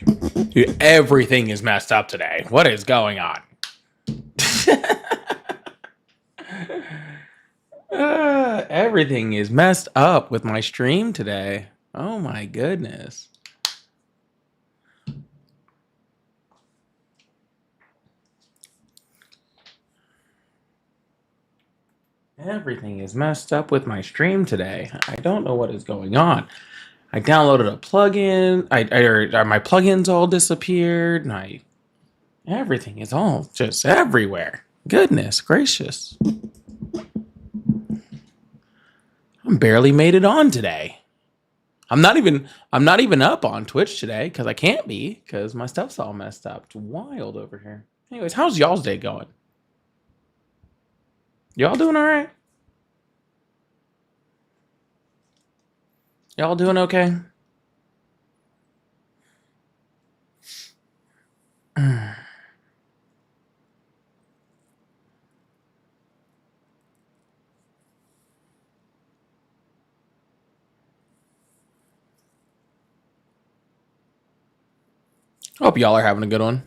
Dude, everything is messed up today. What is going on? Everything is messed up with my stream today. Oh my goodness. Everything is messed up with my stream today. I don't know what is going on. I downloaded a plugin. My plugins all disappeared. And everything is all just everywhere. Goodness gracious. I barely made it on today. I'm not even up on Twitch today because I can't be because my stuff's all messed up. It's wild over here. Anyways, how's y'all's day going? Y'all doing all right? Y'all doing okay? Hope y'all are having a good one.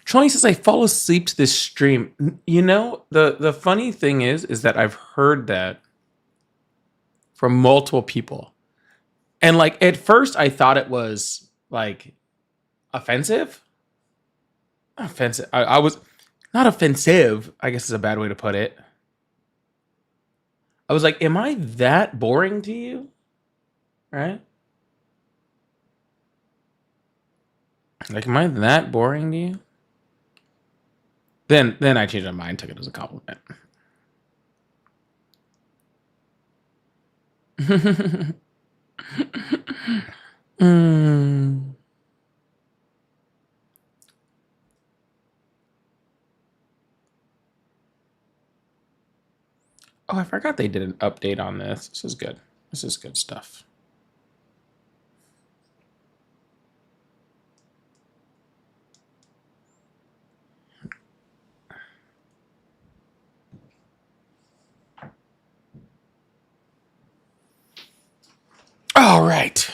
Troy says I fall asleep to this stream. You know, the funny thing is that I've heard that from multiple people. And like at first I thought it was like offensive. Offensive. I was not offensive, I guess is a bad way to put it. I was like, am I that boring to you? Right? Like, am I that boring to you? Then I changed my mind, took it as a compliment. Oh, I forgot they did an update on this. This is good. This is good stuff. All right.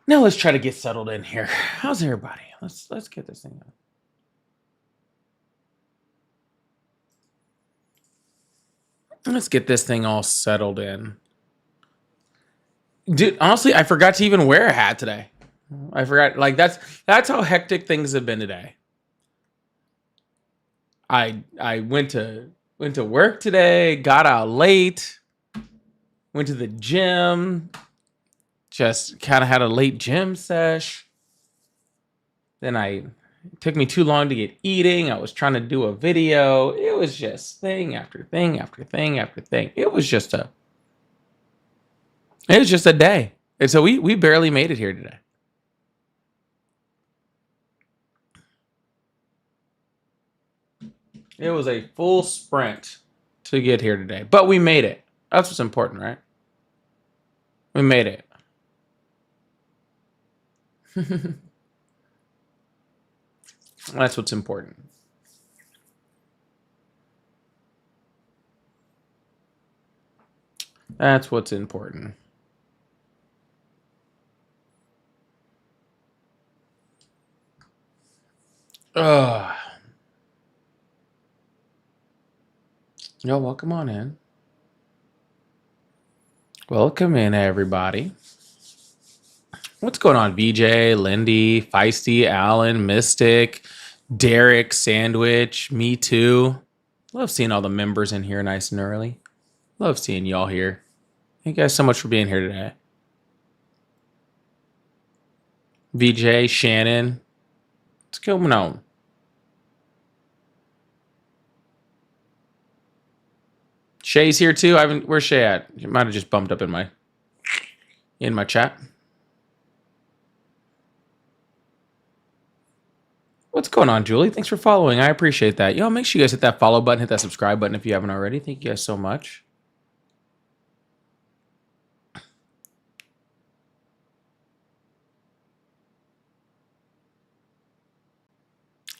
Now let's try to get settled in here. How's everybody? Let's get this thing on. Let's get this thing all settled in. Dude, honestly, I forgot to even wear a hat today. I forgot. Like that's how hectic things have been today. I went to work today, got out late, went to the gym, just kind of had a late gym sesh. Then it took me too long to get eating. I was trying to do a video. It was just thing after thing after thing after thing. It was just a day. And so we barely made it here today. It was a full sprint to get here today, but we made it. That's what's important, right? We made it. That's what's important. That's what's important. Ugh. Yo, welcome on in. Welcome in, everybody. What's going on, VJ, Lindy, Feisty, Alan, Mystic, Derek, Sandwich, me too. Love seeing all the members in here nice and early. Love seeing y'all here. Thank you guys so much for being here today. VJ, Shannon, what's going on? Shay's here too. Where's Shay at? You might have just bumped up in my chat. What's going on, Julie? Thanks for following. I appreciate that. Yo, make sure you guys hit that follow button, hit that subscribe button if you haven't already. Thank you guys so much.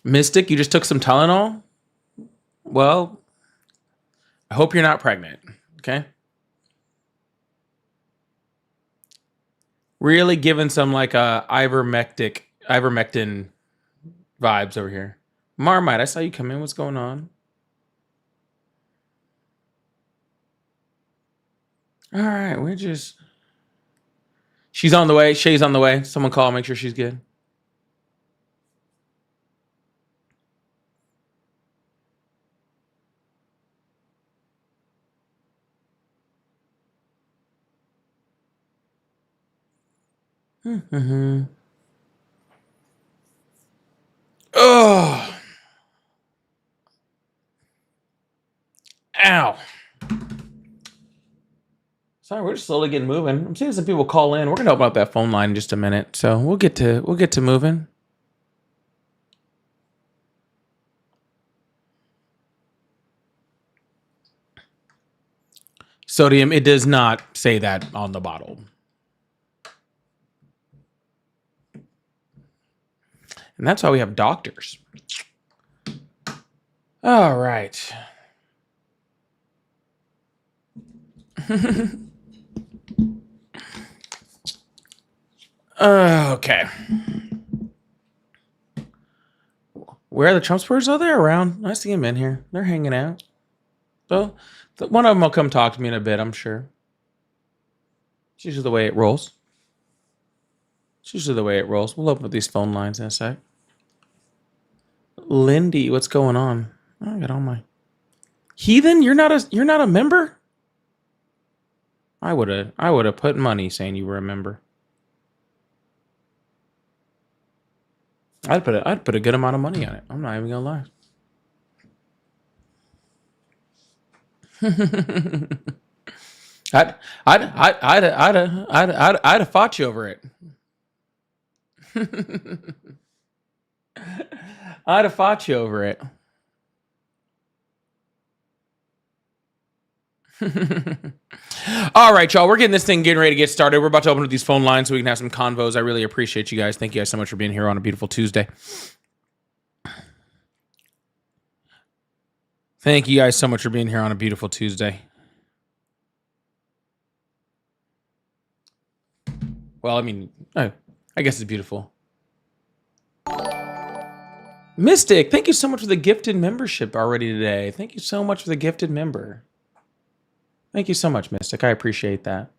Mystic, you just took some Tylenol? Well, I hope you're not pregnant, okay? Really giving some like ivermectin vibes over here. Marmite, I saw you come in. What's going on? All right, we're just. She's on the way. Shay's on the way. Someone call. Make sure she's good. Mm-hmm. Oh. Ow. Sorry, we're just slowly getting moving. I'm seeing some people call in. We're gonna open up that phone line in just a minute, so we'll get to moving. Sodium, it does not say that on the bottle. And that's why we have doctors. All right. Okay. Where are the Trump supporters? Oh, they're around. I see them in here. They're hanging out. So one of them will come talk to me in a bit, I'm sure. It's usually the way it rolls. We'll open up these phone lines in a sec. Lindy, what's going on? I got all my heathen. You're not a member. I would have put money saying you were a member. I'd put a good amount of money on it. I'm not even gonna lie. I'd have fought you over it. I'd have fought you over it. All right, y'all. We're getting ready to get started. We're about to open up these phone lines so we can have some convos. I really appreciate you guys. Thank you guys so much for being here on a beautiful Tuesday. Thank you guys so much for being here on a beautiful Tuesday. Well, I mean, I guess it's beautiful. Mystic, thank you so much for the gifted membership already today. Thank you so much for the gifted member. Thank you so much, Mystic. I appreciate that.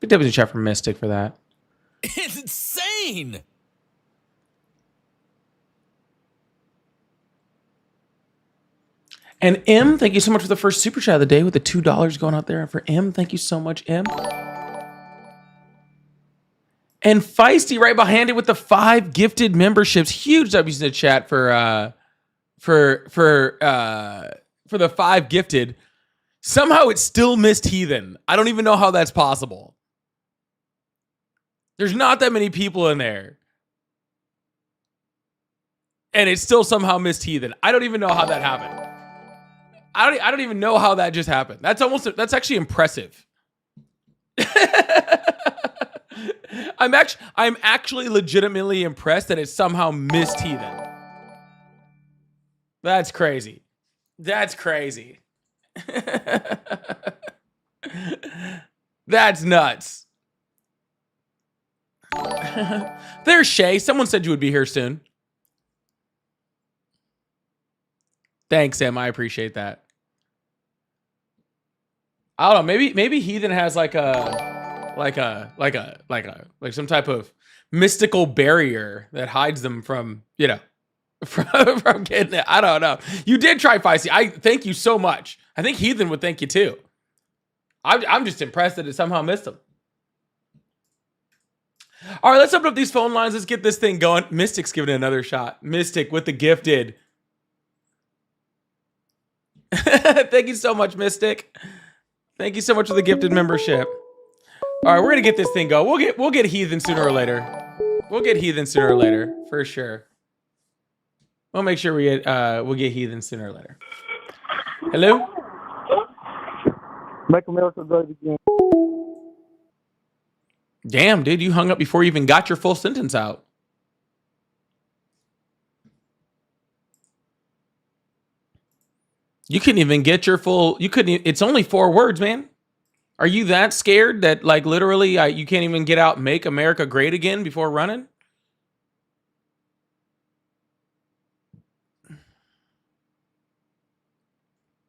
Big W in chat for Mystic for that. It's insane. And M, thank you so much for the first super chat of the day with the $2 going out there for M. Thank you so much, M. And Feisty right behind it with the 5 gifted memberships. Huge W's in the chat for the 5 gifted. Somehow it still missed Heathen. I don't even know how that's possible. There's not that many people in there. And it still somehow missed Heathen. I don't even know how that happened. I don't even know how that just happened. That's actually impressive. I'm actually legitimately impressed that it somehow missed Heathen. That's crazy. That's nuts. There's Shay. Someone said you would be here soon. Thanks, Sam. I appreciate that. I don't know. Maybe Heathen has like some type of mystical barrier that hides them from, from getting it. I don't know. You did try Feisty. I thank you so much. I think Heathen would thank you too. I'm just impressed that it somehow missed him. All right, let's open up these phone lines. Let's get this thing going. Mystic's giving it another shot. Mystic with the gifted. Thank you so much, Mystic. Thank you so much for the gifted membership. All right, we're gonna get this thing going. We'll get Heathen sooner or later. For sure. We'll make sure we'll get Heathen sooner or later. Hello? Make America great again. Damn, dude, you hung up before you even got your full sentence out. You couldn't even get your full. It's only 4 words, man. Are you that scared that like literally you can't even get out "Make America Great Again" before running?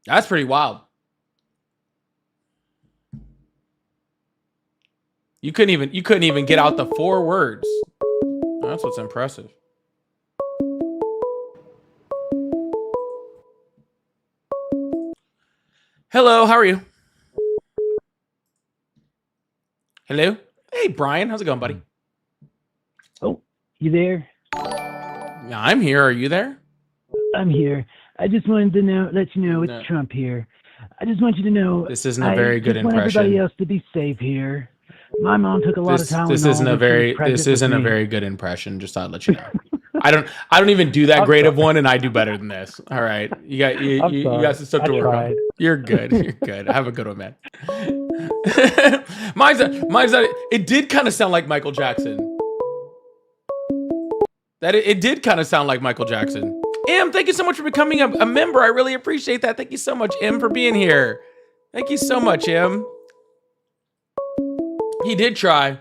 That's pretty wild. You couldn't even get out the 4 words. That's what's impressive. Hello, how are you? Hello? Hey, Brian, how's it going, buddy? Oh, you there? Yeah, I'm here. Are you there? I'm here. I just wanted to let you know, it's No. Trump here. I just want you to know, This isn't a very good just want everybody impression. else to be safe here. My mom took a lot of Tylenol. This isn't a when she was very pregnant this isn't with a me. very good impression. Just thought I'd let you know. I don't even do that I'm great of sorry. one, and I do better than this. All right, you got some stuff to work on. You're good. You're good. Have a good one, man. mine's not, it did kind of sound like Michael Jackson. It did kind of sound like Michael Jackson. M, thank you so much for becoming a member. I really appreciate that. Thank you so much, M, for being here. Thank you so much, M. He did try.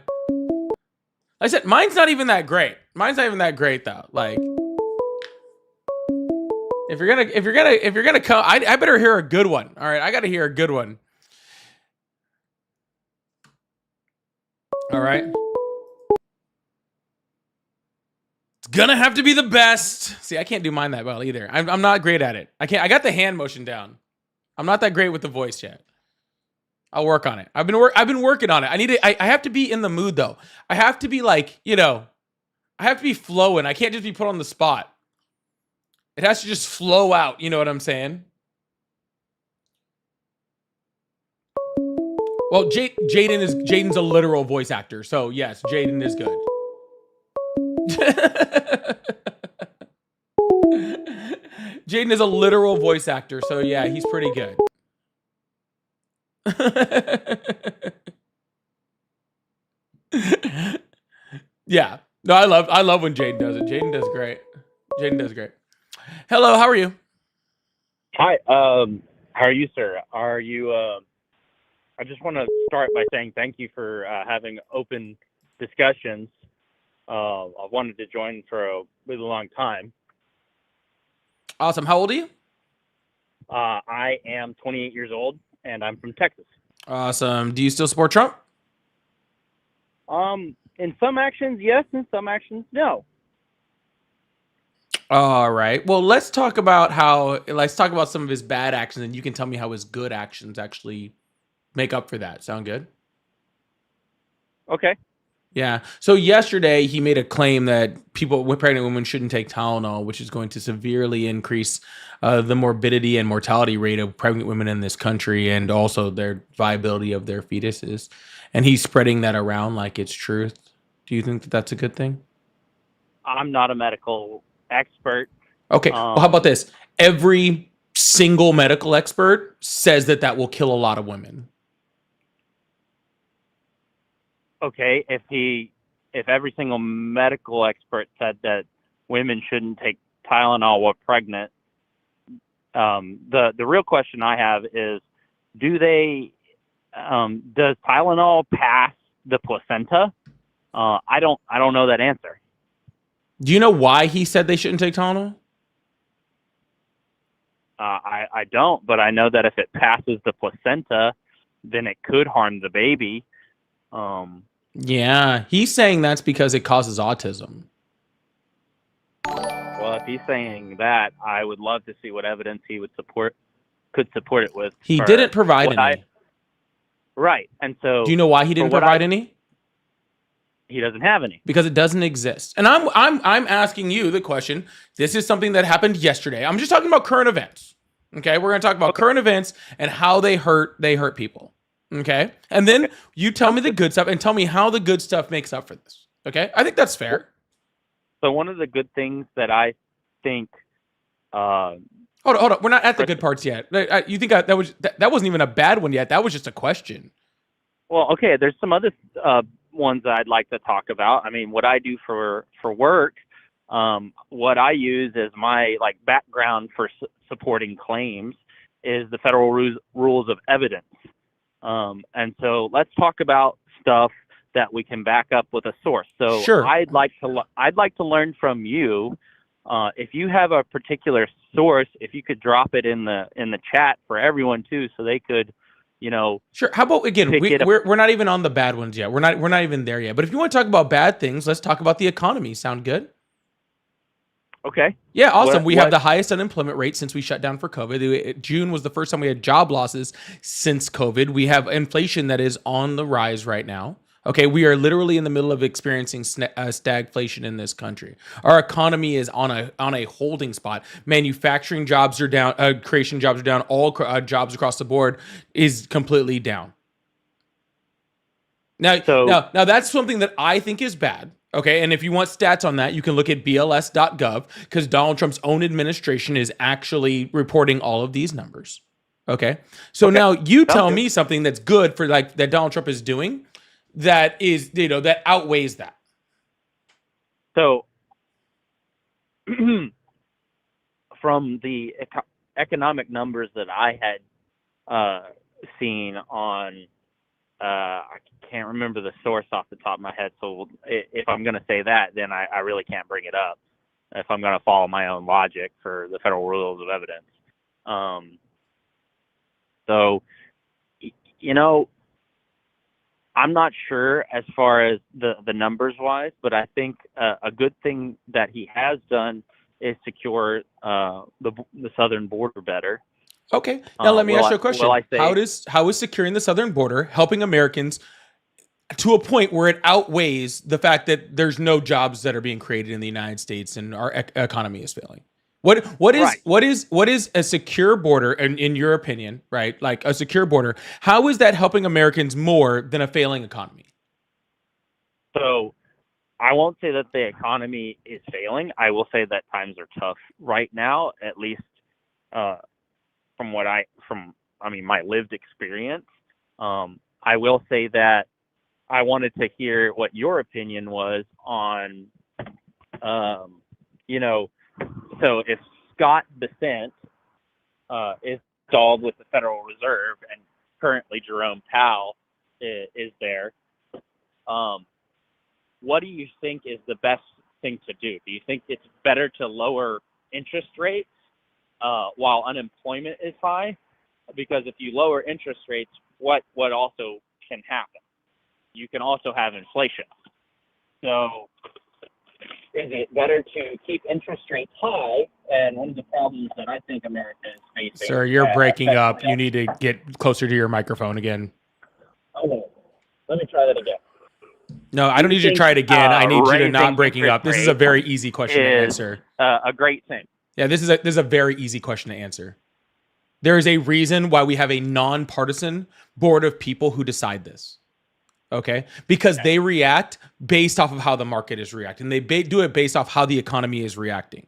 I said mine's not even that great. Mine's not even that great though. Like, if you're gonna come, I better hear a good one. All right, I gotta hear a good one. All right. It's gonna have to be the best. See, I can't do mine that well either. I'm not great at it. I can't. I got the hand motion down. I'm not that great with the voice yet. I'll work on it. I've been working on it. I have to be in the mood though. I have to be like, I have to be flowing. I can't just be put on the spot. It has to just flow out. You know what I'm saying? Well, Jaden's a literal voice actor, so yes, Jaden is good. Jaden is a literal voice actor, so yeah, he's pretty good. Yeah. No, I love when Jaden does it. Jaden does great. Jaden does great. Hello, how are you? Hi. How are you, sir? Are you? I just want to start by saying thank you for having open discussions. I've wanted to join for a really long time. Awesome. How old are you? I am 28 years old, and I'm from Texas. Awesome. Do you still support Trump? In some actions, yes. In some actions, no. All right. Well, let's talk about some of his bad actions, and you can tell me how his good actions actually make up for that. Sound good? Okay. Yeah. So yesterday he made a claim that pregnant women shouldn't take Tylenol, which is going to severely increase the morbidity and mortality rate of pregnant women in this country, and also their viability of their fetuses. And he's spreading that around like it's truth. Do you think that that's a good thing? I'm not a medical expert. Okay. Well, how about this? Every single medical expert says that will kill a lot of women. Okay, if every single medical expert said that women shouldn't take Tylenol while pregnant, the real question I have is, does Tylenol pass the placenta? I don't know that answer. Do you know why he said they shouldn't take Tylenol? I don't, but I know that if it passes the placenta, then it could harm the baby. Yeah, he's saying that's because it causes autism. Well, if he's saying that, I would love to see what evidence he could support it with. He didn't provide any. Right, and so do you know why he didn't provide any? He doesn't have any because it doesn't exist. And I'm asking you the question. This is something that happened yesterday. I'm just talking about current events. Okay, we're going to talk about current events and how they hurt people. Okay, and then you tell me the good stuff and tell me how the good stuff makes up for this. Okay, I think that's fair. So one of the good things that I think. Hold on. We're not at the good parts yet. You think that wasn't even a bad one yet? That was just a question. Well, okay. There's some other ones that I'd like to talk about. I mean, what I do for work, what I use as my background for supporting claims is the federal rules of evidence. And so let's talk about stuff that we can back up with a source. So Sure. I'd like to learn from you. If you have a particular source, if you could drop it in the chat for everyone too, so they could, Sure. How about, again, pick it up. we're not even on the bad ones yet. We're not even there yet. But if you want to talk about bad things, let's talk about the economy. Sound good? Okay. Yeah, awesome. We have what- the highest unemployment rate since we shut down for COVID. June was the first time we had job losses since COVID. We have inflation that is on the rise right now. Okay, we are literally in the middle of experiencing stagflation in this country. Our economy is on a holding spot. Manufacturing jobs are down. Creation jobs are down. All jobs across the board is completely down. Now that's something that I think is bad. Okay, and if you want stats on that, you can look at BLS.gov because Donald Trump's own administration is actually reporting all of these numbers. Okay, so now you tell me something that's good for like that Donald Trump is doing that is, that outweighs that. So from the economic numbers that I had seen on, I can't remember the source off the top of my head. So if I'm going to say that, then I really can't bring it up if I'm going to follow my own logic for the federal rules of evidence. So, I'm not sure as far as the numbers wise, but I think a good thing that he has done is secure the southern border better. Okay, now let me ask you a question. How is securing the southern border helping Americans to a point where it outweighs the fact that there's no jobs that are being created in the United States and our economy is failing? What is a secure border in your opinion, right? Like a secure border, how is that helping Americans more than a failing economy? So I won't say that the economy is failing. I will say that times are tough right now, at least from my lived experience. I will say that I wanted to hear what your opinion was on, so if Scott Bessent is installed with the Federal Reserve and currently Jerome Powell is there, what do you think is the best thing to do? Do you think it's better to lower interest rates while unemployment is high? Because if you lower interest rates, what also can happen? You can also have inflation. So is it better to keep interest rates high? And one of the problems that I think America is facing... Sir, you're breaking up. You need to get closer to your microphone again. Okay. Let me try that again. No, I don't need you to try it again. I need you to not breaking up. This is a very easy question to answer. A great thing. Yeah, this is a very easy question to answer. There is a reason why we have a nonpartisan board of people who decide this. Okay? Because they react based off of how the market is reacting. They do it based off how the economy is reacting.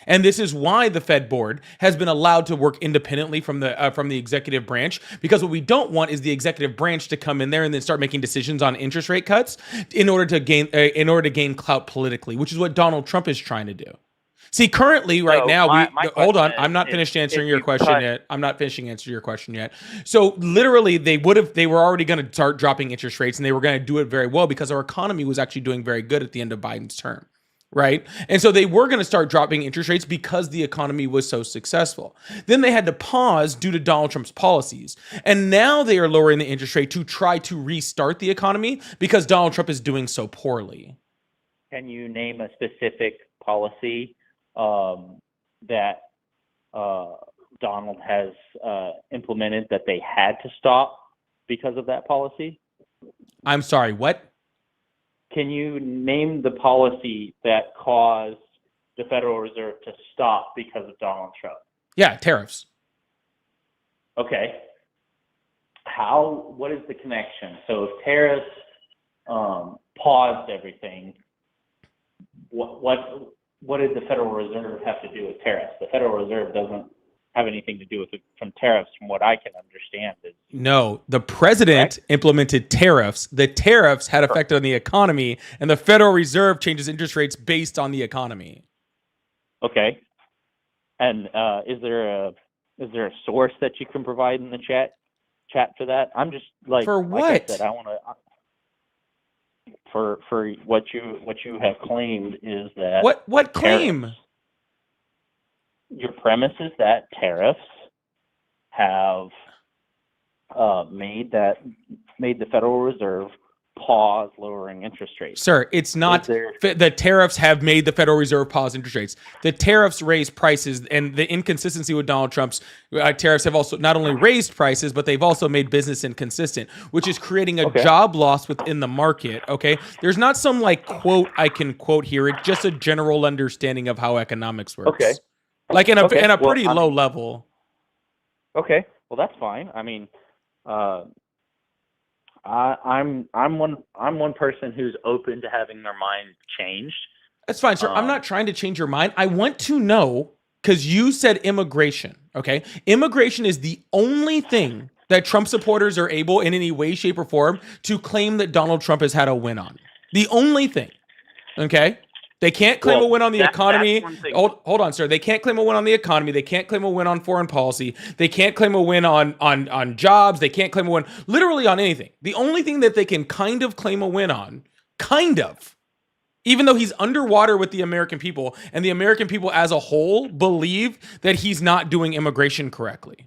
And this is why the Fed board has been allowed to work independently from the executive branch, because what we don't want is the executive branch to come in there and then start making decisions on interest rate cuts in order to gain clout politically, which is what Donald Trump is trying to do. See, currently, right now, hold on. I'm not finished answering your question yet. I'm not finishing answering your question yet. So literally, they were already going to start dropping interest rates, and they were going to do it very well because our economy was actually doing very good at the end of Biden's term. Right. And so they were going to start dropping interest rates because the economy was so successful. Then they had to pause due to Donald Trump's policies. And now they are lowering the interest rate to try to restart the economy because Donald Trump is doing so poorly. Can you name a specific policy that Donald has implemented that they had to stop because of that policy? I'm sorry, what? Can you name the policy that caused the Federal Reserve to stop because of Donald Trump? Yeah, tariffs. Okay. What is the connection? So if tariffs paused everything, what did the Federal Reserve have to do with tariffs? The Federal Reserve doesn't have anything to do with it from tariffs, from what I can understand. No, the president implemented tariffs. The tariffs had effect on the economy, and the Federal Reserve changes interest rates based on the economy. Okay. And is there a source that you can provide in the chat chat for that? I'm just like For like I what? said, I want to for what you have claimed is that What claim? tariffs. Your premise is that tariffs have made the Federal Reserve pause lowering interest rates. Sir, it's not there- the tariffs have made the Federal Reserve pause interest rates. The tariffs raise prices, and the inconsistency with Donald Trump's tariffs have also not only raised prices, but they've also made business inconsistent, which is creating a Okay. job loss within the market. Okay, there's not some like quote I can quote here. It's just a general understanding of how economics works. Okay. Like in a Okay, well, pretty low level. Okay, well that's fine. I mean, I'm one person who's open to having their mind changed. That's fine, sir. I'm not trying to change your mind. I want to know, because you said immigration, okay? Immigration is the only thing that Trump supporters are able in any way, shape, or form to claim that Donald Trump has had a win on. The only thing, okay? They can't claim a win on the economy. Hold on, sir. They can't claim a win on the economy. They can't claim a win on foreign policy. They can't claim a win on jobs. They can't claim a win literally on anything. The only thing that they can kind of claim a win on, even though he's underwater with the American people, and the American people as a whole believe that he's not doing immigration correctly.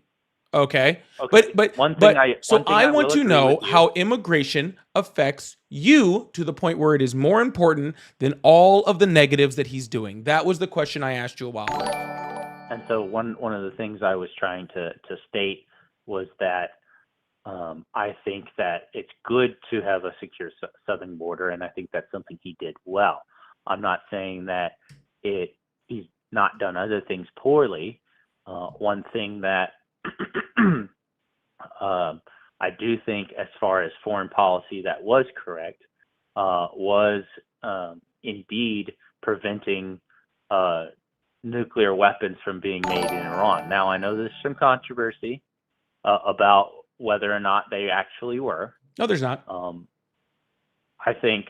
Okay. But I want to know how immigration affects you to the point where it is more important than all of the negatives that he's doing. That was the question I asked you a while ago. And so one of the things I was trying to state was that I think that it's good to have a secure southern border, and I think that's something he did well. I'm not saying that he's not done other things poorly. One thing that I do think, as far as foreign policy, that was correct, was indeed preventing nuclear weapons from being made in Iran. Now, I know there's some controversy about whether or not they actually were. No, there's not. I think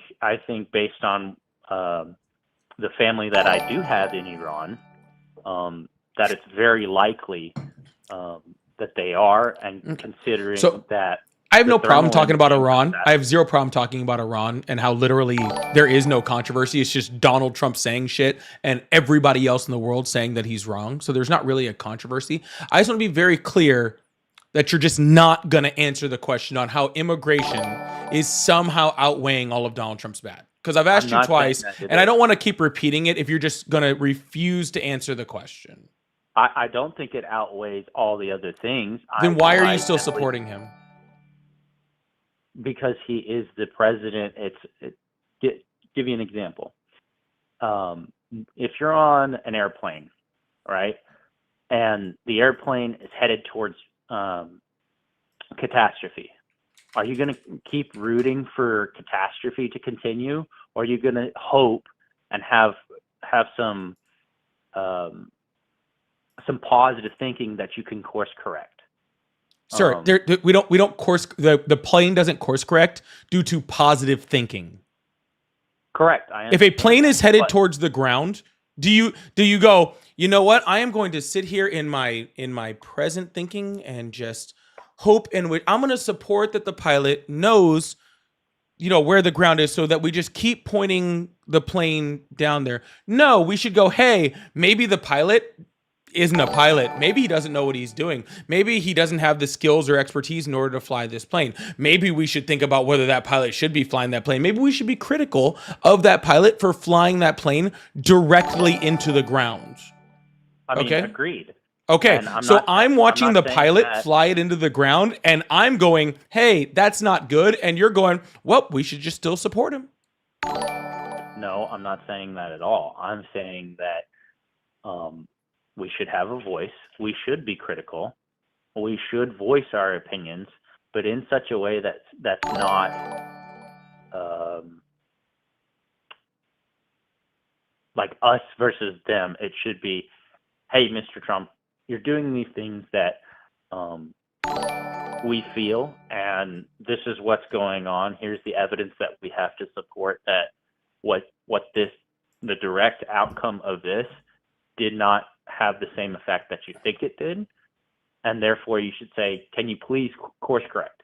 based on the family that I do have in Iran, that it's very likely that they are, and considering that. I have no problem talking about Iran. I have zero problem talking about Iran and how literally there is no controversy. It's just Donald Trump saying shit and everybody else in the world saying that he's wrong. So there's not really a controversy. I just want to be very clear that you're just not going to answer the question on how immigration is somehow outweighing all of Donald Trump's bad. Because I've asked you twice, and I don't want to keep repeating it if you're just going to refuse to answer the question. I don't think it outweighs all the other things. Then why are you still supporting him? Because he is the president. Give you an example. If you're on an airplane, right, and the airplane is headed towards catastrophe, are you going to keep rooting for catastrophe to continue, or are you going to hope and have some positive thinking that you can course correct? Sir, we don't course, the plane doesn't course correct due to positive thinking. Correct. If a plane is headed towards the ground, do you go, you know what? I am going to sit here in my present thinking and just hope, and I'm going to support that the pilot knows, where the ground is, so that we just keep pointing the plane down there. No, we should go, hey, maybe the pilot isn't a pilot. Maybe he doesn't know what he's doing. Maybe he doesn't have the skills or expertise in order to fly this plane. Maybe we should think about whether that pilot should be flying that plane. Maybe we should be critical of that pilot for flying that plane directly into the ground. Agreed. Okay, I'm watching the pilot fly it into the ground, and I'm going, hey, that's not good. And you're going, well, we should just still support him. No, I'm not saying that at all. I'm saying that we should have a voice. We should be critical. We should voice our opinions, but in such a way that's not like us versus them. It should be, hey, Mr. Trump, you're doing these things that we feel, and this is what's going on. Here's the evidence that we have to support that the direct outcome of this did not have the same effect that you think it did. and therefore you should say, "Can you please course correct?"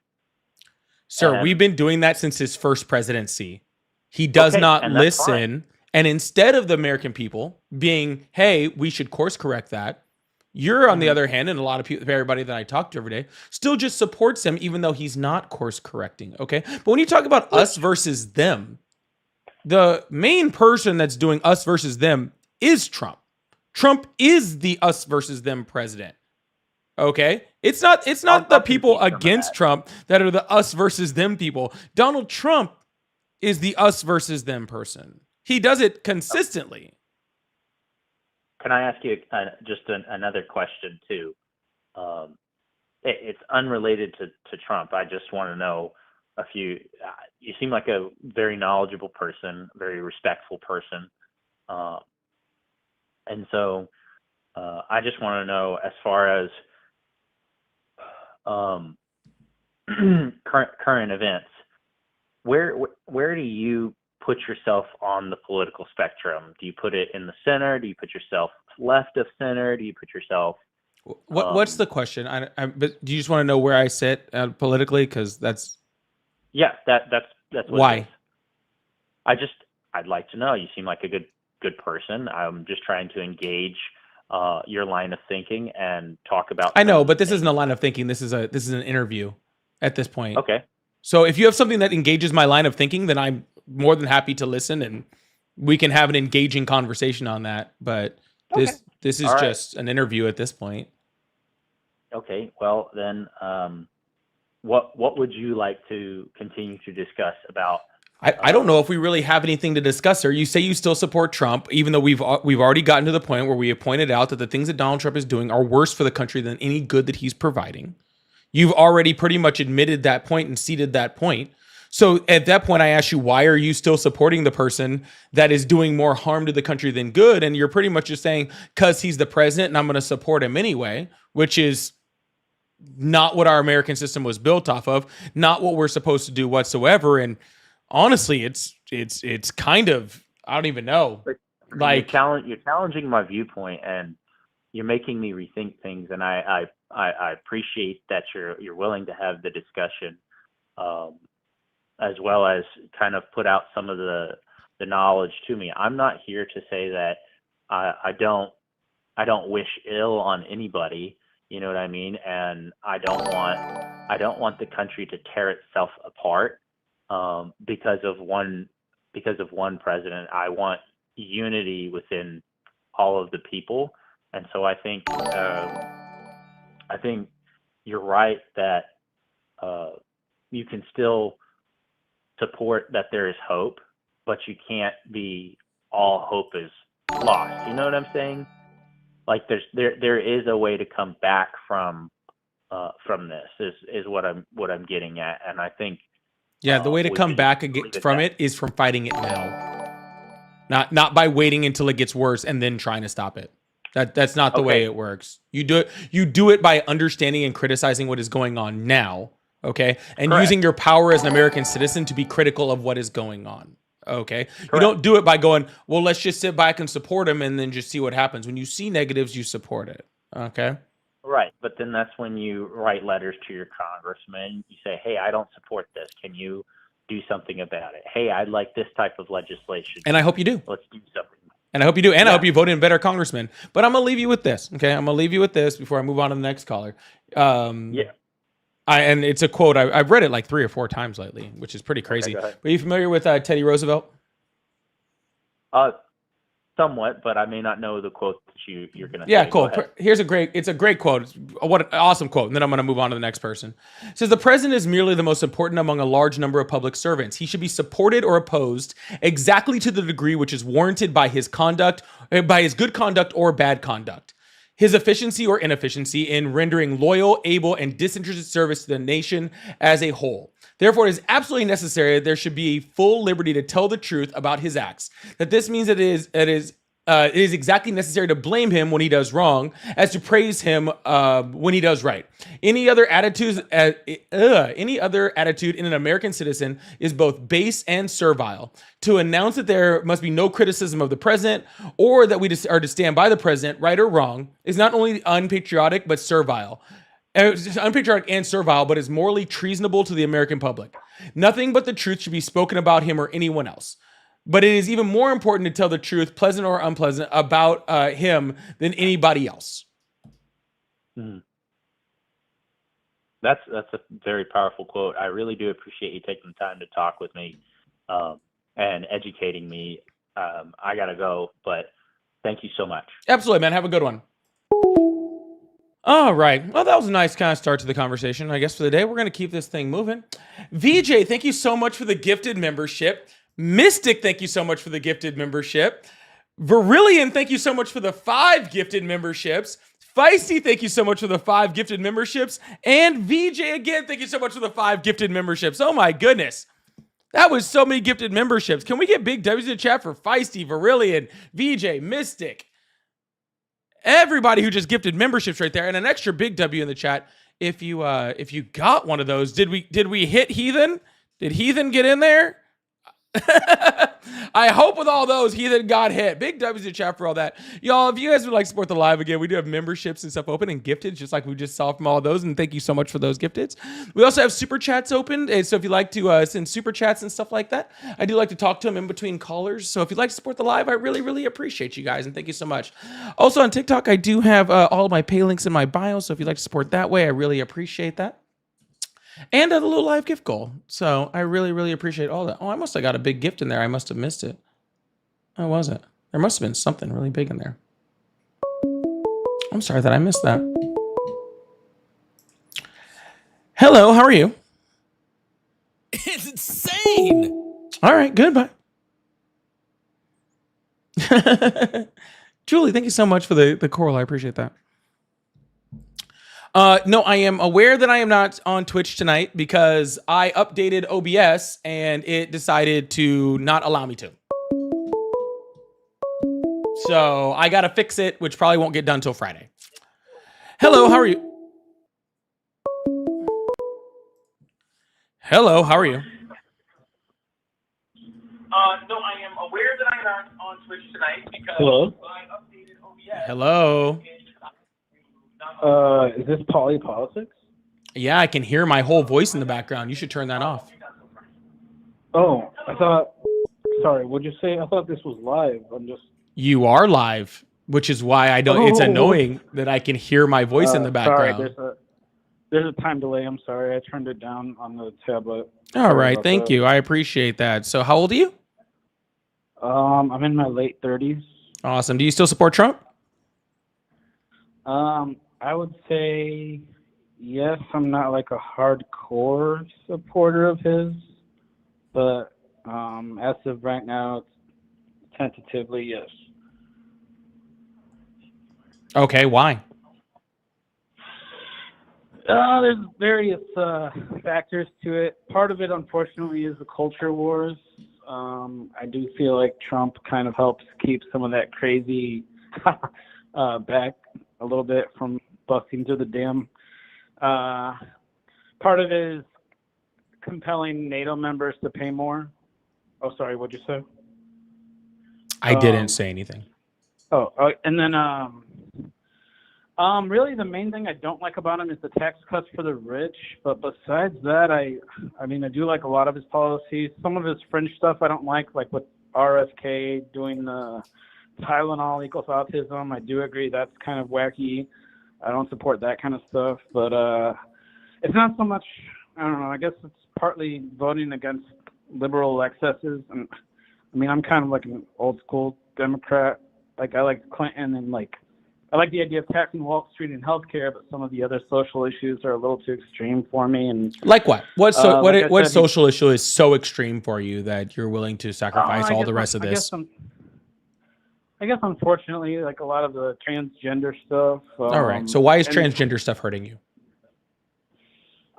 Sir, we've been doing that since his first presidency. He does not and that's fine. listen. And instead of the American people being, hey, we should course correct that, you're on the other hand, and a lot of people, everybody that I talk to every day, still just supports him, even though he's not course correcting. Okay. But when you talk about us versus them, the main person that's doing us versus them is Trump. Trump is the us versus them president. Okay. It's not the people against Trump that are the us versus them people. Donald Trump is the us versus them person. He does it consistently. Can I ask you just another question too? It's unrelated to Trump. I just want to know a few. You seem like a very knowledgeable person, very respectful person, and so I just want to know, as far as current events, where do you put yourself on the political spectrum? Do you put it in the center? Do you put yourself left of center? Do you put yourself? What's the question? But do you just want to know where I sit politically? Because that's that's what why. I'd like to know. You seem like a good person. I'm just trying to engage your line of thinking and talk about. I know, but this isn't a line of thinking. This is an interview at this point. Okay. So if you have something that engages my line of thinking, then I'm more than happy to listen, and we can have an engaging conversation on that. But this is just an interview at this point. Okay. Well, then, what would you like to continue to discuss about? I don't know if we really have anything to discuss here. You say you still support Trump, even though we've already gotten to the point where we have pointed out that the things that Donald Trump is doing are worse for the country than any good that he's providing. You've already pretty much admitted that point and ceded that point. So at that point, I ask you, why are you still supporting the person that is doing more harm to the country than good? And you're pretty much just saying, because he's the president and I'm going to support him anyway, which is not what our American system was built off of, not what we're supposed to do whatsoever. And honestly, it's kind of, I don't even know. Like, you're challenging my viewpoint, and you're making me rethink things. And I appreciate that you're willing to have the discussion, as well as kind of put out some of the knowledge to me. I'm not here to say that I don't wish ill on anybody. You know what I mean? And I don't want the country to tear itself apart because of one president. I want unity within all of the people, and so I think you're right that you can still support that there is hope, but you can't be all hope is lost. You know what I'm saying? Like there is a way to come back from this is what I'm getting at, and I think the way to come back from it is from fighting it now, not by waiting until it gets worse and then trying to stop it. That's not the way it works. You do it by understanding and criticizing what is going on now, okay, and using your power as an American citizen to be critical of what is going on. Okay. Correct. You don't do it by going, well, let's just sit back and support him and then just see what happens. When you see negatives, you support it. Okay. Right. But then that's when you write letters to your congressman. You say, hey, I don't support this. Can you do something about it? Hey, I'd like this type of legislation. And I hope you do. Let's do something. And I hope you do. And I hope you vote in better congressman. But I'm going to leave you with this. Okay. I'm going to leave you with this before I move on to the next caller. And it's a quote. I've read it like 3 or 4 times lately, which is pretty crazy. Okay, are you familiar with Teddy Roosevelt? Somewhat, but I may not know the quote that you're going to say. Yeah, cool. It's a great quote. What an awesome quote. And then I'm going to move on to the next person. It says, the president is merely the most important among a large number of public servants. He should be supported or opposed exactly to the degree which is warranted by his conduct, by his good conduct or bad conduct. His efficiency or inefficiency in rendering loyal, able, and disinterested service to the nation as a whole. Therefore, it is absolutely necessary that there should be full liberty to tell the truth about his acts. That this means that it is exactly necessary to blame him when he does wrong, as to praise him when he does right. Any other attitude in an American citizen is both base and servile. To announce that there must be no criticism of the president, or that we are to stand by the president, right or wrong, is not only unpatriotic but servile. unpatriotic and servile, but is morally treasonable to the American public. Nothing but the truth should be spoken about him or anyone else. But it is even more important to tell the truth, pleasant or unpleasant, about him than anybody else. Mm. That's a very powerful quote. I really do appreciate you taking the time to talk with me and educating me. I gotta go, but thank you so much. Absolutely, man. Have a good one. All right. Well, that was a nice kind of start to the conversation. I guess for the day, we're going to keep this thing moving. VJ, thank you so much for the gifted membership. Mystic, thank you so much for the gifted membership. Verillion, thank you so much for the 5 gifted memberships. Feisty, thank you so much for the 5 gifted memberships. And VJ again, thank you so much for the 5 gifted memberships. Oh my goodness. That was so many gifted memberships. Can we get big W's in the chat for Feisty, Verillion, VJ, Mystic? Everybody who just gifted memberships right there, and an extra big W in the chat if you got one of those. Did we hit Heathen? Did Heathen get in there? I hope with all those Heathen got hit. Big W's in chat for all that. Y'all, if you guys would like to support the live again, we do have memberships and stuff open and gifted, just like we just saw from all those. And thank you so much for those gifteds. We also have super chats open. And so if you'd like to send super chats and stuff like that, I do like to talk to them in between callers. So if you'd like to support the live, I really, really appreciate you guys. And thank you so much. Also on TikTok, I do have all of my pay links in my bio. So if you'd like to support that way, I really appreciate that. And the little live gift goal. So I really, really appreciate all that. Oh, I must have got a big gift in there. I must have missed it. Oh, was it? There must have been something really big in there. I'm sorry that I missed that. Hello, how are you? It's insane. All right, goodbye. Julie, thank you so much for the choral. I appreciate that. No, I am aware that I am not on Twitch tonight because I updated OBS and it decided to not allow me to. So I got to fix it, which probably won't get done till Friday. Hello, how are you? Hello, how are you? No, I am aware that I'm not on Twitch tonight because I updated OBS. Hello. Is this Politics? Yeah, I can hear my whole voice in the background. You should turn that off. Oh, sorry, what'd you say? I thought this was live. You are live, which is why I don't, it's annoying that I can hear my voice in the background. Sorry, there's a time delay. I'm sorry. I turned it down on the tablet. All right, thank you. I appreciate that. So how old are you? I'm in my late 30s. Awesome. Do you still support Trump? I would say yes. I'm not like a hardcore supporter of his, but as of right now, tentatively yes. Okay, why? There's various factors to it. Part of it, unfortunately, is the culture wars. I do feel like Trump kind of helps keep some of that crazy back a little bit from busting through the dam. Part of it is compelling NATO members to pay more. Oh, sorry, what'd you say? I didn't say anything. And then really the main thing I don't like about him is the tax cuts for the rich. But besides that, I mean, I do like a lot of his policies. Some of his fringe stuff I don't like with RFK doing the Tylenol equals autism. I do agree that's kind of wacky. I don't support that kind of stuff. But it's not so much, I don't know, I guess it's partly voting against liberal excesses. And I mean, I'm kind of like an old school Democrat. Like I like Clinton and I like the idea of taxing Wall Street and healthcare, but some of the other social issues are a little too extreme for me. And like what? What social issue is so extreme for you that you're willing to sacrifice all the rest of this? I guess unfortunately, like a lot of the transgender stuff. All right. So why is transgender stuff hurting you?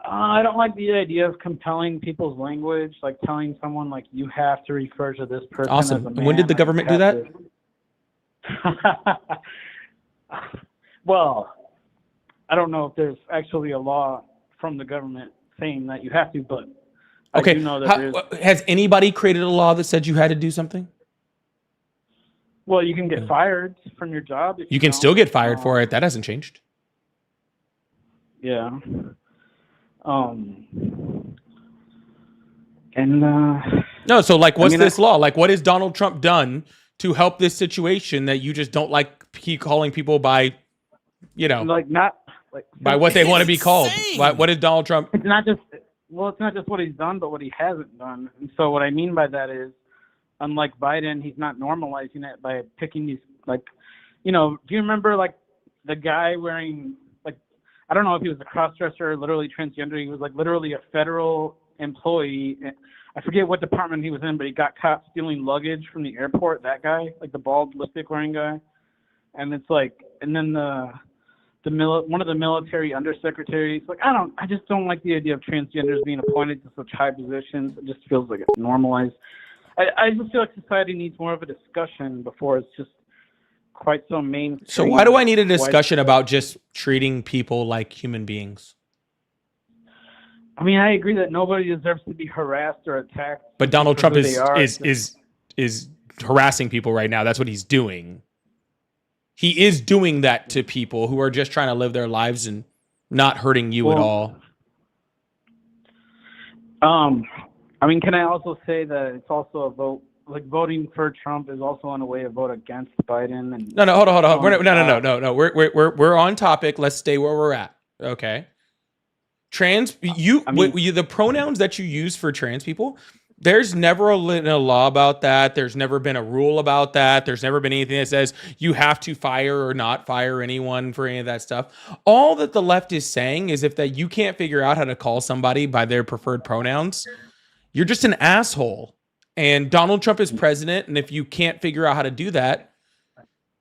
I don't like the idea of compelling people's language, like telling someone like you have to refer to this person. Awesome. As a man. And when did the government do that? Well, I don't know if there's actually a law from the government saying that you have to, but okay. I do know that has anybody created a law that said you had to do something? Well, you can get fired from your job. You can still get fired for it. That hasn't changed. Yeah. And No, so like, what's mean, this law? Like, what has Donald Trump done to help this situation that you just don't like keep calling people by, like not like by so what they want to be It's called? insane. What is Donald Trump? it's not just what he's done, but what he hasn't done. And so what I mean by that is, unlike Biden, he's not normalizing it by picking these do you remember like the guy wearing like I don't know if he was a crossdresser or literally transgender. He was like literally a federal employee. I forget what department he was in, but he got caught stealing luggage from the airport. That guy, like the bald lipstick wearing guy, and it's like, and then one of the military undersecretaries, like I just don't like the idea of transgenders being appointed to such high positions. It just feels like it's normalized. I just feel like society needs more of a discussion before it's just quite so mainstream. So why do I need a discussion about just treating people like human beings? I mean, I agree that nobody deserves to be harassed or attacked. But Donald for Trump who they are. is harassing people right now. That's what he's doing. He is doing that to people who are just trying to live their lives and not hurting you at all. I mean, can I also say that it's also a vote, like voting for Trump is also in a way a vote against Biden? And No, hold on. No. We're on topic. Let's stay where we're at. Okay. The pronouns that you use for trans people, there's never a law about that. There's never been a rule about that. There's never been anything that says you have to fire or not fire anyone for any of that stuff. All that the left is saying is if that you can't figure out how to call somebody by their preferred pronouns, you're just an asshole. And Donald Trump is president, and if you can't figure out how to do that,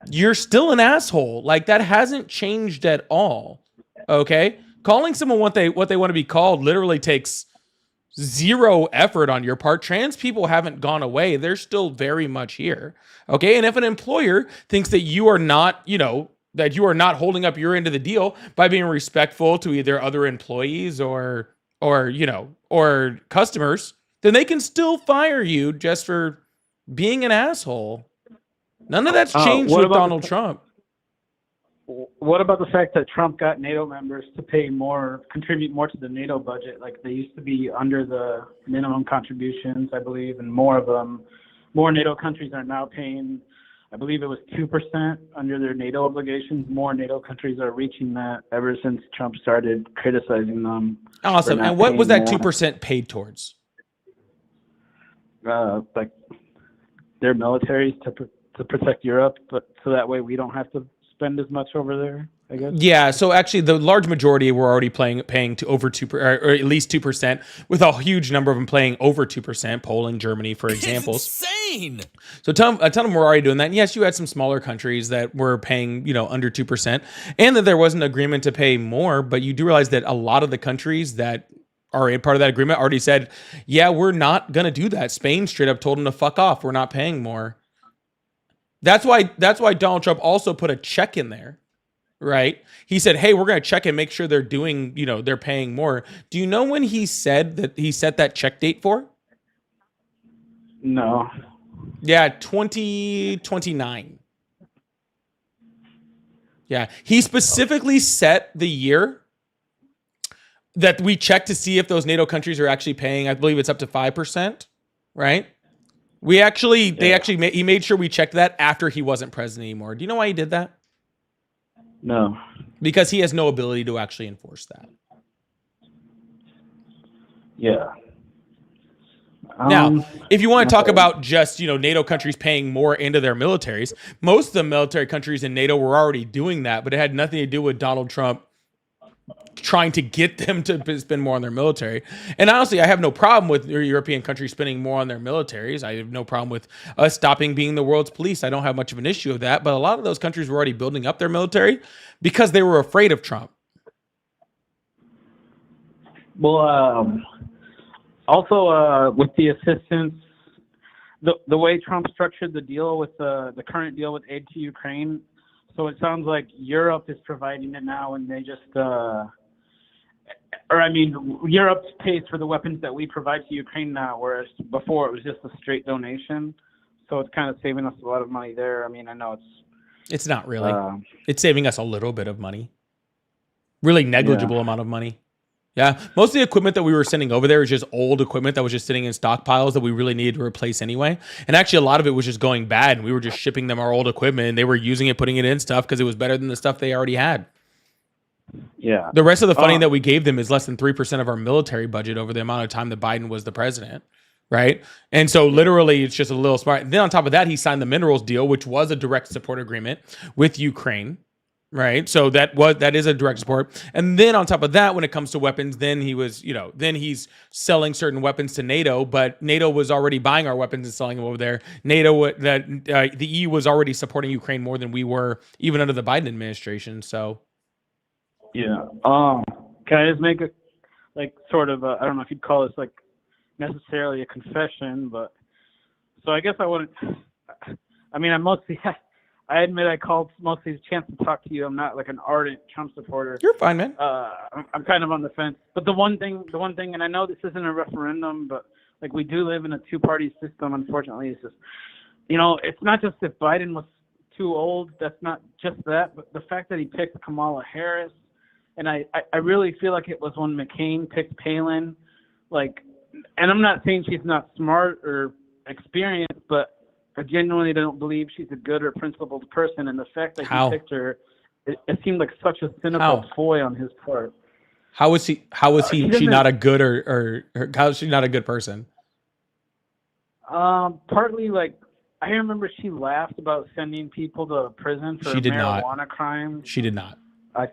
you're still an asshole. Like, that hasn't changed at all. Okay? Calling someone what they want to be called literally takes zero effort on your part. Trans people haven't gone away. They're still very much here. Okay? And if an employer thinks that you are not, that you are not holding up your end of the deal by being respectful to either other employees or customers, then they can still fire you just for being an asshole. None of that's changed with Donald Trump. What about the fact that Trump got NATO members to contribute more to the NATO budget? Like, they used to be under the minimum contributions, I believe, and more NATO countries are now paying, I believe it was 2% under their NATO obligations. More NATO countries are reaching that ever since Trump started criticizing them. Awesome. And what was that 2% paid towards? Like their militaries to protect Europe, but so that way we don't have to spend as much over there, I guess. Yeah, so actually the large majority were already paying to over 2% or at least 2%, with a huge number of them paying over 2%, Poland, Germany, for examples. It's insane. So a ton of them were already doing that. And yes, you had some smaller countries that were paying, under 2%, and that there was an agreement to pay more, but you do realize that a lot of the countries that are a part of that agreement already said, yeah, we're not going to do that. Spain straight up told them to fuck off. We're not paying more. That's why Donald Trump also put a check in there, right? He said, hey, we're going to check and make sure they're doing, they're paying more. Do you know when he said that he set that check date for? No. Yeah, 2029. Yeah, he specifically set the year that we check to see if those NATO countries are actually paying. I believe it's up to 5%, right? He made sure we checked that after he wasn't president anymore. Do you know why he did that? No. Because he has no ability to actually enforce that. Yeah. Now, if you want to talk about just, NATO countries paying more into their militaries, most of the military countries in NATO were already doing that, but it had nothing to do with Donald Trump trying to get them to spend more on their military. And honestly, I have no problem with European countries spending more on their militaries. I have no problem with us stopping being the world's police. I don't have much of an issue with that. But a lot of those countries were already building up their military because they were afraid of Trump. Well, also with the assistance, the way Trump structured the deal with the current deal with aid to Ukraine, so it sounds like Europe is providing it now, and they just, Europe pays for the weapons that we provide to Ukraine now, whereas before it was just a straight donation. So it's kind of saving us a lot of money there. I mean, I know it's not really. It's saving us a little bit of money. Really negligible amount of money. Yeah, most of the equipment that we were sending over there is just old equipment that was just sitting in stockpiles that we really needed to replace anyway. And actually, a lot of it was just going bad, and we were just shipping them our old equipment, and they were using it, putting it in stuff because it was better than the stuff they already had. Yeah. The rest of the funding that we gave them is less than 3% of our military budget over the amount of time that Biden was the president, right? And so literally, it's just a little smart. And then on top of that, he signed the minerals deal, which was a direct support agreement with Ukraine. Right. So that is a direct support. And then on top of that, when it comes to weapons, then then he's selling certain weapons to NATO, but NATO was already buying our weapons and selling them over there. The EU was already supporting Ukraine more than we were even under the Biden administration. So. Yeah. Can I just make a, like, sort of, I don't know if you'd call this like necessarily a confession, but so I guess I wouldn't, I admit I called mostly the chance to talk to you. I'm not like an ardent Trump supporter. You're fine, man. I'm kind of on the fence. But the one thing, and I know this isn't a referendum, but like we do live in a two-party system, unfortunately. It's just, it's not just that Biden was too old. That's not just that, but the fact that he picked Kamala Harris. And I really feel like it was when McCain picked Palin. Like, and I'm not saying she's not smart or experienced, but I genuinely don't believe she's a good or principled person, and the fact that he picked her, it seemed like such a cynical ploy on his part. How is she not a good or how is she not a good person? Partly, like, I remember she laughed about sending people to prison for marijuana crimes. She did not. I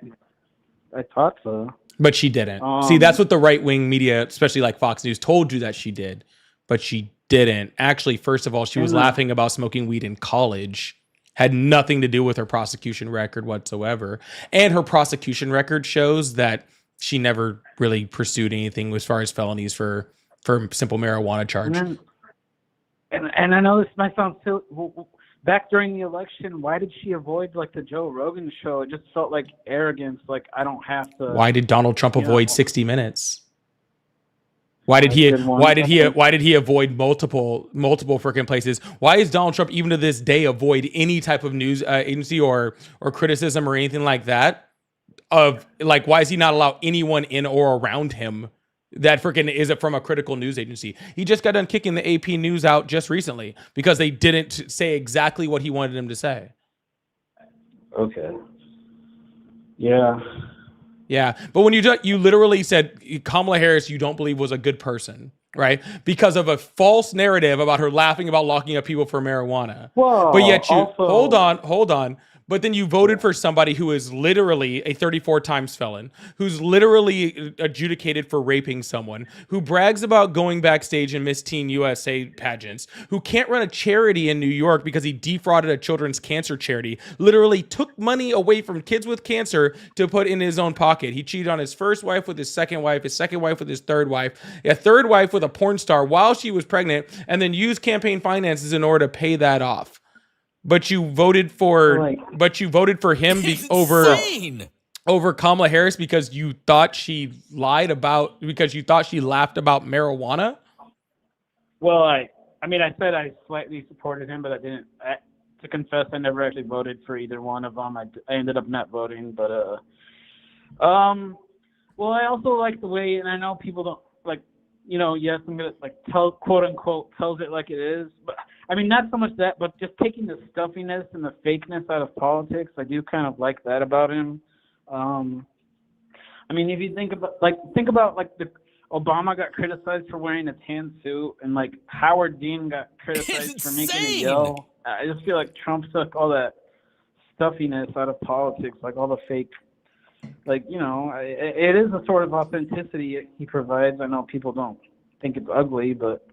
thought so. But she didn't. See, that's what the right-wing media, especially like Fox News, told you that she did. But she didn't. Actually, first of all, she was laughing about smoking weed in college. Had nothing to do with her prosecution record whatsoever. And her prosecution record shows that she never really pursued anything as far as felonies for simple marijuana charge. And I know this might sound silly. Back during the election, why did she avoid like the Joe Rogan show? It just felt like arrogance. Like, I don't have to. Why did Donald Trump avoid 60 Minutes? Why did he avoid multiple freaking places? Why is Donald Trump even to this day avoid any type of news agency or criticism or anything like that? Of like, why is he not allow anyone in or around him that freaking is it from a critical news agency? He just got done kicking the AP News out just recently because they didn't say exactly what he wanted him to say. Okay. Yeah. Yeah, but when you literally said Kamala Harris you don't believe was a good person, right? Because of a false narrative about her laughing about locking up people for marijuana. Whoa, but yet you also, hold on. But then you voted for somebody who is literally a 34 times felon, who's literally adjudicated for raping someone, who brags about going backstage in Miss Teen USA pageants, who can't run a charity in New York because he defrauded a children's cancer charity, literally took money away from kids with cancer to put in his own pocket. He cheated on his first wife with his second wife with his third wife, a third wife with a porn star while she was pregnant, and then used campaign finances in order to pay that off. But you voted for him over Kamala Harris because you thought she laughed about marijuana. Well, I said I slightly supported him, but I didn't. To confess, I never actually voted for either one of them. I ended up not voting, but well, I also like the way, and I know people don't like, yes, I'm gonna like quote unquote tells it like it is, but. I mean, not so much that, but just taking the stuffiness and the fakeness out of politics. I do kind of like that about him. I mean, if you think about the Obama got criticized for wearing a tan suit, and like Howard Dean got criticized for making a yell. I just feel like Trump took all that stuffiness out of politics, like all the fake. Like, it is a sort of authenticity he provides. I know people don't think it's ugly, but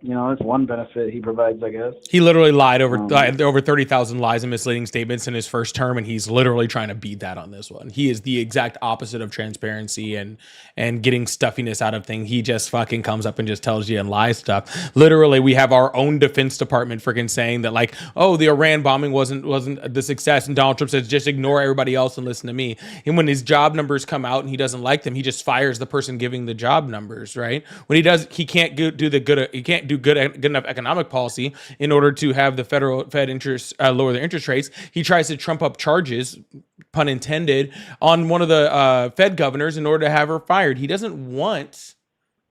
it's one benefit he provides, I guess. He literally lied over 30,000 lies and misleading statements in his first term, and he's literally trying to beat that on this one. He is the exact opposite of transparency and getting stuffiness out of things. He just fucking comes up and just tells you and lies stuff. Literally, we have our own Defense Department freaking saying that, like, oh, the Iran bombing wasn't the success, and Donald Trump says just ignore everybody else and listen to me. And when his job numbers come out and he doesn't like them, he just fires the person giving the job numbers. Right? When he does, he can't do do good enough economic policy in order to have the Fed interest lower their interest rates. He tries to trump up charges, pun intended, on one of the Fed governors in order to have her fired. He doesn't want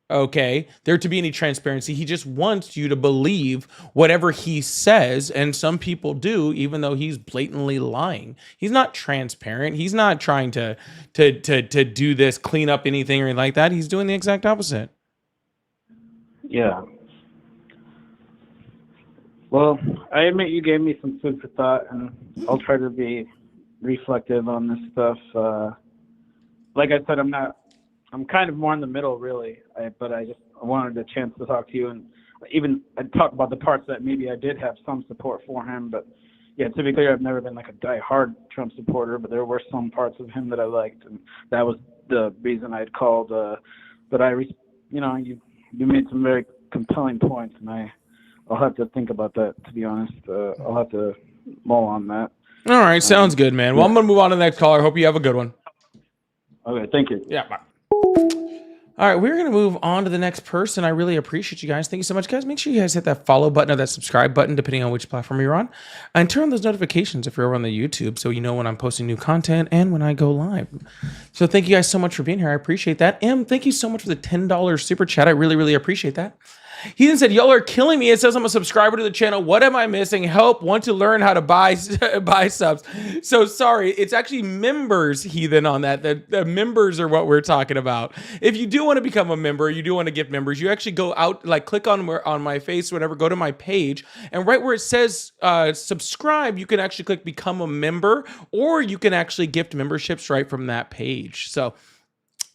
there to be any transparency. He just wants you to believe whatever he says, and some people do, even though he's blatantly lying. He's not transparent. He's not trying to do this, clean up anything or anything like that. He's doing the exact opposite. Yeah. Well, I admit you gave me some food for thought, and I'll try to be reflective on this stuff. Like I said, I'm kind of more in the middle, really. But I wanted a chance to talk to you, and even I'd talk about the parts that maybe I did have some support for him. But yeah, to be clear, I've never been like a die-hard Trump supporter, but there were some parts of him that I liked, and that was the reason I'd called. But you made some very compelling points, and I'll have to think about that. To be honest, I'll have to mull on that. All right, sounds good, man. Well, I'm gonna move on to the next caller. Hope you have a good one. Okay, thank you. Yeah, bye. All right, we're going to move on to the next person. I really appreciate you guys. Thank you so much, guys. Make sure you guys hit that follow button or that subscribe button, depending on which platform you're on. And turn on those notifications if you're over on the YouTube so you know when I'm posting new content and when I go live. So thank you guys so much for being here. I appreciate that. M, thank you so much for the $10 super chat. I really, really appreciate that. He then said, y'all are killing me. It says I'm a subscriber to the channel. What am I missing? Help. Want to learn how to buy subs. So sorry. It's actually members, Heathen, on that. The members are what we're talking about. If you do want to become a member, you do want to gift members, you actually go out, like click on my face, whatever, go to my page, and right where it says subscribe, you can actually click become a member, or you can actually gift memberships right from that page. So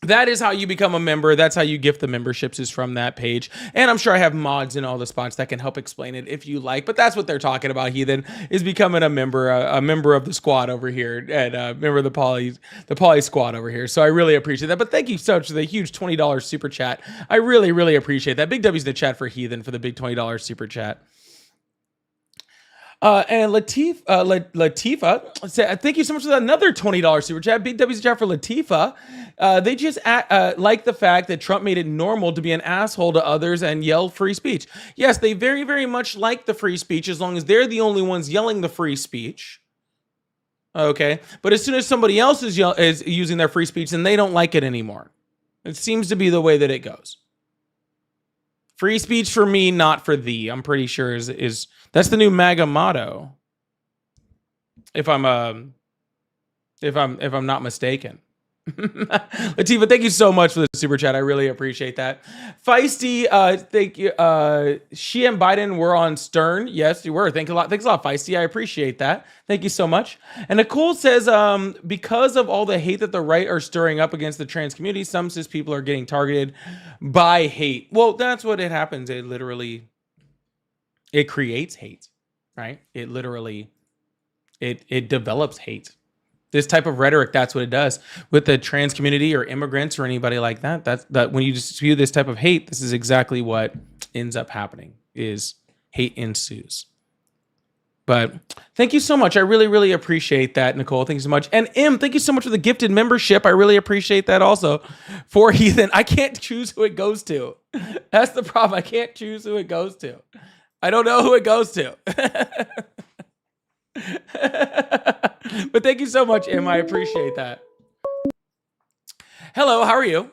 that is how you become a member. That's how you gift the memberships, is from that page. And I'm sure I have mods in all the spots that can help explain it if you like. But that's what they're talking about, Heathen, is becoming a member of the squad over here, and a member of the Poly squad over here. So I really appreciate that. But thank you so much for the huge $20 super chat. I really, really appreciate that. Big W's in the chat for Heathen for the big $20 super chat. And Latifa said, thank you so much for another $20 super chat. Big W's chat for Latifa. They just like the fact that Trump made it normal to be an asshole to others and yell free speech. Yes, they very, very much like the free speech as long as they're the only ones yelling the free speech. Okay, but as soon as somebody else is using their free speech, then they don't like it anymore. It seems to be the way that it goes. Free speech for me, not for thee. I'm pretty sure is that's the new MAGA motto. If I'm not mistaken. Latifa, thank you so much for the super chat. I really appreciate that. Feisty, thank you. She and Biden were on Stern. Yes, you were. Thanks a lot, Feisty. I appreciate that. Thank you so much. And Nicole says, because of all the hate that the right are stirring up against the trans community, some cis people are getting targeted by hate. Well, that's what it happens. It creates hate, right? It literally, it develops hate. This type of rhetoric, that's what it does with the trans community or immigrants or anybody like that. That when you spew this type of hate, this is exactly what ends up happening, is hate ensues. But thank you so much. I really, really appreciate that, Nicole. Thank you so much. And M, thank you so much for the gifted membership. I really appreciate that also. For Heathen, I can't choose who it goes to. That's the problem. I can't choose who it goes to. I don't know who it goes to. But thank you so much, Em. I appreciate that. Hello, how are you?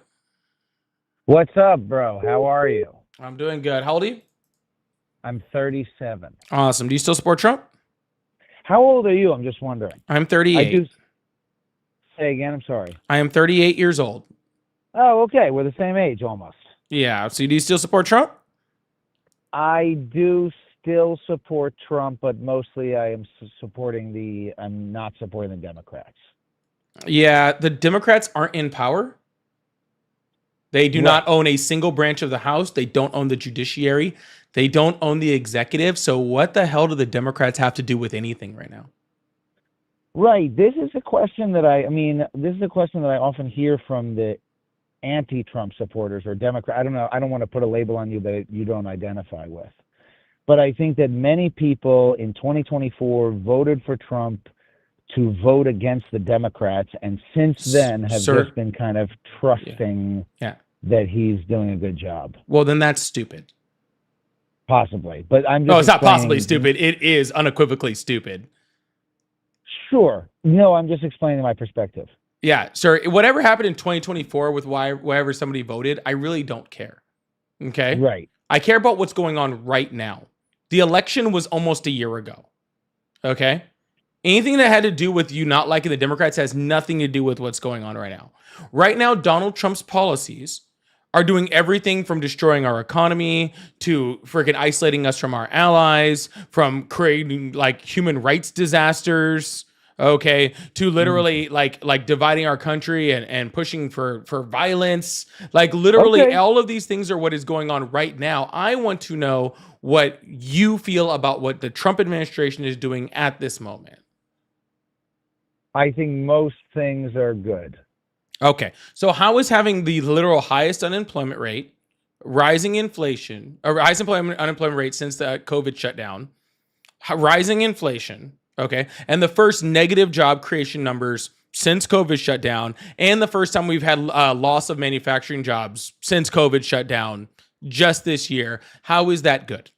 What's up, bro? How are you? I'm doing good. How old are you? I'm 37. Awesome. Do you still support Trump? How old are you? I'm just wondering. I'm 38. I do. Say again, I'm sorry. I am 38 years old. Oh, okay. We're the same age almost. Yeah. So do you still support Trump? I do still support Trump, but mostly I'm not supporting the Democrats. Yeah, the Democrats aren't in power. They do not own a single branch of the House. They don't own the judiciary. They don't own the executive. So what the hell do the Democrats have to do with anything right now? Right. This is a question that I often hear from the anti-Trump supporters or Democrat. I don't know. I don't want to put a label on you that you don't identify with. But I think that many people in 2024 voted for Trump to vote against the Democrats, and since then have just been kind of trusting that he's doing a good job. Well, then that's stupid. Possibly, but I'm just. No, it's not possibly explaining- stupid. It is unequivocally stupid. Sure. No, I'm just explaining my perspective. Yeah, sir. Whatever happened in 2024 with wherever somebody voted, I really don't care. Okay. Right. I care about what's going on right now. The election was almost a year ago. Okay. Anything that had to do with you not liking the Democrats has nothing to do with what's going on right now. Right now, Donald Trump's policies are doing everything from destroying our economy to freaking isolating us from our allies, from creating like human rights disasters, okay, to literally like dividing our country and pushing for violence. Like literally Okay. all of these things are what is going on right now. I want to know what you feel about what the Trump administration is doing at this moment. I think most things are good. Okay, so how is having the literal highest unemployment rate, rising inflation, or highest unemployment rate since the COVID shutdown, rising inflation, okay, and the first negative job creation numbers since COVID shut down, and the first time we've had loss of manufacturing jobs since COVID shut down just this year, how is that good?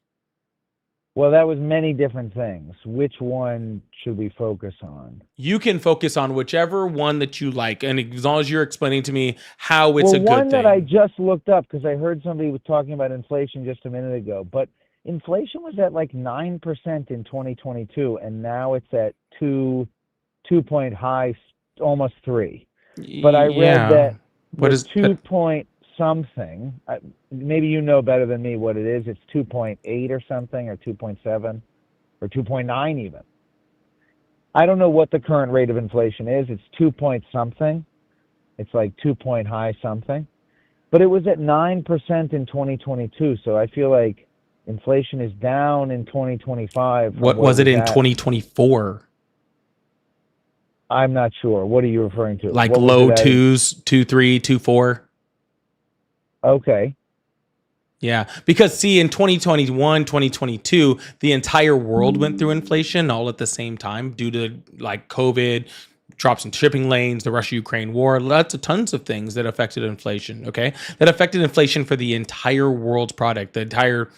Well, that was many different things. Which one should we focus on? You can focus on whichever one that you like, and as long as you're explaining to me how it's a good one thing. that I just looked up because I heard somebody was talking about inflation just a minute ago, but inflation was at like 9% in 2022, and now it's at 2 point high, almost 3. But I read that what is 2 point something. Maybe you know better than me what it is. It's 2.8 or something, or 2.7, or 2.9 even. I don't know what the current rate of inflation is. It's 2 point something. It's like 2 point high something. But it was at 9% in 2022. So I feel like inflation is down in 2025. What was it in 2024? I'm not sure. What are you referring to? Like What was low it at? 2s, 2.3, 2.4. Okay. Yeah, because see, in 2021, 2022, the entire world went through inflation all at the same time due to like COVID, drops in shipping lanes, the Russia-Ukraine war, tons of things that affected inflation, okay? That affected inflation for the entire world's product, the entire,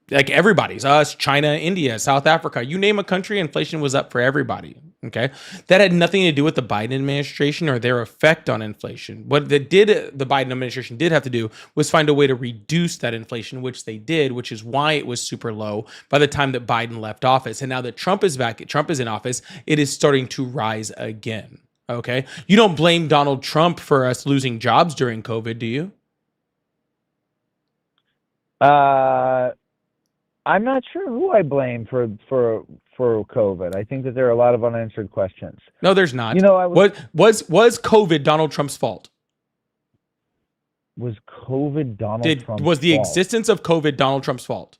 like everybody's, us, China, India, South Africa, you name a country, inflation was up for everybody, okay? That had nothing to do with the Biden administration or their effect on inflation. What the Biden administration did have to do was find a way to reduce that inflation, which they did, which is why it was super low by the time that Biden left office. And now that Trump is in office, it is starting to rise again, okay? You don't blame Donald Trump for us losing jobs during COVID, do you? I'm not sure who I blame for COVID. I think that there are a lot of unanswered questions. No, there's not. You know, was COVID Donald Trump's fault? Was COVID Donald Trump's Was the fault? existence of COVID Donald Trump's fault?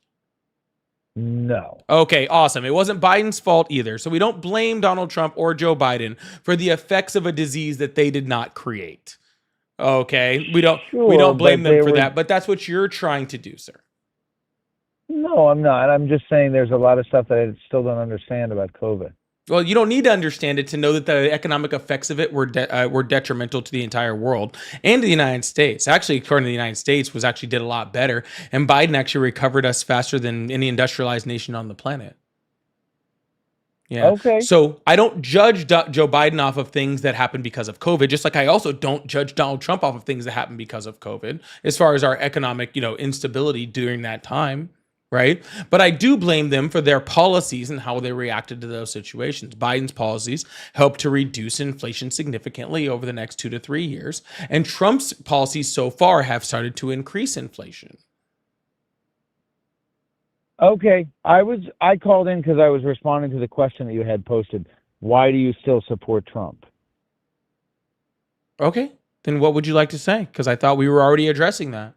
No. Okay, awesome. It wasn't Biden's fault either. So we don't blame Donald Trump or Joe Biden for the effects of a disease that they did not create. Okay, we don't blame them for that, but that's what you're trying to do, sir. No, I'm not. I'm just saying there's a lot of stuff that I still don't understand about COVID. Well, you don't need to understand it to know that the economic effects of it were detrimental to the entire world and the United States. Actually, according to the United States, did a lot better, and Biden actually recovered us faster than any industrialized nation on the planet. Yeah. Okay. So I don't judge Joe Biden off of things that happened because of COVID, just like I also don't judge Donald Trump off of things that happened because of COVID, as far as our economic, instability during that time. Right. But I do blame them for their policies and how they reacted to those situations. Biden's policies helped to reduce inflation significantly over the next 2 to 3 years. And Trump's policies so far have started to increase inflation. Okay. I called in because I was responding to the question that you had posted. Why do you still support Trump? Okay. Then what would you like to say? Because I thought we were already addressing that.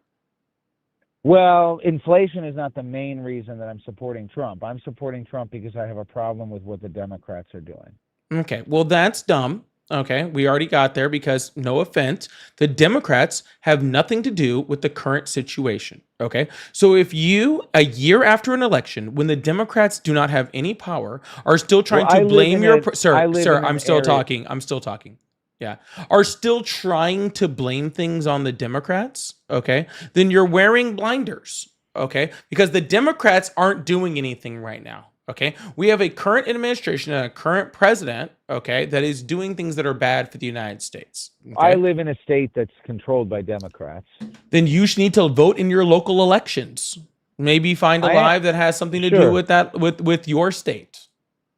Well, inflation is not the main reason that I'm supporting Trump. I'm supporting Trump because I have a problem with what the Democrats are doing. Okay, well, that's dumb. Okay, we already got there because, no offense, the Democrats have nothing to do with the current situation. Okay, so if you, a year after an election, when the Democrats do not have any power, are still trying to blame sir, I'm still talking. Yeah, are still trying to blame things on the Democrats, okay, then you're wearing blinders, Okay, because the Democrats aren't doing anything right now. Okay, we have a current administration and a current president, okay, that is doing things that are bad for the United States. Okay? I live in a state that's controlled by Democrats. Then you should need to vote in your local elections. Maybe find a live that has something to do with that, with your state.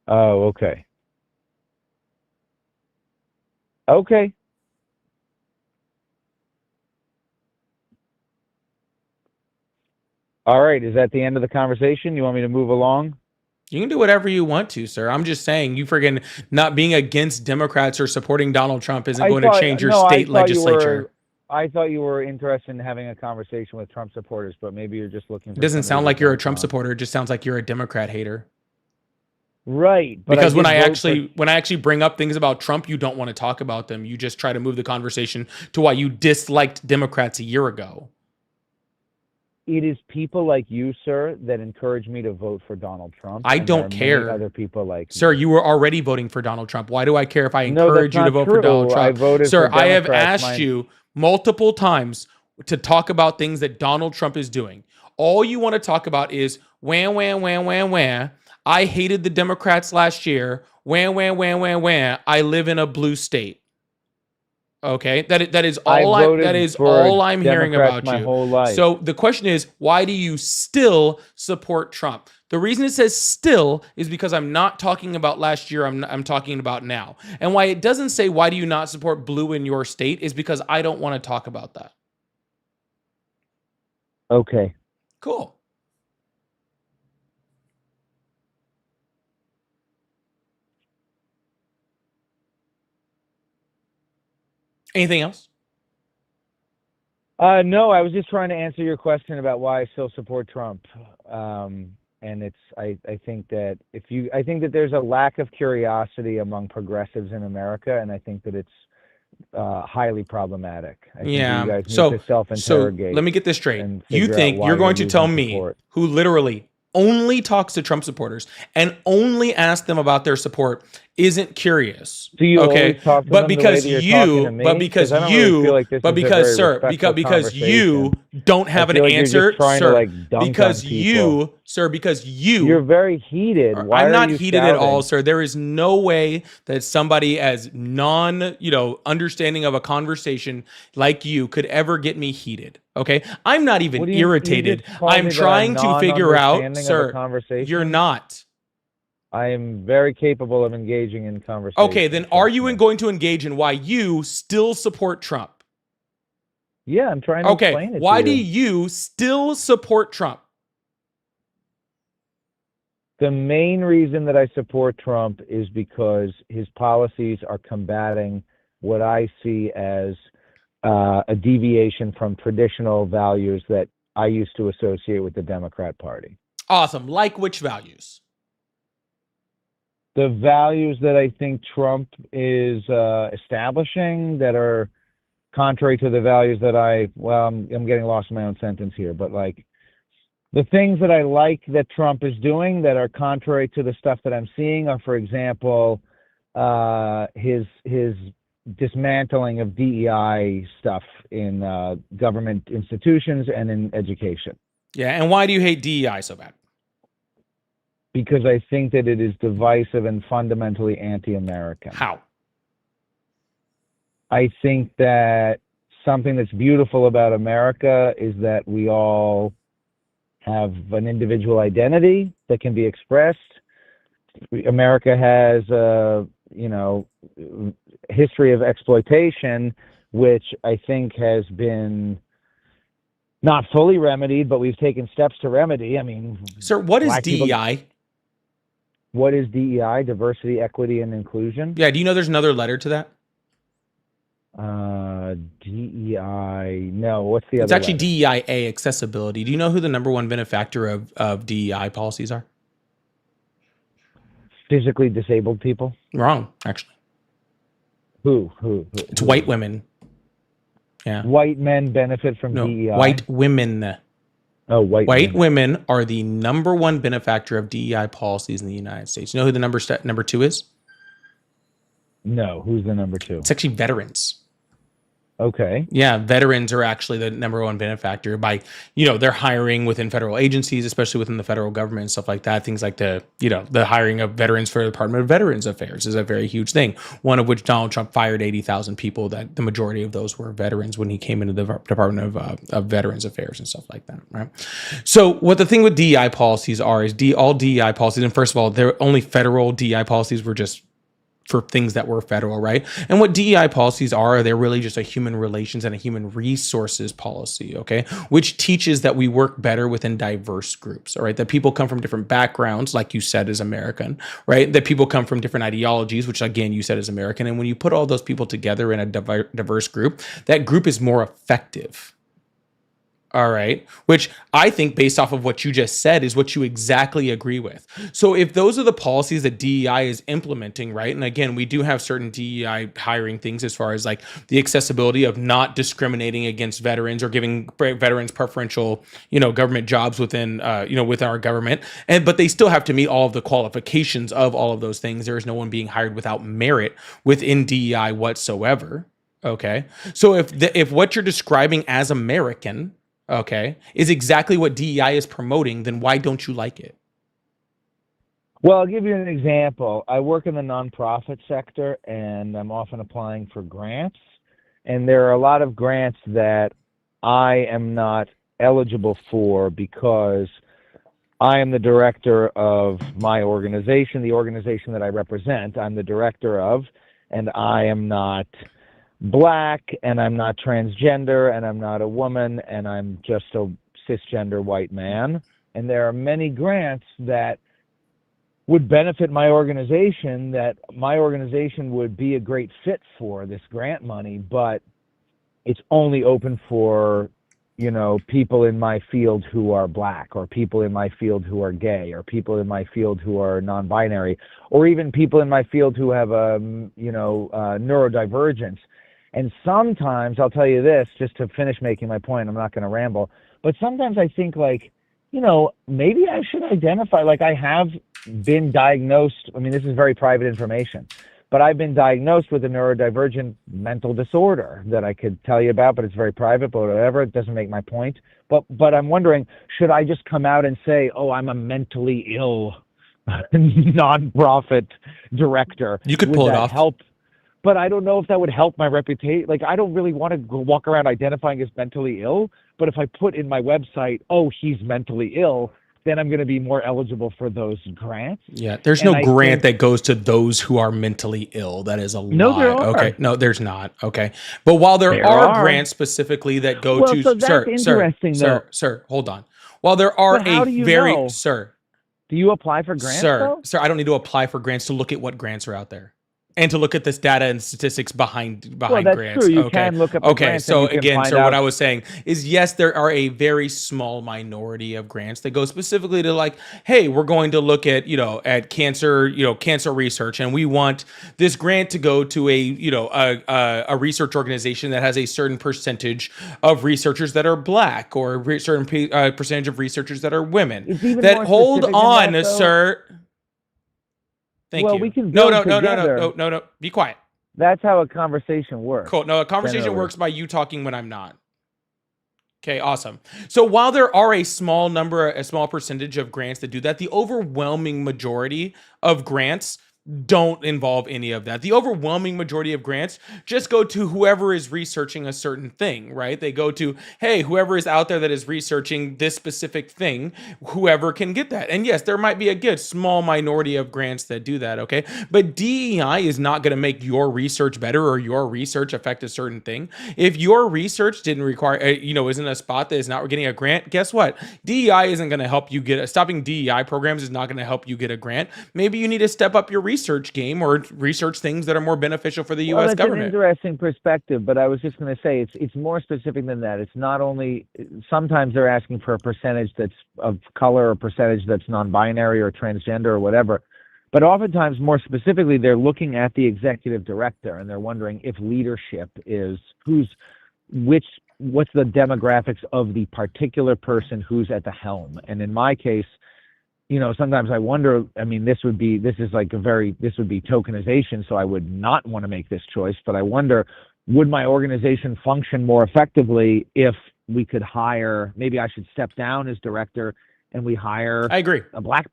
Oh, okay. Okay. All right. Is that the end of the conversation? You want me to move along? You can do whatever you want to, sir. I'm just saying, you friggin' not being against Democrats or supporting Donald Trump isn't going to change your state legislature. I thought you were interested in having a conversation with Trump supporters, but maybe you're just looking for... It doesn't sound like you're a Trump supporter. It just sounds like you're a Democrat hater. Right. But because when I actually bring up things about Trump, you don't want to talk about them. You just try to move the conversation to why you disliked Democrats a year ago. It is people like you, sir, that encourage me to vote for Donald Trump. I don't care. Other people like Sir, you were already voting for Donald Trump. Why do I care if I encourage you to vote for Donald Trump? Sir, I have asked you multiple times to talk about things that Donald Trump is doing. All you want to talk about is wham, wham, wham, wham, wham. I hated the Democrats last year. Wham, wham, wham, wham, wham. I live in a blue state. Okay, that is all I'm hearing about you. Whole life. So the question is, why do you still support Trump? The reason it says still is because I'm not talking about last year. I'm talking about now. And why it doesn't say why do you not support blue in your state is because I don't want to talk about that. Okay. Cool. Anything else? No, I was just trying to answer your question about why I still support Trump. And it's, I think that I think that there's a lack of curiosity among progressives in America, and I think that it's highly problematic. I think you guys need to self-interrogate. So let me get this straight. You think you're going to tell me, who literally only talks to Trump supporters and only asks them about their support, isn't curious? Do you always talk to them because the way that you're talking to me? because you don't have an answer, sir, because you're very heated. Why I'm not you heated shouting? at all, sir. There is no way that somebody as understanding of a conversation like you could ever get me heated. Okay, I'm not even irritated. I'm trying to figure out, sir. You're not. I am very capable of engaging in conversation. Okay, then are you going to engage in why you still support Trump? Yeah, I'm trying to explain it to you. Why do you still support Trump? The main reason that I support Trump is because his policies are combating what I see as a deviation from traditional values that I used to associate with the Democrat Party. Awesome. Like which values? The values that I think Trump is establishing that are contrary to the values that I'm getting lost in my own sentence here, but like the things that I like that Trump is doing that are contrary to the stuff that I'm seeing are, for example, his dismantling of DEI stuff in government institutions and in education. Yeah, and why do you hate DEI so bad? Because I think that it is divisive and fundamentally anti-American. How? I think that something that's beautiful about America is that we all have an individual identity that can be expressed. America has a history of exploitation, which I think has been not fully remedied, but we've taken steps to remedy. I mean, sir, what is DEI? What is DEI? Diversity, equity, and inclusion. Yeah. Do you know there's another letter to that? DEI. No. What's the other? It's actually letter? DEIA, accessibility. Do you know who the number one benefactor of DEI policies are? Physically disabled people. Wrong, actually. Who? It's white women. Yeah. White men benefit from DEI. White women. Oh, white women are the number one benefactor of DEI policies in the United States. You know who the number two is? No. Who's the number two? It's actually veterans. Okay. Yeah, veterans are actually the number one benefactor by, they're hiring within federal agencies, especially within the federal government and stuff like that. Things like the hiring of veterans for the Department of Veterans Affairs is a very huge thing. One of which Donald Trump fired 80,000 people. That the majority of those were veterans when he came into the Department of Veterans Affairs and stuff like that. Right. So what the thing with DEI policies are is all DEI policies, and first of all, they're only federal DEI policies were just for things that were federal, right? And what DEI policies are, they're really just a human relations and a human resources policy, okay? Which teaches that we work better within diverse groups, all right? That people come from different backgrounds, like you said, as American, right? That people come from different ideologies, which again, you said as American. And when you put all those people together in a diverse group, that group is more effective. All right. Which I think based off of what you just said is what you exactly agree with. So if those are the policies that DEI is implementing, right? And again, we do have certain DEI hiring things as far as like the accessibility of not discriminating against veterans or giving veterans preferential, government jobs within, within our government. But they still have to meet all of the qualifications of all of those things. There is no one being hired without merit within DEI whatsoever. Okay. So if what you're describing as American, okay, is exactly what DEI is promoting, then why don't you like it? Well, I'll give you an example. I work in the nonprofit sector, and I'm often applying for grants. And there are a lot of grants that I am not eligible for because I am the director of my organization, the organization that I represent. I'm the director of, and I am not Black, and I'm not transgender, and I'm not a woman, and I'm just a cisgender white man. And there are many grants that would benefit my organization, that my organization would be a great fit for this grant money, but it's only open for, people in my field who are Black, or people in my field who are gay, or people in my field who are non-binary, or even people in my field who have a, neurodivergence. And sometimes, I'll tell you this, just to finish making my point, I'm not going to ramble, but sometimes I think maybe I should identify, I have been diagnosed, this is very private information, but I've been diagnosed with a neurodivergent mental disorder that I could tell you about, but it's very private, but whatever, it doesn't make my point. But I'm wondering, should I just come out and say, oh, I'm a mentally ill nonprofit director? You could pull it off. Help? But I don't know if that would help my reputation. I don't really want to walk around identifying as mentally ill. But if I put in my website, oh, he's mentally ill, then I'm going to be more eligible for those grants. Yeah, there's no grant that goes to those who are mentally ill. That is a lie. No, there are. Okay, no, there's not. Okay, but while there are grants specifically that go to, so that's interesting, sir, hold on. While there are sir, do you apply for grants, sir, I don't need to apply for grants to look at what grants are out there. And to look at this data and statistics behind well, that's grants. True. You can look up grants. So again, so what I was saying is, yes, there are a very small minority of grants that go specifically to hey, we're going to look at at cancer, cancer research, and we want this grant to go to a research organization that has a certain percentage of researchers that are Black, or a certain percentage of researchers that are women. That hold on, sir. Thank you. We can no. Be quiet. That's how a conversation works. Cool. No, a conversation works by you talking when I'm not. Okay, awesome. So while there are a small percentage of grants that do that, the overwhelming majority of grants don't involve any of that. The overwhelming majority of grants just go to whoever is researching a certain thing, right? They go to, hey, whoever is out there that is researching this specific thing, whoever can get that. And yes, there might be a good small minority of grants that do that, okay? But DEI is not going to make your research better or your research affect a certain thing. If your research didn't require, isn't a spot that is not getting a grant, guess what? DEI isn't going to help you stopping DEI programs is not going to help you get a grant. Maybe you need to step up your research game or research things that are more beneficial for the U.S. government. That's an interesting perspective, but I was just going to say it's more specific than that. It's not only, sometimes they're asking for a percentage that's of color or percentage that's non-binary or transgender or whatever, but oftentimes more specifically they're looking at the executive director and they're wondering if leadership is what's the demographics of the particular person who's at the helm. And in my case, sometimes I wonder, this would be tokenization, so I would not want to make this choice, but I wonder would my organization function more effectively if we could hire, maybe I should step down as director and we hire I agree. a black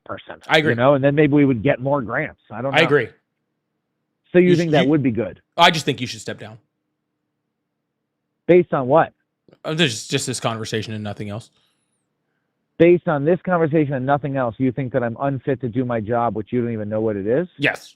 person. I agree. You know, and then maybe we would get more grants. I don't know. I agree. So you think that would be good? I just think you should step down. Based on what? There's just this conversation and nothing else. Based on this conversation and nothing else, you think that I'm unfit to do my job, which you don't even know what it is? Yes.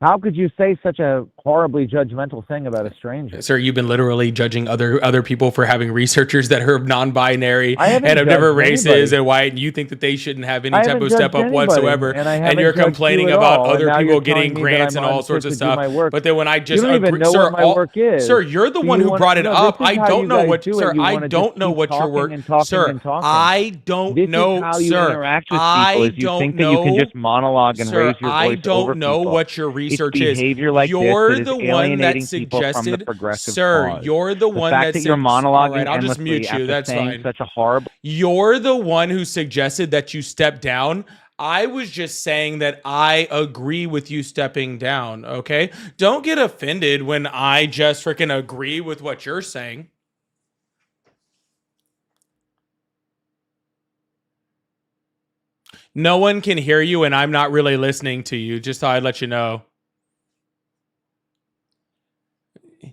How could you say such a horribly judgmental thing about a stranger? Sir, you've been literally judging other people for having researchers that are non-binary and haven't of different judged races anybody. and white, and you think that they shouldn't have any I type haven't of step judged up anybody, whatsoever, and I and haven't you're judged complaining you at about all, and other now people you're getting telling me that grants I'm and all unfit sorts of to do stuff. my work. But then when I just You don't even agree, know sir, what my work is. sir, you're the So one you who wanna- brought it no, up. this is I how don't you know guys what, do it. sir. You I wanna don't just know keep what your talking work, and talking sir. and talking. I don't This know, is how you sir. interact with people. I Is you don't think know, that you can just monologue and sir. raise your voice I don't over know people. what your research It's is. behavior like You're this the that is one that alienating people from the suggested, progressive sir. cause. You're the one fact that you're all monologuing right, I'll just endlessly mute you. after That's saying fine. such a horrible. You're the one who suggested that you step down. I was just saying that I agree with you stepping down, okay? Don't get offended when I just freaking agree with what you're saying. No one can hear you, and I'm not really listening to you, just thought I'd let you know.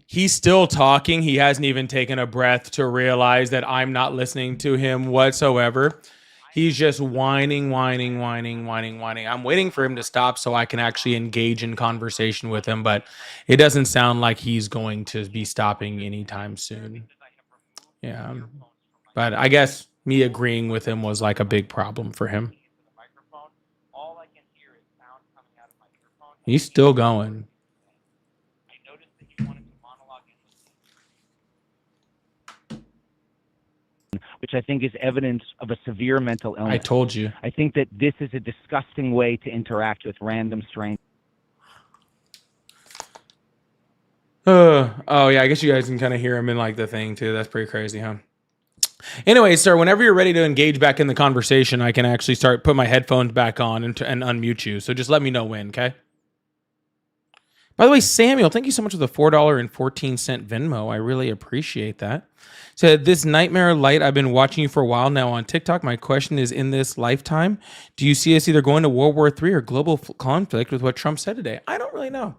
He's still talking. He hasn't even taken a breath to realize that I'm not listening to him whatsoever. He's just whining. I'm waiting for him to stop so I can actually engage in conversation with him, but it doesn't sound like he's going to be stopping anytime soon. Yeah. But I guess me agreeing with him was like a big problem for him. He's still going. Which I think is evidence of a severe mental illness. I told you. I think that this is a disgusting way to interact with random strangers. Oh, yeah, I guess you guys can kind of hear him in like the thing too. That's pretty crazy, huh? Anyway, sir, whenever you're ready to engage back in the conversation, I can actually put my headphones back on and unmute you. So just let me know when, okay? By the way, Samuel, thank you so much for the $4.14 Venmo. I really appreciate that. Said, this Nightmare Light, I've been watching you for a while now on TikTok. My question is, in this lifetime, do you see us either going to World War III or global conflict with what Trump said today? I don't really know.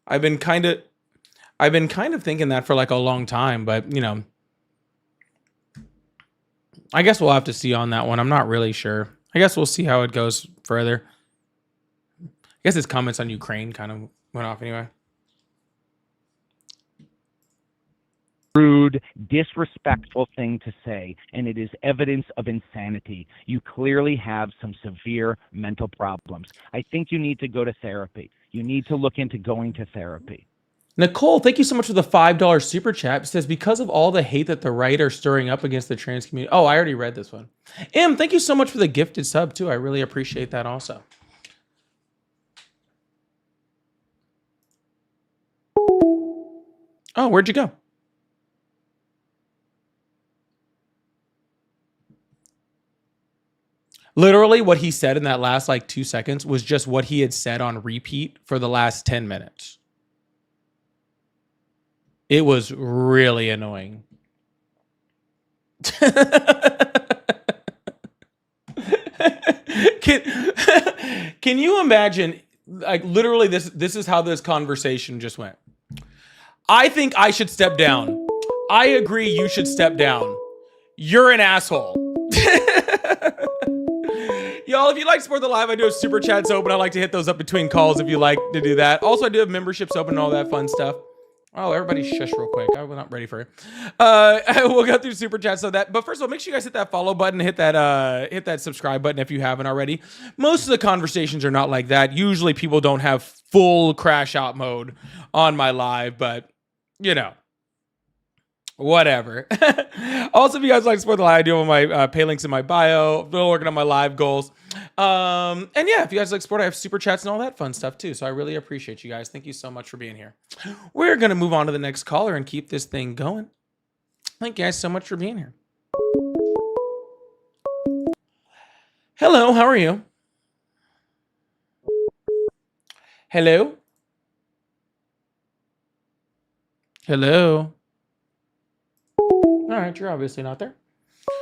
I've been kind of thinking that for like a long time, but you know, I guess we'll have to see on that one. I'm not really sure. I guess we'll see how it goes further. I guess his comments on Ukraine kind of went off anyway. Rude, disrespectful thing to say, and it is evidence of insanity. You clearly have some severe mental problems. I think you need to go to therapy. You need to look into going to therapy. Nicole, thank you so much for the $5 super chat. It says, because of all the hate that the right are stirring up against the trans community. Oh, I already read this one. M, thank you so much for the gifted sub too. I really appreciate that also. Oh, where'd you go? Literally what he said in that last like 2 seconds was just what he had said on repeat for the last 10 minutes. It was really annoying. Can you imagine, like literally this is how this conversation just went. I think I should step down. I agree you should step down. You're an asshole. Y'all, if you'd like to support the live, I do have super chats open. I like to hit those up between calls if you like to do that. Also, I do have memberships open and all that fun stuff. Oh, everybody shush real quick. I was not ready for it. We'll go through super chats but first of all, make sure you guys hit that follow button, hit that subscribe button if you haven't already. Most of the conversations are not like that. Usually people don't have full crash out mode on my live, but you know. Whatever. Also, if you guys like to support the live, I do have my pay links in my bio. Still working on my live goals. And yeah, if you guys like support, I have super chats and all that fun stuff too. So I really appreciate you guys. Thank you so much for being here. We're going to move on to the next caller and keep this thing going. Thank you guys so much for being here. Hello, how are you? Hello? Hello. All right, you're obviously not there.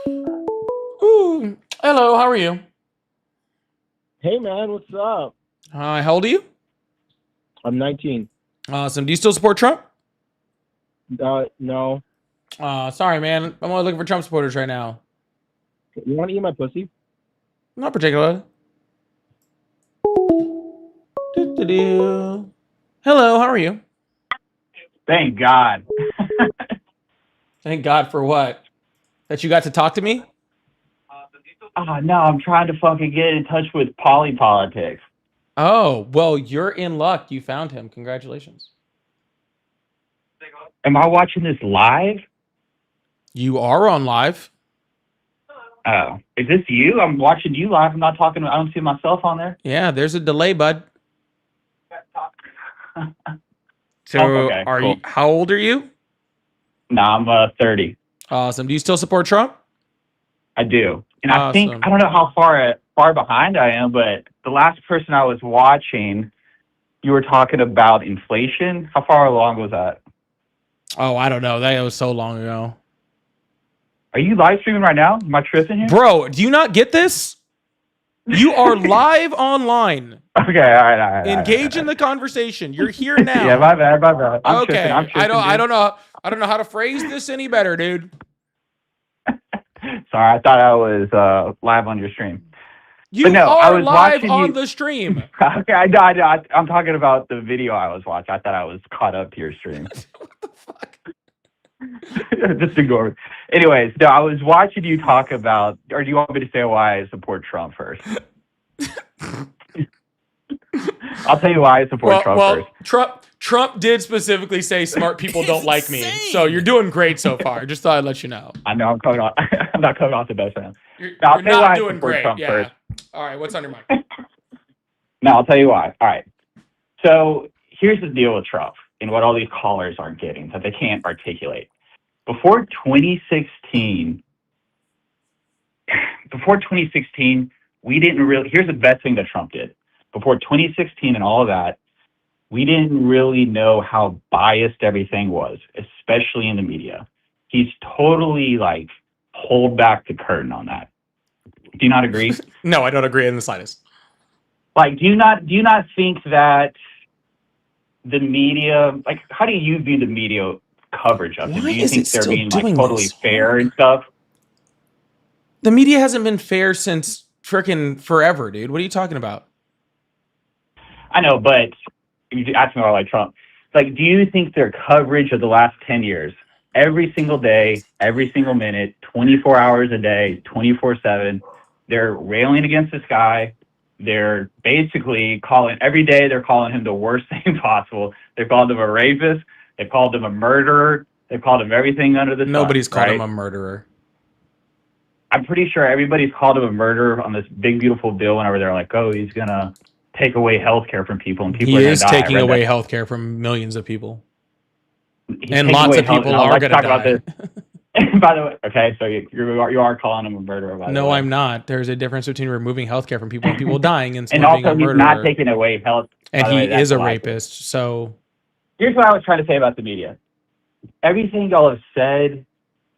Ooh, hello. How are you? Hey man, what's up? How old are you? I'm 19. Awesome. Do you still support Trump? No. Sorry, man. I'm only looking for Trump supporters right now. You want to eat my pussy? Not particularly. Doo-doo-doo. Hello. How are you? Thank God. Thank God for what? That you got to talk to me? Oh, no, I'm trying to fucking get in touch with Politics. Oh, well, you're in luck. You found him. Congratulations. Am I watching this live? You are on live. Oh, is this you? I'm watching you live. I'm not talking. I don't see myself on there. Yeah, there's a delay, bud. So, okay, are cool. you? How old are you? No, I'm 30. Awesome. Do you still support Trump? I do, and Awesome. I think I don't know how far behind I am, but the last person I was watching, you were talking about inflation. How far along was that? Oh, I don't know. That was so long ago. Are you live streaming right now? Am I tripping here? Bro, do you not get this? You are live online. Okay, all right. Engage in the conversation. You're here now. Yeah, my bad. I'm okay. tripping. I'm tripping, I don't know how to phrase this any better, dude. Sorry, I thought I was live on your stream. You But no, I are was live watching on you- the stream. Okay, I know. I'm talking about the video I was watching. I thought I was caught up to your stream. What the fuck? Just ignore me. Anyways, no, I was watching you talk about, or do you want me to say why I support Trump first? I'll tell you why I support Trump first. Trump did specifically say smart people don't like me. So you're doing great so far. Just thought I'd let you know. I know I'm coming on. I'm not coming off the best man. You're I'll tell you why not I doing support great. Trump Yeah. first. All right. What's on your mind? No, I'll tell you why. All right. So here's the deal with Trump and what all these callers aren't getting that they can't articulate. Before 2016, we didn't really, here's the best thing that Trump did. Before 2016 and all of that, we didn't really know how biased everything was, especially in the media. He's totally like pulled back the curtain on that. Do you not agree? No, I don't agree in the slightest. Like, do you not think that the media, like, how do you view the media coverage of it? Do you think they're being like totally fair and stuff? The media hasn't been fair since freaking forever, dude. What are you talking about? I know, but you ask me about like Trump. Like, do you think their coverage of the last 10 years, every single day, every single minute, 24 hours a day, 24/7, they're railing against this guy. They're basically every day they're calling him the worst thing possible. They called him a rapist. They called him a murderer. They called him everything under the sun. Nobody's called him a murderer. I'm pretty sure everybody's called him a murderer on this big, beautiful bill whenever they're like, oh, he's going to take away health care from people. And people He are is die. taking away health care from millions of people. He's And taking lots away of people are going to die. About this. By the way, okay, so you are calling him a murderer, by the way. No, I'm not. There's a difference between removing health care from people and people dying and and being a also, he's murderer. not taking away health. And by the way, he that's is a lie. rapist. So Here's what I was trying to say about the media. Everything y'all have said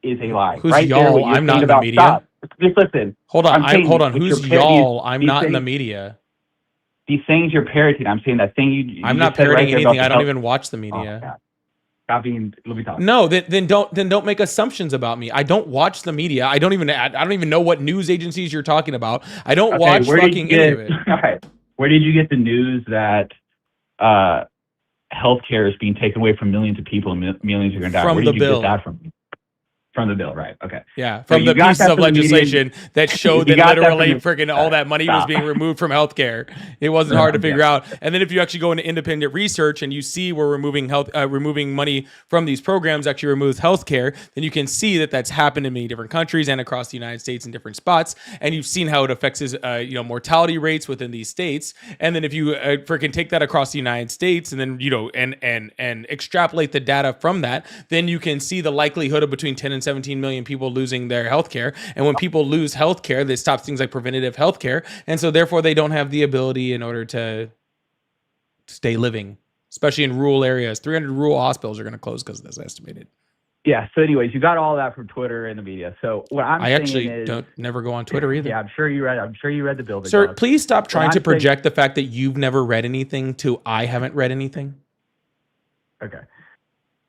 is a lie. Who's right y'all? there, what you're I'm not saying in the about media. stop. Just listen. hold on. Hold on. what Who's you're par- y'all? I'm these not in the things- media. These things you're parroting. I'm saying that thing you I'm just not said right parroting there about anything. the I don't health- even watch the Oh, media. God. Stop being. Let me talk. No, then don't make assumptions about me. I don't watch the media. I don't even know what news agencies you're talking about. I don't watch fucking any of it. All right. Where did you get the news that healthcare is being taken away from millions of people and millions are going to die? From Where the did you bill. get that from? From the bill, right? Okay. Yeah, So from you the got pieces that of from the media. legislation that showed You that got that literally from the- freaking all that money was Stop. being removed from healthcare. It wasn't hard to figure out. And then if you actually go into independent research and you see where removing money from these programs actually removes healthcare, then you can see that that's happened in many different countries and across the United States in different spots. And you've seen how it affects his mortality rates within these states. And then if you freaking take that across the United States and then and extrapolate the data from that, then you can see the likelihood of between 10 and 17 million people losing their health care. And when people lose health care, they stop things like preventative health care. And so therefore they don't have the ability in order to stay living. especially in rural areas. 300 rural hospitals are going to close because of this estimated. Yeah. So, anyways, you got all that from Twitter and the media. So what I'm I saying actually is, never go on Twitter either. yeah, I'm sure you read the bill. Sir, Doc. please stop trying to I'm project the fact that you've never read anything to I haven't read anything. Okay.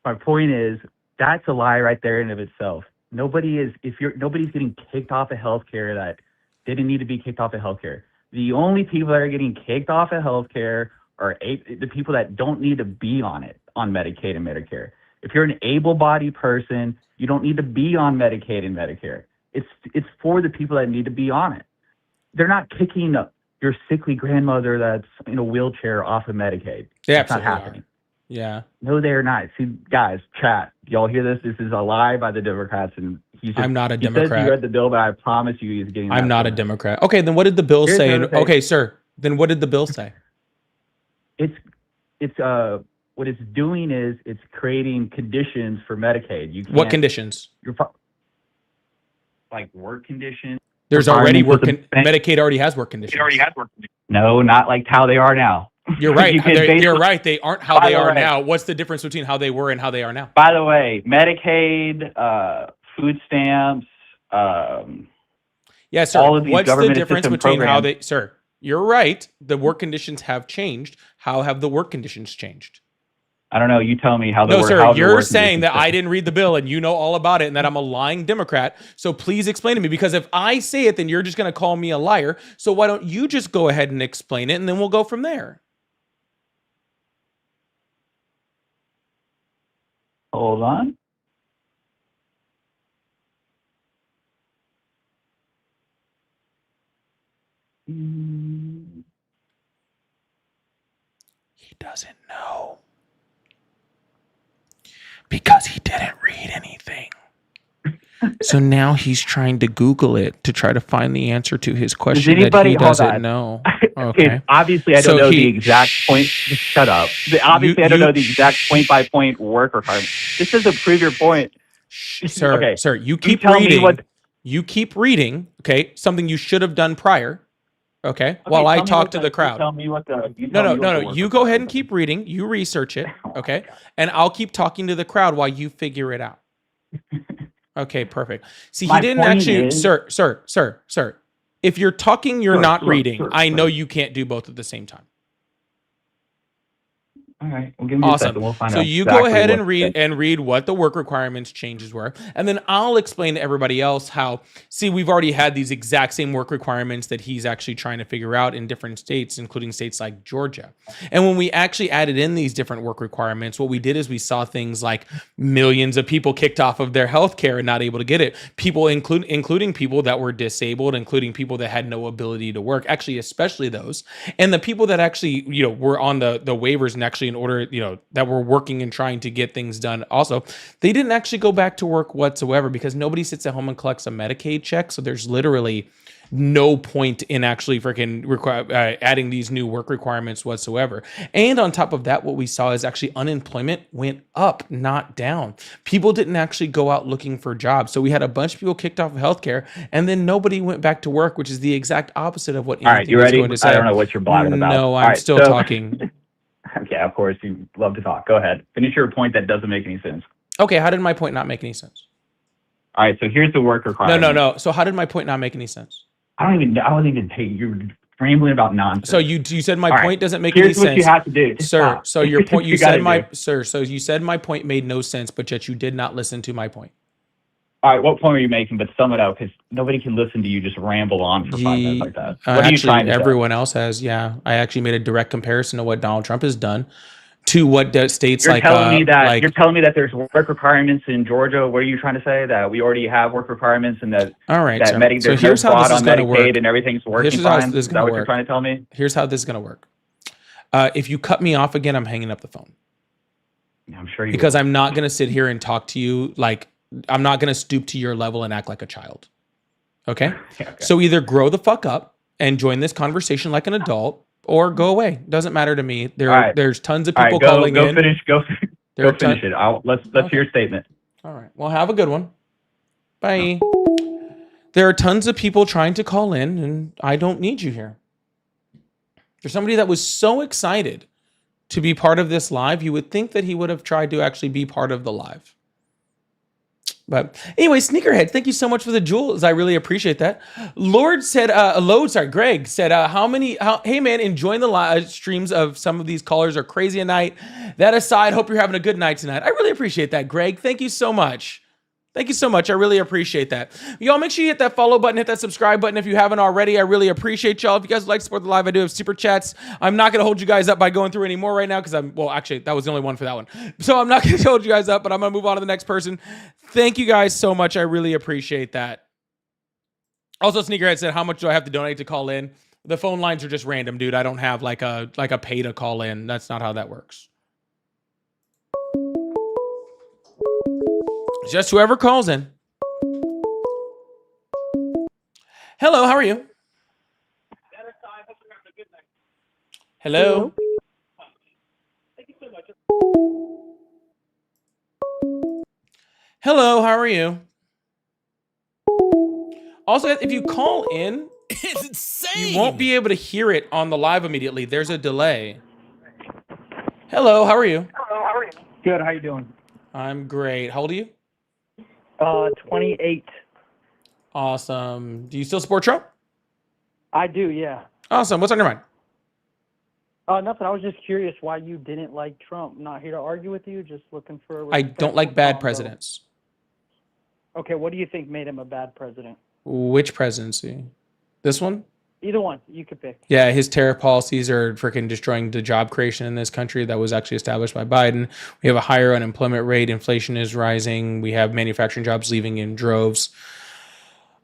My point is that's a lie right there in of itself. Nobody's getting kicked off of healthcare that didn't need to be kicked off of healthcare. The only people that are getting kicked off of healthcare are the people that don't need to be on it, on Medicaid and Medicare. If you're an able-bodied person, you don't need to be on Medicaid and Medicare. It's for the people that need to be on it. They're not kicking your sickly grandmother that's in a wheelchair off of Medicaid. It's not happening. Yeah. No, they're not. See, guys, chat. Y'all hear this? This is a lie by the Democrats, and I'm not a he Democrat. says he read the bill, but I promise you, he's getting. I'm not a Democrat. Okay, then what did the bill say? Okay, sir. Then what did the bill say? It's what it's doing is it's creating conditions for Medicaid. What conditions? Like work conditions. There's already Medicaid already has work conditions. No, not like how they are now. You're right. You're right. They aren't how they are now. What's the difference between how they were and how they are now? By the way, Medicaid, food stamps, yes, sir. All of these What's the difference between programs. how they, sir? You're right. The work conditions have changed. How have the work conditions changed? I don't know. You tell me how the No, work. sir. You're saying that I didn't read the bill and you know all about it and that I'm a lying Democrat. So please explain to me, because if I say it, then you're just going to call me a liar. So why don't you just go ahead and explain it, and then we'll go from there. Hold on. He doesn't know because he didn't read anything. So now he's trying to Google it to try to find the answer to his question that he doesn't know. Okay. Obviously, I don't know the exact point. Just shut up. Obviously, I don't know the exact point-by-point work requirement. This doesn't prove your point. Sir, okay. Sir, you keep reading. You keep reading, okay, something you should have done prior, okay, while I talk to the crowd. Tell me what the... No. You go ahead and keep reading. You research it, okay? And I'll keep talking to the crowd while you figure it out. Okay, perfect. See, he didn't actually... Sir. If you're talking, you're not reading. I know you can't do both at the same time. All right. Well, give me a second. We'll find out. So you go ahead and read what the work requirements changes were. And then I'll explain to everybody else how, see, we've already had these exact same work requirements that he's actually trying to figure out in different states, including states like Georgia. And when we actually added in these different work requirements, what we did is we saw things like millions of people kicked off of their health care and not able to get it. People, including people that were disabled, including people that had no ability to work, actually, especially those. And the people that actually, were on the waivers and actually in order, that were working and trying to get things done. Also, they didn't actually go back to work whatsoever because nobody sits at home and collects a Medicaid check. So there's literally no point in actually freaking adding these new work requirements whatsoever. And on top of that, what we saw is actually unemployment went up, not down. People didn't actually go out looking for jobs. So we had a bunch of people kicked off of healthcare, and then nobody went back to work, which is the exact opposite of what Anthony was going to say. I don't know what you're blabbing about. No, I'm still talking. Okay, of course, you love to talk. Go ahead. Finish your point that doesn't make any sense. Okay, how did my point not make any sense? All right, so here's the work requirement. No. So how did my point not make any sense? I wasn't even paying. You're rambling about nonsense. So you said my point doesn't make any sense. Here's what you have to do. Sir, stop. So your point, you said my point made no sense, but yet you did not listen to my point. All right, what point are you making? But sum it up, because nobody can listen to you just ramble on for 5 minutes like that. What are you trying to say? Everyone else has, yeah. I actually made a direct comparison to what Donald Trump has done to what states you're like... telling me that there's work requirements in Georgia. What are you trying to say? That we already have work requirements and that... All right, that so here's how this is going to work. And everything's working fine? Is that what you're trying to tell me? Here's how this is going to work. If you cut me off again, I'm hanging up the phone. I'm sure you Because will. I'm not going to sit here and talk to you like... I'm not going to stoop to your level and act like a child. Okay? So either grow the fuck up and join this conversation like an adult, or go away. Doesn't matter to me. There's tons of people calling in. Go finish it. Let's hear your statement. All right. Well, have a good one. Bye. There are tons of people trying to call in, and I don't need you here. There's somebody that was so excited to be part of this live, you would think that he would have tried to actually be part of the live. But anyway, Sneakerhead, thank you so much for the jewels. I really appreciate that. Greg said, hey man, enjoying the live streams of some of these callers are crazy at night. That aside, hope you're having a good night tonight. I really appreciate that, Greg. Thank you so much. Thank you so much. I really appreciate that. Y'all make sure you hit that follow button, hit that subscribe button if you haven't already. I really appreciate y'all. If you guys would like to support the live, I do have super chats. I'm not going to hold you guys up by going through any more right now because actually, that was the only one for that one. So I'm not going to hold you guys up, but I'm going to move on to the next person. Thank you guys so much. I really appreciate that. Also, Sneakerhead said, how much do I have to donate to call in? The phone lines are just random, dude. I don't have like a pay to call in. That's not how that works. Just whoever calls in. Hello, how are you? Hello. Hello, how are you? Also, if you call in, It's insane. you won't be able to hear it on the live immediately. There's a delay. Hello, how are you? Good. How you doing? I'm great. How old are you? 28. Awesome. Do you still support Trump? I do, yeah. Awesome. What's on your mind? Nothing. I was just curious why you didn't like Trump. Not here to argue with you, just looking for a I don't like bad respectful presidents. combo. Okay, what do you think made him a bad president? Which presidency? This one? Either one. You could pick. Yeah, his tariff policies are freaking destroying the job creation in this country that was actually established by Biden. We have a higher unemployment rate. Inflation is rising. We have manufacturing jobs leaving in droves.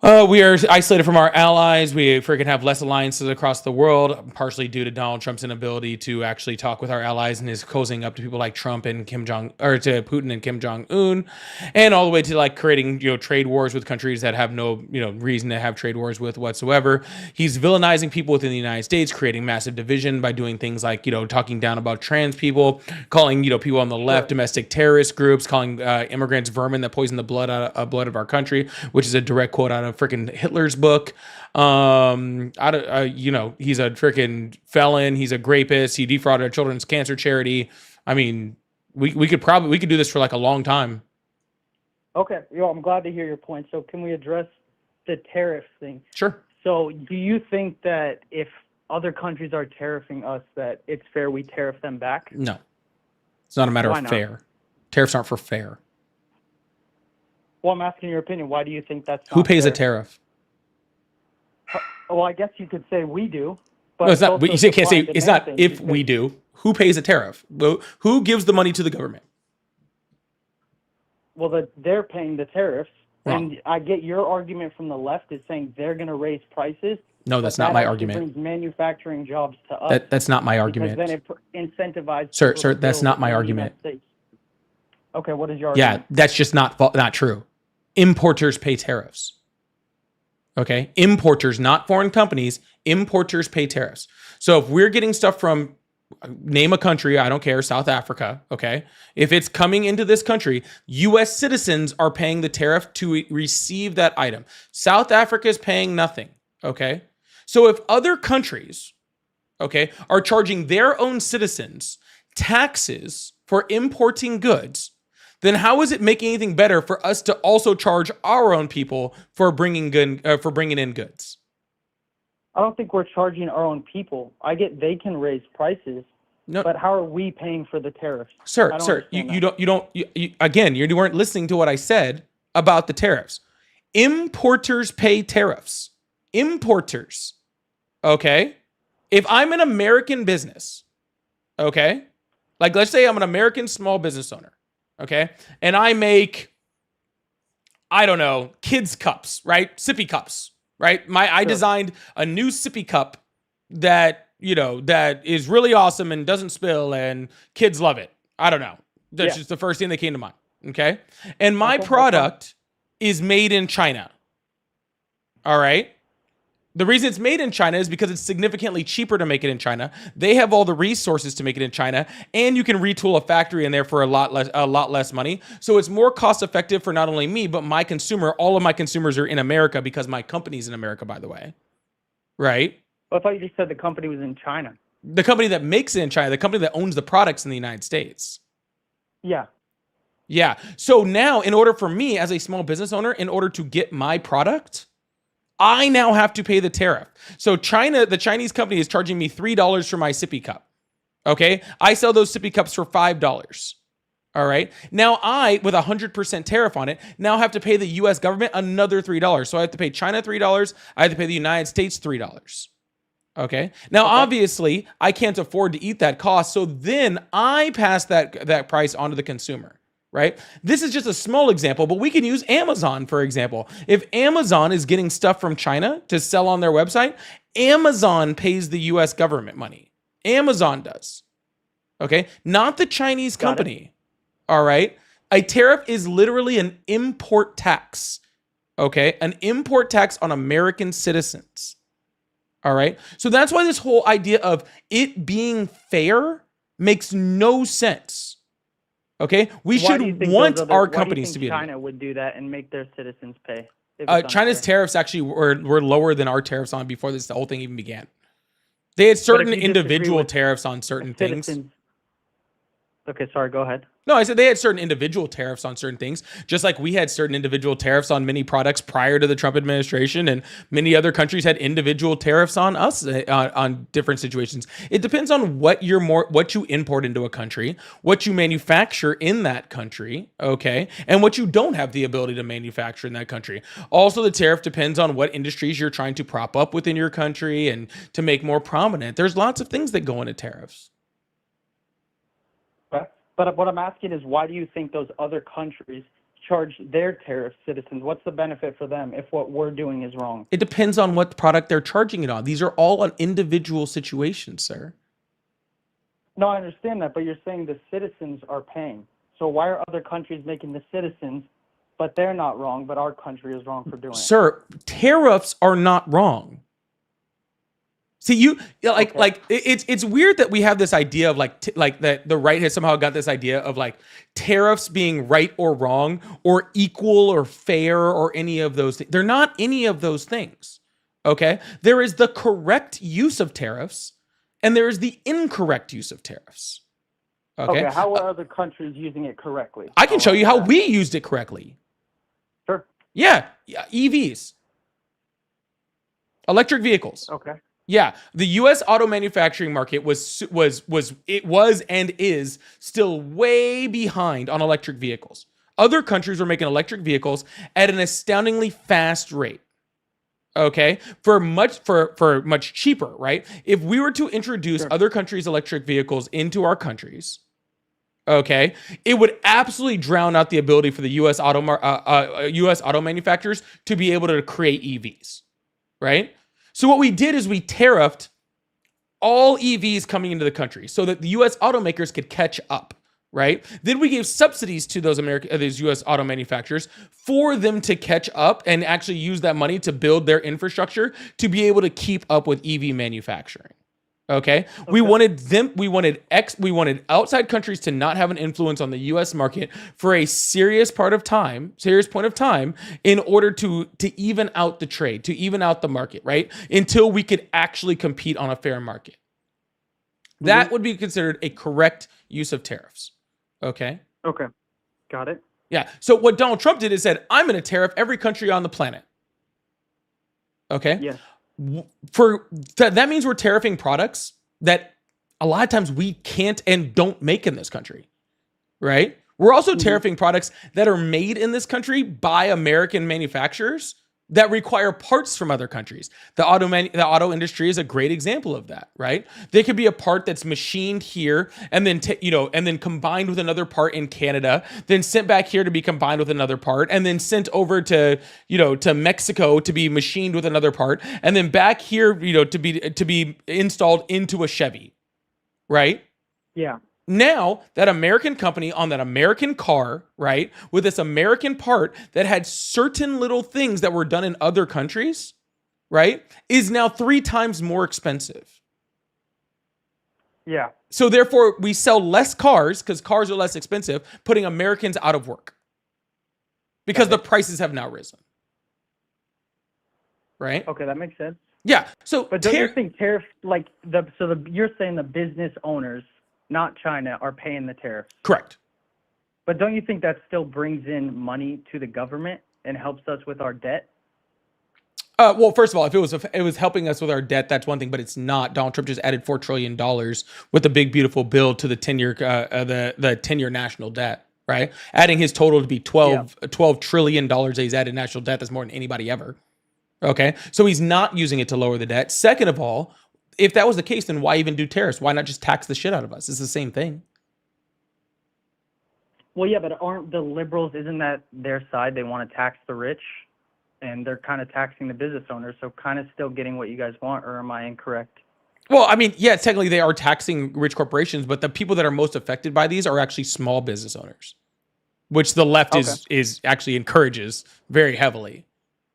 We are isolated from our allies. We freaking have less alliances across the world, partially due to Donald Trump's inability to actually talk with our allies and his cozying up to people like Trump and to Putin and Kim Jong-un, and all the way to like creating, trade wars with countries that have no, reason to have trade wars with whatsoever. He's villainizing people within the United States, creating massive division by doing things like, talking down about trans people, calling, people on the left domestic terrorist groups, calling immigrants vermin that poison the blood of our country, which is a direct quote out of freaking Hitler's book. He's a freaking felon. He's a rapist. He defrauded a children's cancer charity. I mean, we could do this for like a long time. Okay, I'm glad to hear your point. So can we address the tariff thing? Sure. So do you think that if other countries are tariffing us, that it's fair we tariff them back? No. It's not a matter Why of not? fair. Tariffs aren't for fair. Well, I'm asking your opinion. Why do you think that's not Who pays fair? a tariff? Well, I guess you could say we do. But No, it's not. also You can't say supply and it's demand not thing, if because- we do. Who pays a tariff? Who gives the money to the government? Well, they're paying the tariffs. Wrong. And I get your argument from the left is saying they're going to raise prices. No, that's but not that my actually argument. brings manufacturing jobs to us. That's not my because argument. then it incentivizes. Sir, people to that's build not my in the argument. United States. Okay, what is your Yeah, argument? that's just not true. Importers pay tariffs. Okay? Importers, not foreign companies. Importers pay tariffs. So if we're getting stuff from, name a country, I don't care, South Africa, okay? If it's coming into this country, U.S. citizens are paying the tariff to receive that item. South Africa is paying nothing, okay? So if other countries, okay, are charging their own citizens taxes for importing goods, then how is it making anything better for us to also charge our own people for bringing in goods? I don't think we're charging our own people. I get they can raise prices, No, but how are we paying for the tariffs? I sir, don't again, you weren't listening to what I said about the tariffs. Importers pay tariffs. Importers, okay? If I'm an American business, okay? Like let's say I'm an American small business owner, okay? And I make, I don't know, kids cups, right? Sippy cups, right? I designed a new sippy cup that, that is really awesome and doesn't spill and kids love it. I don't know. That's just the first thing that came to mind, okay? And my product is made in China, all right? The reason it's made in China is because it's significantly cheaper to make it in China. They have all the resources to make it in China, and you can retool a factory in there for a lot less money. So it's more cost effective for not only me, but my consumer. All of my consumers are in America because my company's in America, by the way. Right? I thought you just said the company was in China. The company that makes it in China, the company that owns the products in the United States. Yeah. Yeah. So now, in order for me as a small business owner, in order to get my product, I now have to pay the tariff. So the Chinese company is charging me $3 for my sippy cup. Okay. I sell those sippy cups for $5. All right. Now I, with 100% tariff on it, now have to pay the US government another $3. So I have to pay China $3. I have to pay the United States $3. Okay. Now, obviously, I can't afford to eat that cost. So then I pass that price onto the consumer, right? This is just a small example, but we can use Amazon, for example. If Amazon is getting stuff from China to sell on their website, Amazon pays the US government money. Amazon does. Okay. Not the Chinese company. All right. A tariff is literally an import tax. Okay. An import tax on American citizens. All right. So that's why this whole idea of it being fair makes no sense. Okay. We should want our companies to be. China would do that and make their citizens pay. China's tariffs actually were lower than our tariffs on before the whole thing even began. They had certain individual tariffs on certain things. Okay, sorry, go ahead. No, I said they had certain individual tariffs on certain things, just like we had certain individual tariffs on many products prior to the Trump administration, and many other countries had individual tariffs on us on different situations. It depends on what you import into a country, what you manufacture in that country, okay, and what you don't have the ability to manufacture in that country. Also, the tariff depends on what industries you're trying to prop up within your country and to make more prominent. There's lots of things that go into tariffs. But what I'm asking is, why do you think those other countries charge their tariff citizens? What's the benefit for them if what we're doing is wrong? It depends on what product they're charging it on. These are all on individual situations, sir. No, I understand that, but you're saying the citizens are paying. So why are other countries making the citizens, but they're not wrong, but our country is wrong for doing it? Sir, tariffs are not wrong. See, it's weird that we have this idea of that the right has somehow got this idea of like tariffs being right or wrong or equal or fair or any of those things. They're not any of those things. Okay. There is the correct use of tariffs and there is the incorrect use of tariffs. Okay. How are other countries using it correctly? I can show you how we used it correctly. Sure. Yeah. EVs. Electric vehicles. Okay. Yeah, the U.S. auto manufacturing market was and is still way behind on electric vehicles. Other countries were making electric vehicles at an astoundingly fast rate. Okay, for much cheaper, right? If we were to introduce other countries' electric vehicles into our countries, okay, it would absolutely drown out the ability for the U.S. auto manufacturers to be able to create EVs, right? So what we did is we tariffed all EVs coming into the country so that the U.S. automakers could catch up, right? Then we gave subsidies to those U.S. auto manufacturers for them to catch up and actually use that money to build their infrastructure to be able to keep up with EV manufacturing. Okay. We wanted outside countries to not have an influence on the US market for a serious point of time in order to even out the trade, to even out the market, right? Until we could actually compete on a fair market. That would be considered a correct use of tariffs. Okay. Okay. Got it. Yeah. So what Donald Trump did is said, I'm going to tariff every country on the planet. Okay. Yes. That means we're tariffing products that a lot of times we can't and don't make in this country, right? We're also tariffing products that are made in this country by American manufacturers that require parts from other countries. The auto industry is a great example of that, right? They could be a part that's machined here and then and then combined with another part in Canada, then sent back here to be combined with another part, and then sent over to Mexico to be machined with another part, and then back here, to be installed into a Chevy, right? Yeah. Now, that American company on that American car, right, with this American part that had certain little things that were done in other countries, right, is now 3 times more expensive. Yeah. So therefore, we sell less cars because cars are less expensive, putting Americans out of work because the prices have now risen. Right? Okay, that makes sense. Yeah. So But don't you think tariffs, like you're saying the business owners, not China, are paying the tariffs? correct. But don't you think that still brings in money to the government and helps us with our debt? Well, first of all, if it was helping us with our debt, that's one thing, but it's not. Donald Trump just added $4 trillion with the big beautiful bill to the 10-year the 10-year national debt, right? Adding his total to be $12 trillion that he's added national debt. That's more than anybody ever. Okay, so he's not using it to lower the debt. Second of all, if that was the case, then why even do tariffs? Why not just tax the shit out of us? It's the same thing. Well, yeah, but aren't the liberals, isn't that their side? They want to tax the rich, and they're kind of taxing the business owners, so kind of still getting what you guys want, or am I incorrect? Well, I mean, yeah, technically they are taxing rich corporations, but the people that are most affected by these are actually small business owners, which the left is actually encourages very heavily.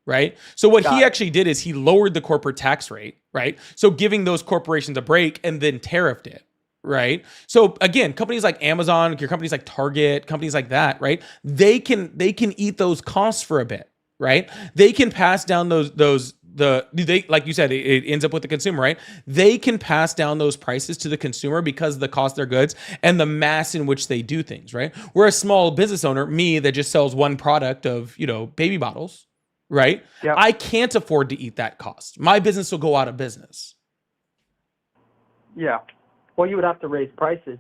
Right. So what he actually did is he lowered the corporate tax rate. Right. So giving those corporations a break and then tariffed it. Right. So again, companies like Amazon, your companies like Target, companies like that. Right. They can eat those costs for a bit. Right. They can pass down they like you said, it ends up with the consumer. Right. They can pass down those prices to the consumer because of the cost of their goods and the mass in which they do things. Right. We're a small business owner, me that just sells one product of, baby bottles. Right? Yep. I can't afford to eat that cost. My business will go out of business. Yeah. Well, you would have to raise prices.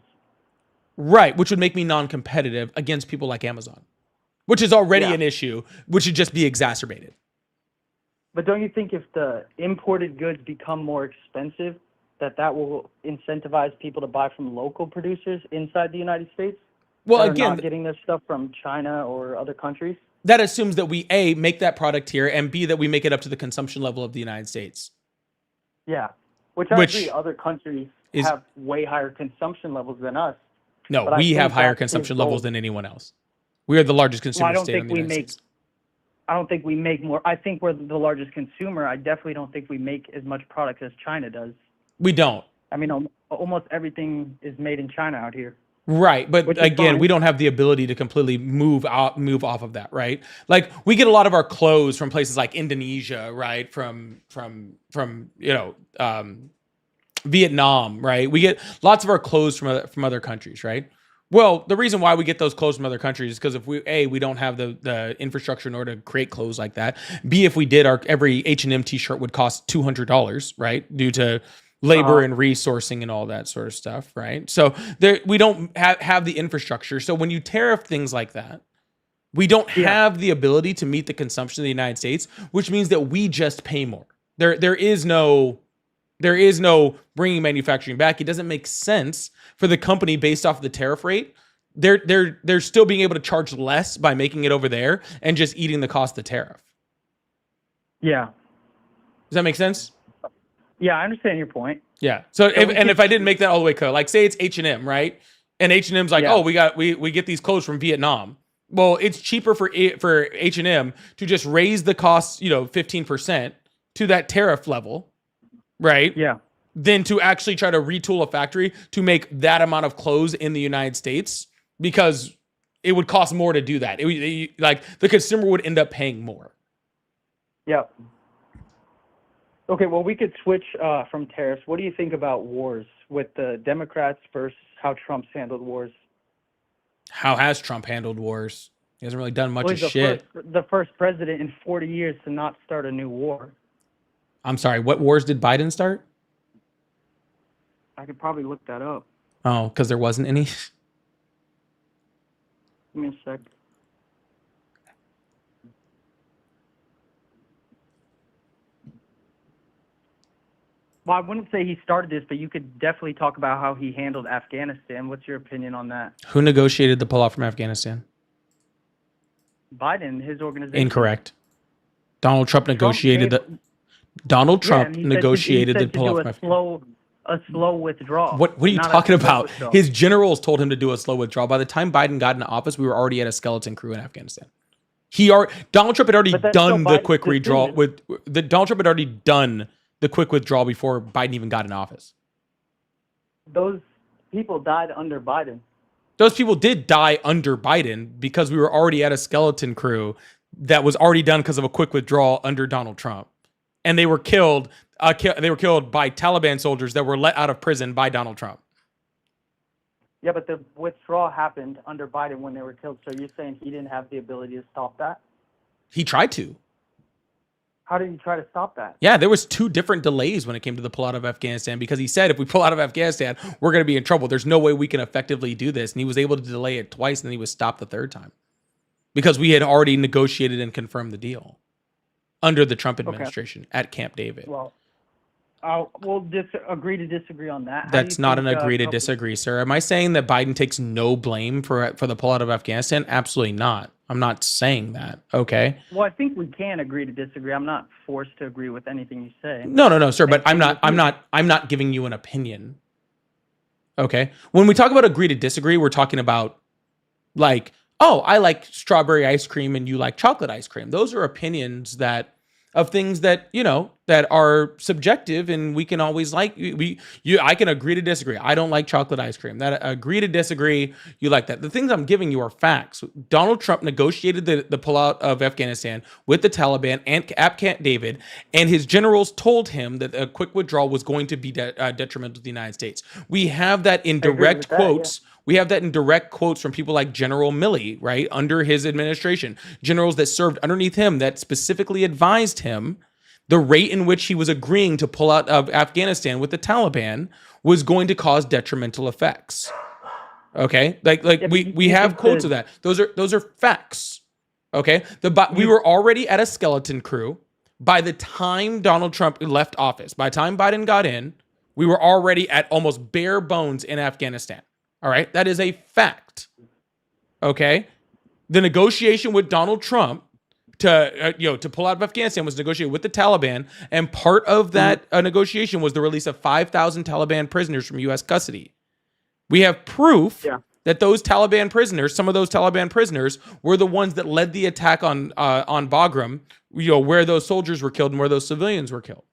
Right, which would make me non-competitive against people like Amazon, which is already an issue, which should just be exacerbated. But don't you think if the imported goods become more expensive, that will incentivize people to buy from local producers inside the United States? Well, that again, are not getting their stuff from China or other countries? That assumes that we, A, make that product here, and B, that we make it up to the consumption level of the United States. Yeah, which I agree. Other countries have way higher consumption levels than us. No, we have higher consumption levels than anyone else. We are the largest consumer state in the United States. I don't think we make more. I think we're the largest consumer. I definitely don't think we make as much product as China does. We don't. I mean, almost everything is made in China out here. Right, but again, we don't have the ability to completely move off of that, right? Like we get a lot of our clothes from places like Indonesia, right? From Vietnam, right? We get lots of our clothes from other countries, right? Well, the reason why we get those clothes from other countries is because if we don't have the infrastructure in order to create clothes like that. B, if we did, every H&M t-shirt would cost $200, right? Due to labor and resourcing and all that sort of stuff, right? So we don't have the infrastructure. So when you tariff things like that, we don't have the ability to meet the consumption of the United States, which means that we just pay more. There is no bringing manufacturing back. It doesn't make sense for the company based off of the tariff rate. They're still being able to charge less by making it over there and just eating the cost of the tariff. Yeah. Does that make sense? Yeah, I understand your point. Yeah. So if I didn't make that all the way clear, like say it's H&M, right? And H&M's like, oh, we get these clothes from Vietnam. Well, it's cheaper for H&M to just raise the cost, 15% to that tariff level, right? Yeah. Than to actually try to retool a factory to make that amount of clothes in the United States, because it would cost more to do that. Like the consumer would end up paying more. Yeah. Okay, well, we could switch from tariffs. What do you think about wars with the Democrats versus how Trump's handled wars? How has Trump handled wars? He hasn't really done much of shit. The first president in 40 years to not start a new war. I'm sorry, what wars did Biden start? I could probably look that up. Oh, because there wasn't any? Give me a sec. Well, I wouldn't say he started this, but you could definitely talk about how he handled Afghanistan. What's your opinion on that? Who negotiated the pullout from Afghanistan? Biden, his organization. Incorrect. Donald Trump negotiated the pullout from Afghanistan. A slow withdrawal. What are you talking about? His generals told him to do a slow withdrawal. By the time Biden got into office, we were already at a skeleton crew in Afghanistan. Donald Trump had already done the quick withdrawal Donald Trump had already done the quick withdrawal before Biden even got in office. Those people died under Biden. Those people did die under Biden because we were already at a skeleton crew that was already done because of a quick withdrawal under Donald Trump. And they were killed they were killed by Taliban soldiers that were let out of prison by Donald Trump. Yeah, but the withdrawal happened under Biden when they were killed. So you're saying he didn't have the ability to stop that? He tried to. How did he try to stop that? Yeah, there was 2 different delays when it came to the pull out of Afghanistan, because he said if we pull out of Afghanistan, we're going to be in trouble. There's no way we can effectively do this. And he was able to delay it twice, and then he was stopped the 3rd time because we had already negotiated and confirmed the deal under the Trump administration at Camp David. Well, we'll agree to disagree on that. That's not an agree to disagree, sir. Am I saying that Biden takes no blame for the pullout of Afghanistan? Absolutely not. I'm not saying that. Okay. Well, I think we can agree to disagree. I'm not forced to agree with anything you say. No, sir. But I'm not giving you an opinion. Okay. When we talk about agree to disagree, we're talking about like, oh, I like strawberry ice cream and you like chocolate ice cream. Those are opinions of things that, that are subjective, and we can always I can agree to disagree. I don't like chocolate ice cream. That agree to disagree. You like that. The things I'm giving you are facts. Donald Trump negotiated the pullout of Afghanistan with the Taliban and at Camp David, and his generals told him that a quick withdrawal was going to be detrimental to the United States. We have that in direct quotes. Yeah. We have that in direct quotes from people like General Milley, right, under his administration, generals that served underneath him that specifically advised him the rate in which he was agreeing to pull out of Afghanistan with the Taliban was going to cause detrimental effects. Okay, we have quotes of that. Those are facts. Okay, we were already at a skeleton crew by the time Donald Trump left office. By the time Biden got in, we were already at almost bare bones in Afghanistan. All right, that is a fact. Okay, the negotiation with Donald Trump to pull out of Afghanistan was negotiated with the Taliban, and part of that negotiation was the release of 5,000 Taliban prisoners from U.S. custody. We have proof that those Taliban prisoners, some of those Taliban prisoners, were the ones that led the attack on Bagram, where those soldiers were killed and where those civilians were killed,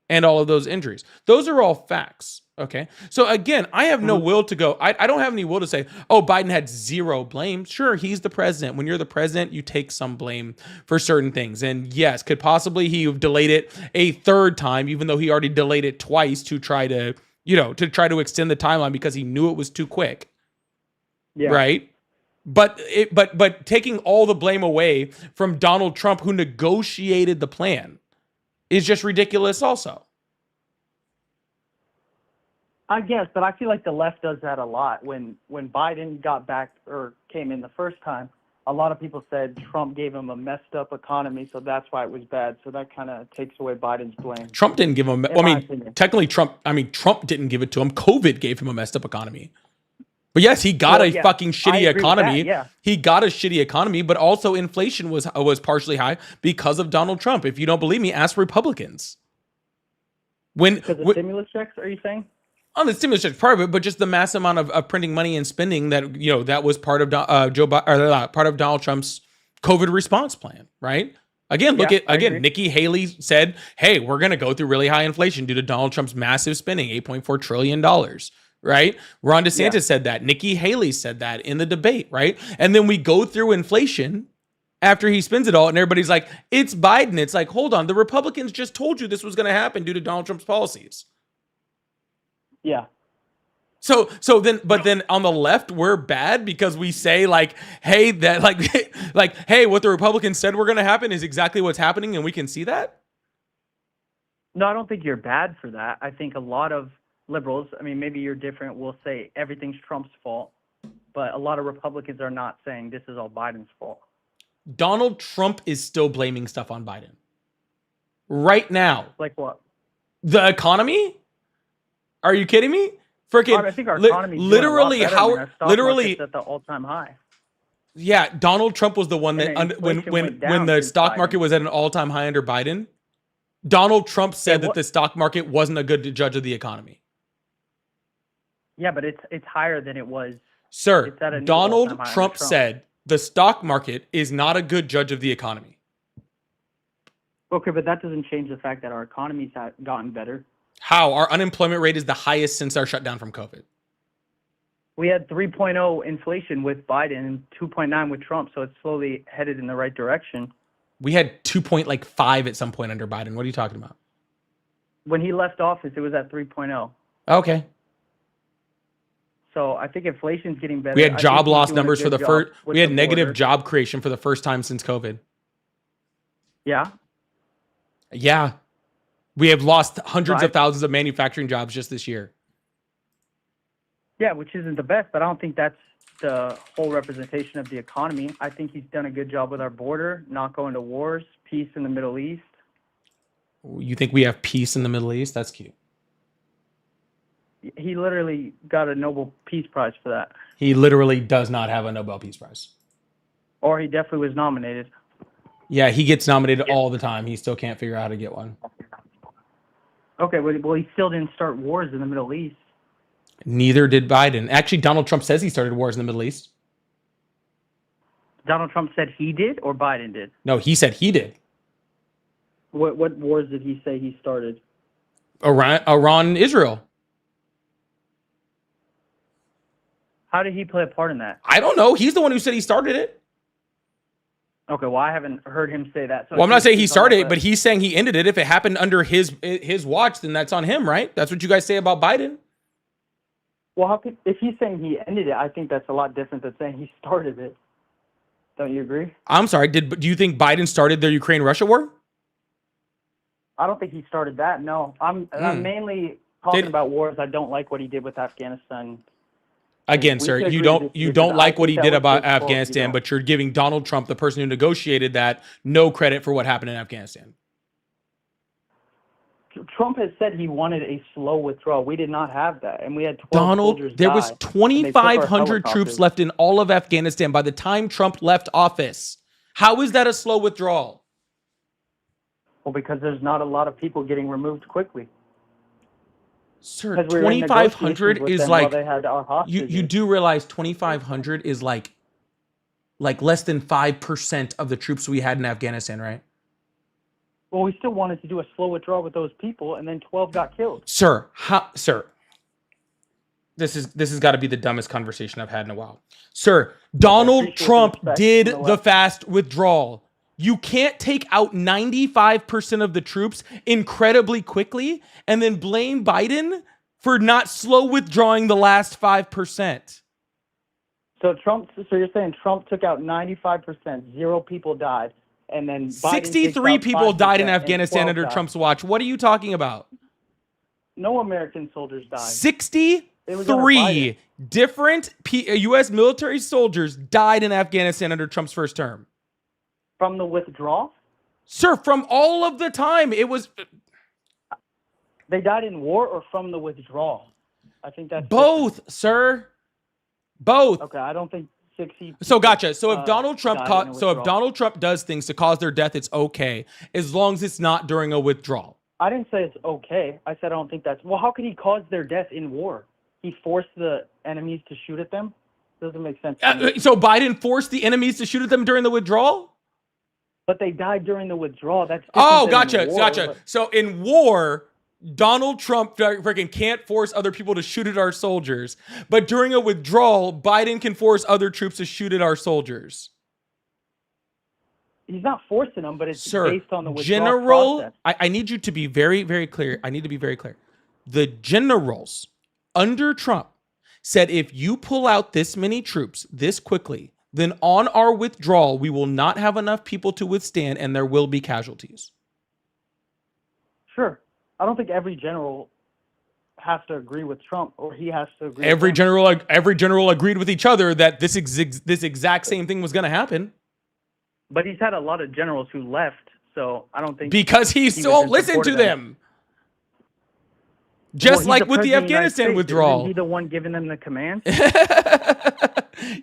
and all of those injuries. Those are all facts. Okay. So again, I have no will to go. I don't have any will to say, oh, Biden had zero blame. Sure, he's the president. When you're the president, you take some blame for certain things. And yes, could possibly he have delayed it a 3rd time, even though he already delayed it twice to try to extend the timeline because he knew it was too quick. Yeah. Right. But taking all the blame away from Donald Trump, who negotiated the plan, is just ridiculous also. I guess, but I feel like the left does that a lot. When Biden got back or came in the first time, a lot of people said Trump gave him a messed up economy, so that's why it was bad. So that kind of takes away Biden's blame. Trump didn't give him. Technically, Trump didn't give it to him. COVID gave him a messed up economy. But yes, he got a fucking shitty economy. He got a shitty economy, but also inflation was partially high because of Donald Trump. If you don't believe me, ask Republicans. Because of stimulus checks, are you saying? On the stimulus check part of it, but just the mass amount of printing money and spending that was part of part of Donald Trump's COVID response plan, right? Again, Nikki Haley said, "Hey, we're going to go through really high inflation due to Donald Trump's massive spending, $8.4 trillion." Right? Ron DeSantis said that. Nikki Haley said that in the debate, right? And then we go through inflation after he spends it all, and everybody's like, "It's Biden." It's like, hold on, the Republicans just told you this was going to happen due to Donald Trump's policies. Yeah. So then on the left, we're bad because we say hey, hey, what the Republicans said were going to happen is exactly what's happening, and we can see that. No, I don't think you're bad for that. I think a lot of liberals, maybe you're different, will say everything's Trump's fault, but a lot of Republicans are not saying this is all Biden's fault. Donald Trump is still blaming stuff on Biden right now. Like what? The economy? Are you kidding me? Freaking! I think our economy literally at the all-time high. Yeah, Donald Trump was the one that when the stock market was at an all-time high under Biden, Donald Trump said that the stock market wasn't a good judge of the economy. Yeah, but it's higher than it was. Sir, Donald Trump said the stock market is not a good judge of the economy. Okay, but that doesn't change the fact that our economy's gotten better. How? Our unemployment rate is the highest since our shutdown from COVID. We had 3.0 inflation with Biden and 2.9 with Trump, so it's slowly headed in the right direction. We had 2.5 at some point under Biden. What are you talking about? When he left office, it was at 3.0. Okay. So I think inflation's getting better. We had I job think he's loss doing a numbers for good the job first. with We had the negative border. job creation for the first time since COVID. Yeah. Yeah. We have lost hundreds Right. of thousands of manufacturing jobs just this year. Yeah, which isn't the best, but I don't think that's the whole representation of the economy. I think he's done a good job with our border, not going to wars, peace in the Middle East. You think we have peace in the Middle East? That's cute. He literally got a Nobel Peace Prize for that. He literally does not have a Nobel Peace Prize. Or he definitely was nominated. Yeah, he gets nominated all the time. He still can't figure out how to get one. Okay, well, he still didn't start wars in the Middle East. Neither did Biden. Actually, Donald Trump says he started wars in the Middle East. Donald Trump said he did, or Biden did? No, he said he did. What wars did he say he started? Iran, Israel. How did he play a part in that? I don't know. He's the one who said he started it. Okay, well, I haven't heard him say that. So Well, I'm not saying he he's started on it, but he's saying he ended it. If it happened under his watch, then that's on him, right? That's what you guys say about Biden. Well, how could, if he's saying he ended it, I think that's a lot different than saying he started it. Don't you agree? I'm sorry. Do you think Biden started the Ukraine-Russia war? I don't think he started that. No, I'm mainly talking about wars. I don't like what he did with Afghanistan. Again, We sir, could you agree don't to you disagree, don't but like I what think he that did was about his fault, you Afghanistan, know. but you're giving Donald Trump, the person who negotiated that, no credit for what happened in Afghanistan. Trump has said he wanted a slow withdrawal. We did not have that, and we had 12 Donald, soldiers there die, was and they took our 2,500 troops helicopters. left in all of Afghanistan by the time Trump left office. How is that a slow withdrawal? Well, because there's not a lot of people getting removed quickly. Sir, Because we were in 2,500 negotiations with is them while like, they had our hostages. you do realize 2,500 is like less than 5% of the troops we had in Afghanistan, right? Well, we still wanted to do a slow withdrawal with those people, and then 12 got killed. Sir, this has got to be the dumbest conversation I've had in a while. Sir, Donald appreciate the Trump respect did from the the left. fast withdrawal. You can't take out 95% of the troops incredibly quickly and then blame Biden for not slow withdrawing the last 5%. So you're saying Trump took out 95%, 0 people died, and then Biden 63 takes out people died in 5% and Afghanistan 12 under died. Trump's watch. What are you talking about? No American soldiers died. 63 different U.S. military soldiers died in Afghanistan under Trump's first term. From the withdrawal? Sir, from all of the time, it was They died in war or from the withdrawal? I think that's both, sir. Both. different. Okay, I don't think 60. So gotcha. So if Donald Trump died in a if withdrawal. Donald Trump does things to cause their death, it's okay as long as it's not during a withdrawal. I didn't say it's okay. I said I don't think that's. Well, how could he cause their death in war? He forced the enemies to shoot at them? Doesn't make sense to me. So Biden forced the enemies to shoot at them during the withdrawal? But they died during the withdrawal. That's Oh, different than in gotcha. war. So in war, Donald Trump freaking can't force other people to shoot at our soldiers. But during a withdrawal, Biden can force other troops to shoot at our soldiers. He's not forcing them, but it's Sir, based on the withdrawal general, process. I need you to be very, very clear. I need to be very clear. The generals under Trump said if you pull out this many troops this quickly, then on our withdrawal, we will not have enough people to withstand and there will be casualties. Sure. I don't think every general has to agree with Trump, or he has to agree Every with him. general agreed with each other that this exact same thing was going to happen. But he's had a lot of generals who left, so I don't think... Because he was so in listen support to of them. Just he's like with the president of the United Afghanistan States. withdrawal. Isn't he the one giving them the commands?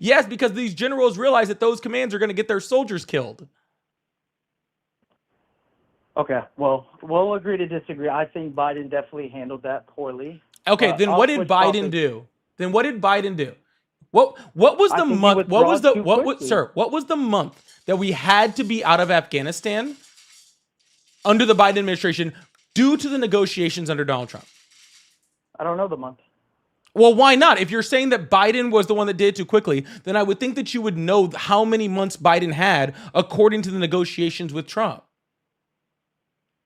Yes, because these generals realize that those commands are going to get their soldiers killed. Okay, well, we'll agree to disagree. I think Biden definitely handled that poorly. Okay, then what did Biden do? Then what did Biden do? What was the month? What was the what was the month that we had to be out of Afghanistan under the Biden administration due to the negotiations under Donald Trump? I don't know the month. Well, why not? If you're saying that Biden was the one that did it too quickly, then I would think that you would know how many months Biden had according to the negotiations with Trump.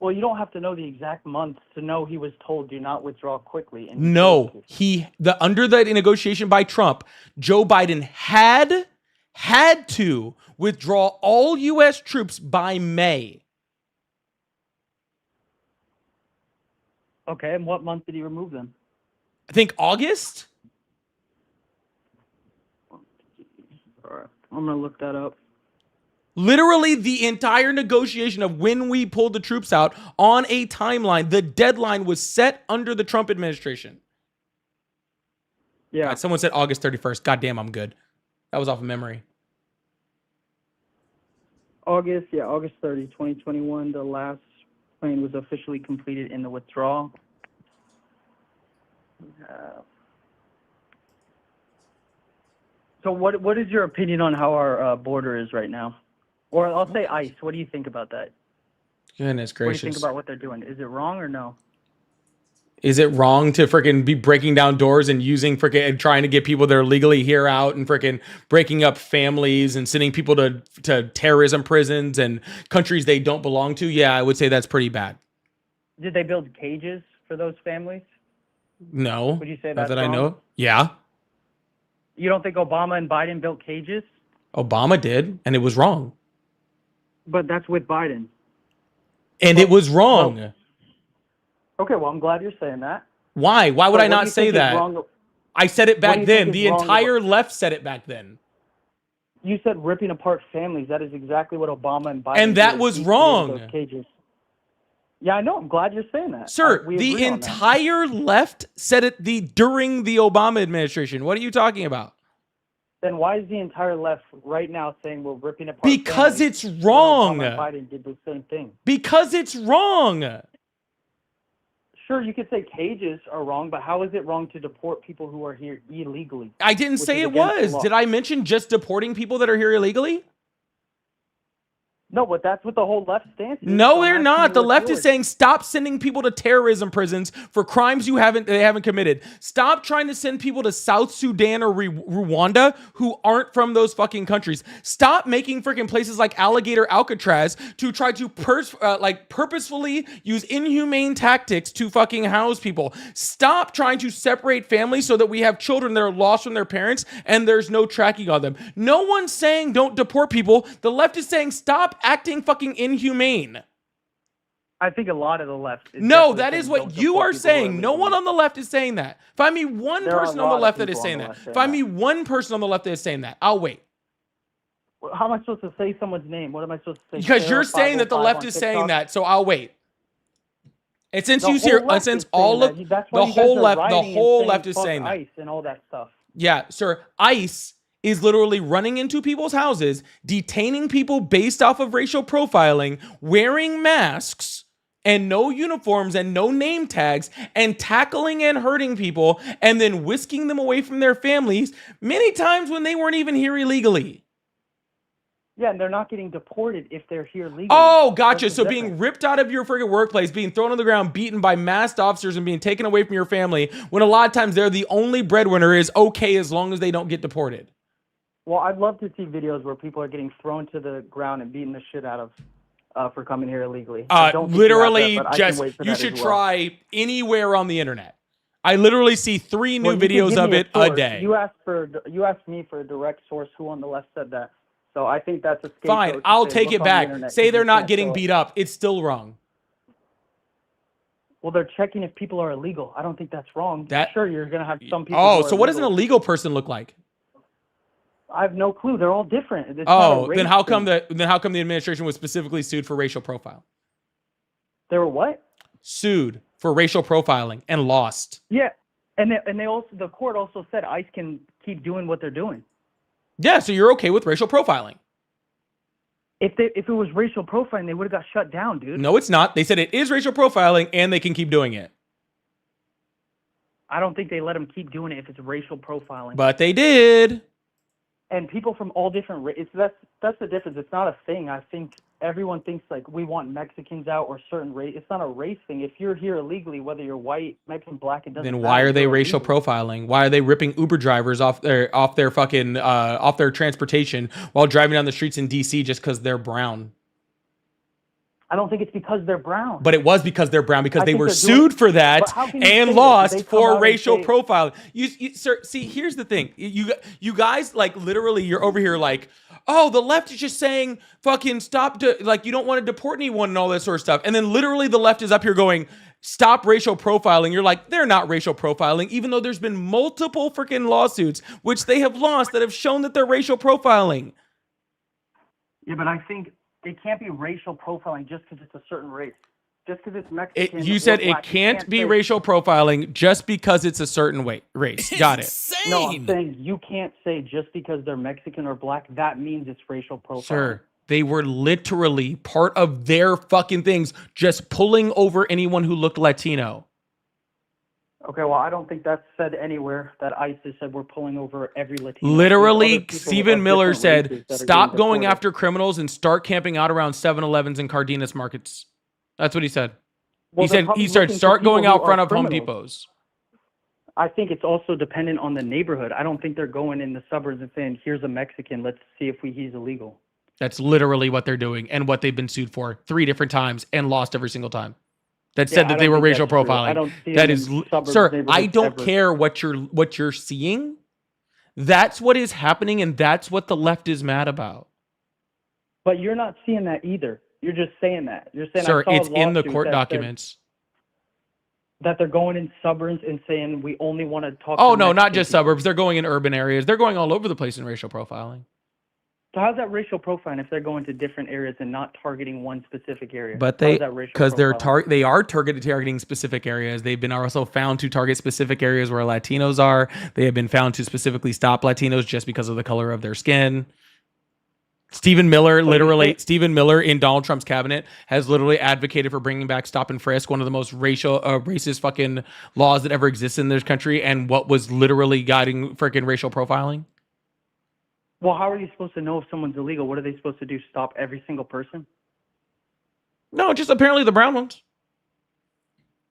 Well, you don't have to know the exact month to know he was told do not withdraw quickly. And he No, chose to. under the negotiation by Trump, Joe Biden had to withdraw all U.S. troops by May. Okay, and what month did he remove them? I think August. All right, I'm gonna look that up. Literally the entire negotiation of when we pulled the troops out on a timeline, the deadline was set under the Trump administration. Yeah. God, someone said August 31st. God damn, I'm good. That was off of memory. August 30, 2021, the last plane was officially completed in the withdrawal. So what is your opinion on how our border is right now? Or I'll say ICE. What do you think about that? Goodness gracious. What do you think about what they're doing? Is it wrong or no? Is it wrong to freaking be breaking down doors and using freaking and trying to get people that are legally here out and freaking breaking up families and sending people to terrorism prisons and countries they don't belong to? Yeah, I would say that's pretty bad. Did they build cages for those families? No. Would you say Not that's that I wrong? know. Yeah. You don't think Obama and Biden built cages? Obama did, and it was wrong. But that's with Biden. And it was wrong. Well, okay, well, I'm glad you're saying that. Why? Why would So I what not do you say think is that? wrong- I said it what do back you then. think is The wrong entire left said it back then. You said ripping apart families. That is exactly what Obama and Biden And that did. was He created wrong. those cages. Yeah, I know. I'm glad you're saying that. Sir, We the agree on that. entire left said it during the Obama administration. What are you talking about? Then why is the entire left right now saying we're ripping apart Because families it's when wrong. Obama and Biden did the same thing. Because it's wrong. Sure, you could say cages are wrong, but how is it wrong to deport people who are here illegally? I didn't Which say is it against the was. law. Did I mention just deporting people that are here illegally? No, but that's what the whole left stance is. No, so I'm they're asking not. you The what's left is yours. saying stop sending people to terrorism prisons for crimes they haven't committed. Stop trying to send people to South Sudan or Rwanda who aren't from those fucking countries. Stop making freaking places like Alligator Alcatraz to try to purposefully use inhumane tactics to fucking house people. Stop trying to separate families so that we have children that are lost from their parents and there's no tracking on them. No one's saying don't deport people. The left is saying stop acting fucking inhumane. I think a lot of the left. Is No, definitely that saying is what don't you deport are people who saying. No one illegally. on the left is saying that. Find me one There are a person on the lot of left that is people on saying the that. left saying Find that. me one person on the left that is saying that. I'll wait. Well, how am I supposed to say someone's name? What am I supposed to say? Because you're Sarah saying that the 505 left on is saying TikTok? that, so I'll wait. And since The you whole see, left since is all saying of that. That's why the you guys whole are left, the rioting and whole saying left is fuck saying that. ICE and all that stuff. Yeah, sir. ICE is literally running into people's houses, detaining people based off of racial profiling, wearing masks and no uniforms and no name tags, and tackling and hurting people, and then whisking them away from their families, many times when they weren't even here illegally. Yeah, and they're not getting deported if they're here legally. Oh, gotcha. That's So the being difference. ripped out of your friggin' workplace, being thrown on the ground, beaten by masked officers, and being taken away from your family, when a lot of times they're the only breadwinner, is okay as long as they don't get deported. Well, I'd love to see videos where people are getting thrown to the ground and beaten the shit out of for coming here illegally. I don't think you have Literally, that, but I just can wait for you that should as well. try anywhere on the internet. I literally see 3 new Well, you can videos give of me it a source. day. You asked me for a direct source. Who on the left said that? So I think that's a scapegoat. Fine, to I'll say, take look it on the back. internet, Say 'cause they're you not can't getting show it. beat up. It's still wrong. Well, they're checking if people are illegal. I don't think that's wrong. That- Sure, you're gonna have some people. Oh, who are so what does an illegal. illegal person look like? I have no clue. They're all different. It's not Oh, a race then how come thing. the administration was specifically sued for racial profile? They were what? Sued for racial profiling and lost. Yeah, and they also, the court also said ICE can keep doing what they're doing. Yeah, so you're okay with racial profiling. If it was racial profiling, they would have got shut down, dude. No, it's not. They said it is racial profiling and they can keep doing it. I don't think they let them keep doing it if it's racial profiling. But they did. And people from all different races, that's the difference. It's not a thing. I think everyone thinks like we want Mexicans out or certain race. It's not a race thing. If you're here illegally, whether you're white, Mexican, black, it doesn't Then matter. why are they You're racial illegal. profiling? Why are they ripping Uber drivers off their fucking off their transportation while driving down the streets in DC just because they're brown? I don't think it's because they're brown. But it was because they're brown, because I they think were they're doing- sued for that But how can you say and that? lost They come for out and racial say- profiling. You, sir, see, here's the thing. You guys, like, literally, you're over here like, oh, the left is just saying fucking stop, like, you don't want to deport anyone and all that sort of stuff. And then literally the left is up here going, stop racial profiling. You're like, they're not racial profiling, even though there's been multiple freaking lawsuits, which they have lost, that have shown that they're racial profiling. Yeah, but I think it can't be racial profiling just because it's a certain race. Just because it's Mexican. You or said black, it can't be say- racial profiling just because it's a certain race. Got it. Insane. No, I'm saying you can't say just because they're Mexican or black, that means it's racial profiling. Sir, they were literally part of their fucking things, just pulling over anyone who looked Latino. Okay, well, I don't think that's said anywhere that ICE has said we're pulling over every Latino. There's other Literally, people Stephen of Miller different said, races that are stop getting going deported. after criminals and start camping out around 7-Elevens and Cardenas markets. That's what he said. Well, he they're said, probably he said, looking for start people going who out are front of Home criminals. Depots. I think it's also dependent on the neighborhood. I don't think they're going in the suburbs and saying, here's a Mexican, let's see if he's illegal. That's literally what they're doing and what they've been sued for 3 different times and lost every single time. That Yeah, said I that they don't were think racial that's true. I profiling. don't see That them is, in suburbs, sir, I neighborhoods don't ever. care what you're seeing. That's what is happening, and that's what the left is mad about. But you're not seeing that either. You're just saying that. You're saying, Sir, I saw a it's in the lawsuit court that said documents. that they're going in suburbs and saying we only want to talk Oh, to no, not Mexican just people. suburbs. They're going in urban areas. They're going all over the place in racial profiling. So how's that racial profiling if they're going to different areas and not targeting one specific area? But How they, is that racial because profiling? they are targeting specific areas. They've been also found to target specific areas where Latinos are. They have been found to specifically stop Latinos just because of the color of their skin. Stephen Miller in Donald Trump's cabinet has literally advocated for bringing back stop and frisk, one of the most racist fucking laws that ever existed in this country, and what was literally guiding freaking racial profiling. Well, how are you supposed to know if someone's illegal? What are they supposed to do? Stop every single person? No, just apparently the brown ones.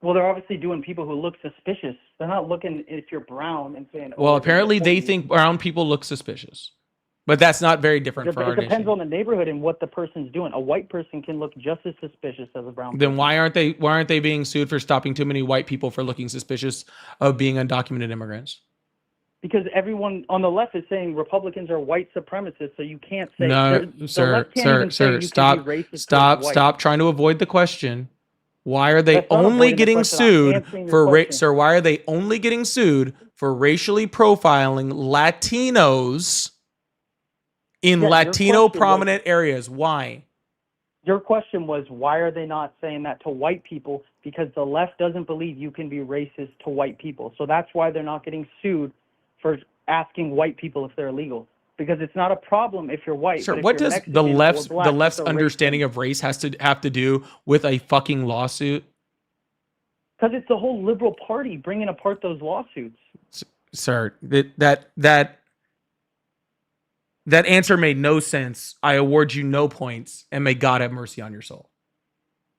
Well, they're obviously doing people who look suspicious. They're not looking if you're brown and saying, Well, oh, apparently they deport you. think brown people look suspicious, but that's not very different for our It depends nation. on the neighborhood and what the person's doing. A white person can look just as suspicious as a brown person. Then why aren't they being sued for stopping too many white people for looking suspicious of being undocumented immigrants? Because everyone on the left is saying Republicans are white supremacists, so you can't say. No, the sir, left can't even say you stop, can be racist stop, towards white. stop trying to avoid the question. Why are they That's not only avoiding the getting question. I'm sued answering your for question. sir? Why are they only getting sued for racially profiling Latinos in Yeah, your Latino question prominent areas? Why? Your question was, why are they not saying that to white people? Because the left doesn't believe you can be racist to white people. So that's why they're not getting sued for asking white people if they're illegal. Because it's not a problem if you're white. Sir, but if what you're does Mexican the or left's black, the left's it's a understanding racist. of race have to do with a fucking lawsuit? Because it's the whole liberal party bringing apart those lawsuits. Sir, that answer made no sense. I award you no points, and may God have mercy on your soul.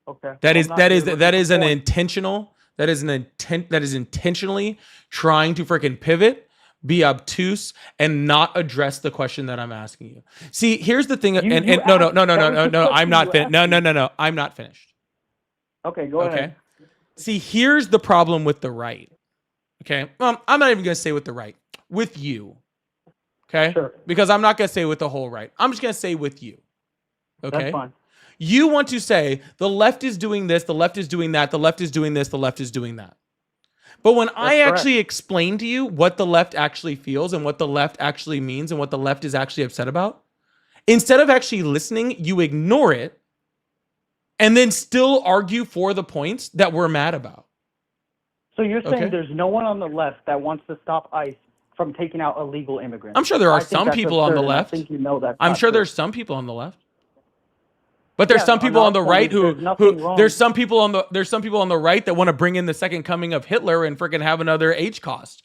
Okay. That Well, is I'm not that is doing that it is for an point. intentional that is intentionally trying to freaking pivot, be obtuse, and not address the question that I'm asking you. See, here's the thing, You and no, asked- that was the I'm question not you finished. asked me. No, I'm not finished. Okay, go Okay. ahead. See, here's the problem with the right. Okay. I'm not even gonna say with the right. With you. Okay. Sure. Because I'm not gonna say with the whole right. I'm just gonna say with you. Okay. That's fine. You want to say the left is doing this, the left is doing that, the left is doing this, the left is doing that. But when I correct. actually explain to you what the left actually feels and what the left actually means and what the left is actually upset about, instead of actually listening, you ignore it and then still argue for the points that we're mad about. So you're saying Okay. there's no one on the left that wants to stop ICE from taking out illegal immigrants? I'm sure there I are think some that's people on the absurd, and left. I think you know that's I'm not sure true. there's some people on the left. But there's Yeah, some people no, on the I'm right saying who there's nothing wrong. there's some people on the right that want to bring in the second coming of Hitler and freaking have another H cost.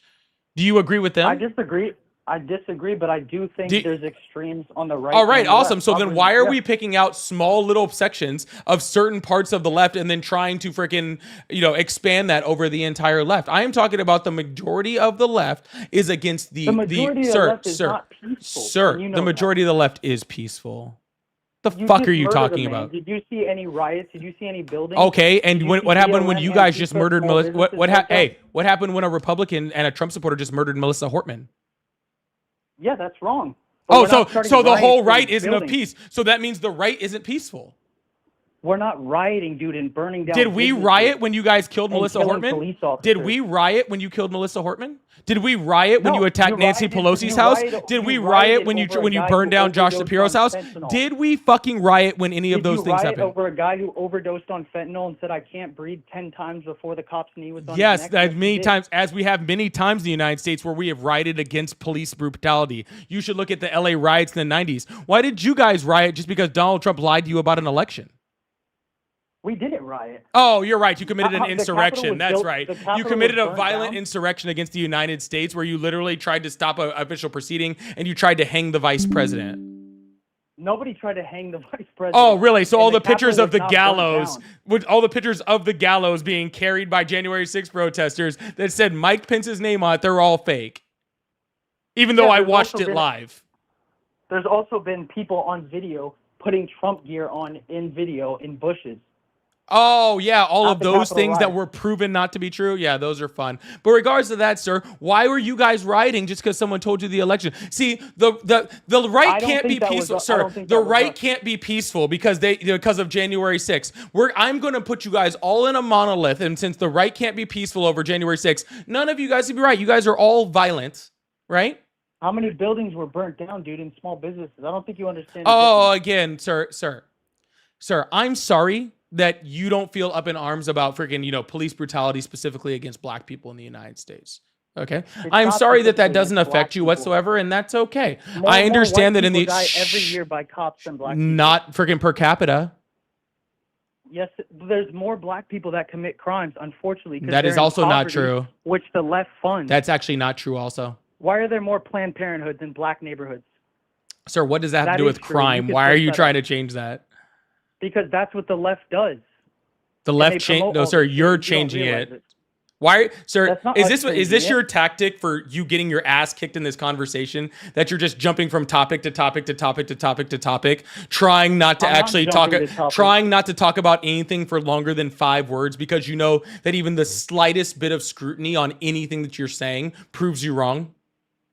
Do you agree with them? I disagree, but I do think there's extremes on the right. All right, and the awesome. left. So then why are Yeah. we picking out small little sections of certain parts of the left and then trying to freaking, expand that over the entire left? I am talking about the majority of the left is against The majority of the left is not peaceful, Sir, and you know the that. majority of the left is peaceful. The You fuck just are you murdered a talking man. about? Did you see any riots? Did you see any buildings? Okay, and Did you when, see what happened when BLM you guys just Antifa murdered small Melissa? businesses What broke down? Hey, what happened when a Republican and a Trump supporter just murdered Melissa Hortman? Yeah, that's wrong. But Oh, we're not starting so the whole riots right in isn't of buildings. peace. So that means the right isn't peaceful. We're not rioting, dude, and burning down Did we businesses riot when you guys killed and Melissa killing Hortman? police Did officers. we riot when you killed Melissa Hortman? Did we riot when No, you attacked you Nancy rioted- Pelosi's you house? rioted- Did you we riot rioted when you over a when you guy burned who down Josh overdosed Shapiro's on house? fentanyl. Did we fucking riot when any of those Did you things riot happened? over a guy who overdosed on fentanyl and said, "I can't breathe" 10 times before the cop's knee was on his Yes, neck? that Yes, many you did. times, as we have many times in the United States where we have rioted against police brutality. You should look at the LA riots in the 90s. Why did you guys riot just because Donald Trump lied to you about an election? We didn't riot. Oh, you're right. You committed an The Capitol insurrection. was That's built- right. the You Capitol committed was a burned violent down. insurrection against the United States where you literally tried to stop an official proceeding and you tried to hang the vice president. Nobody tried to hang the vice president. Oh, really? So and all the Capitol pictures of was the not burnt gallows, down. with all the pictures of the gallows being carried by January 6th protesters that said Mike Pence's name on it, they're all fake. Even though Yeah, I there's watched also it been- live. There's also been people on video putting Trump gear on in video in bushes. Oh, yeah, all At of the those Capitol things that riot. were proven not to be true. Yeah, those are fun. But regards to that, sir, why were you guys rioting just because someone told you the election? See, the right I don't can't think be that was peaceful, I sir. don't think The that was right us. can't be peaceful because of January 6th. I'm going to put you guys all in a monolith, and since the right can't be peaceful over January 6th, none of you guys would be right. You guys are all violent, right? How many buildings were burnt down, dude, in small businesses? I don't think you understand. the Oh, difference. again, sir, I'm sorry that you don't feel up in arms about freaking, police brutality specifically against black people in the United States. Okay. I'm not sorry that specifically doesn't against black affect you people. whatsoever, and that's okay. More- I more understand white that in the people die every year by cops than black people. not freaking per capita. Yes, there's more black people that commit crimes, unfortunately. 'cause That they're is in also not poverty, true. Which the left funds. That's actually not true also. Why are there more Planned Parenthoods in black neighborhoods? Sir, what does that have That to do is with true. crime? You could Why are look you that trying up. to change that? Because that's what the left does. The And left they change? promote No, all sir, this shit, you're you don't changing realize it. Why, sir? That's not Is us this changing it. your tactic for you getting your ass kicked in this conversation? That you're just jumping from topic to topic to topic to topic to topic, trying not to I'm not actually talk, jumping to topic. trying not to talk about anything for longer than 5 words because you know that even the slightest bit of scrutiny on anything that you're saying proves you wrong.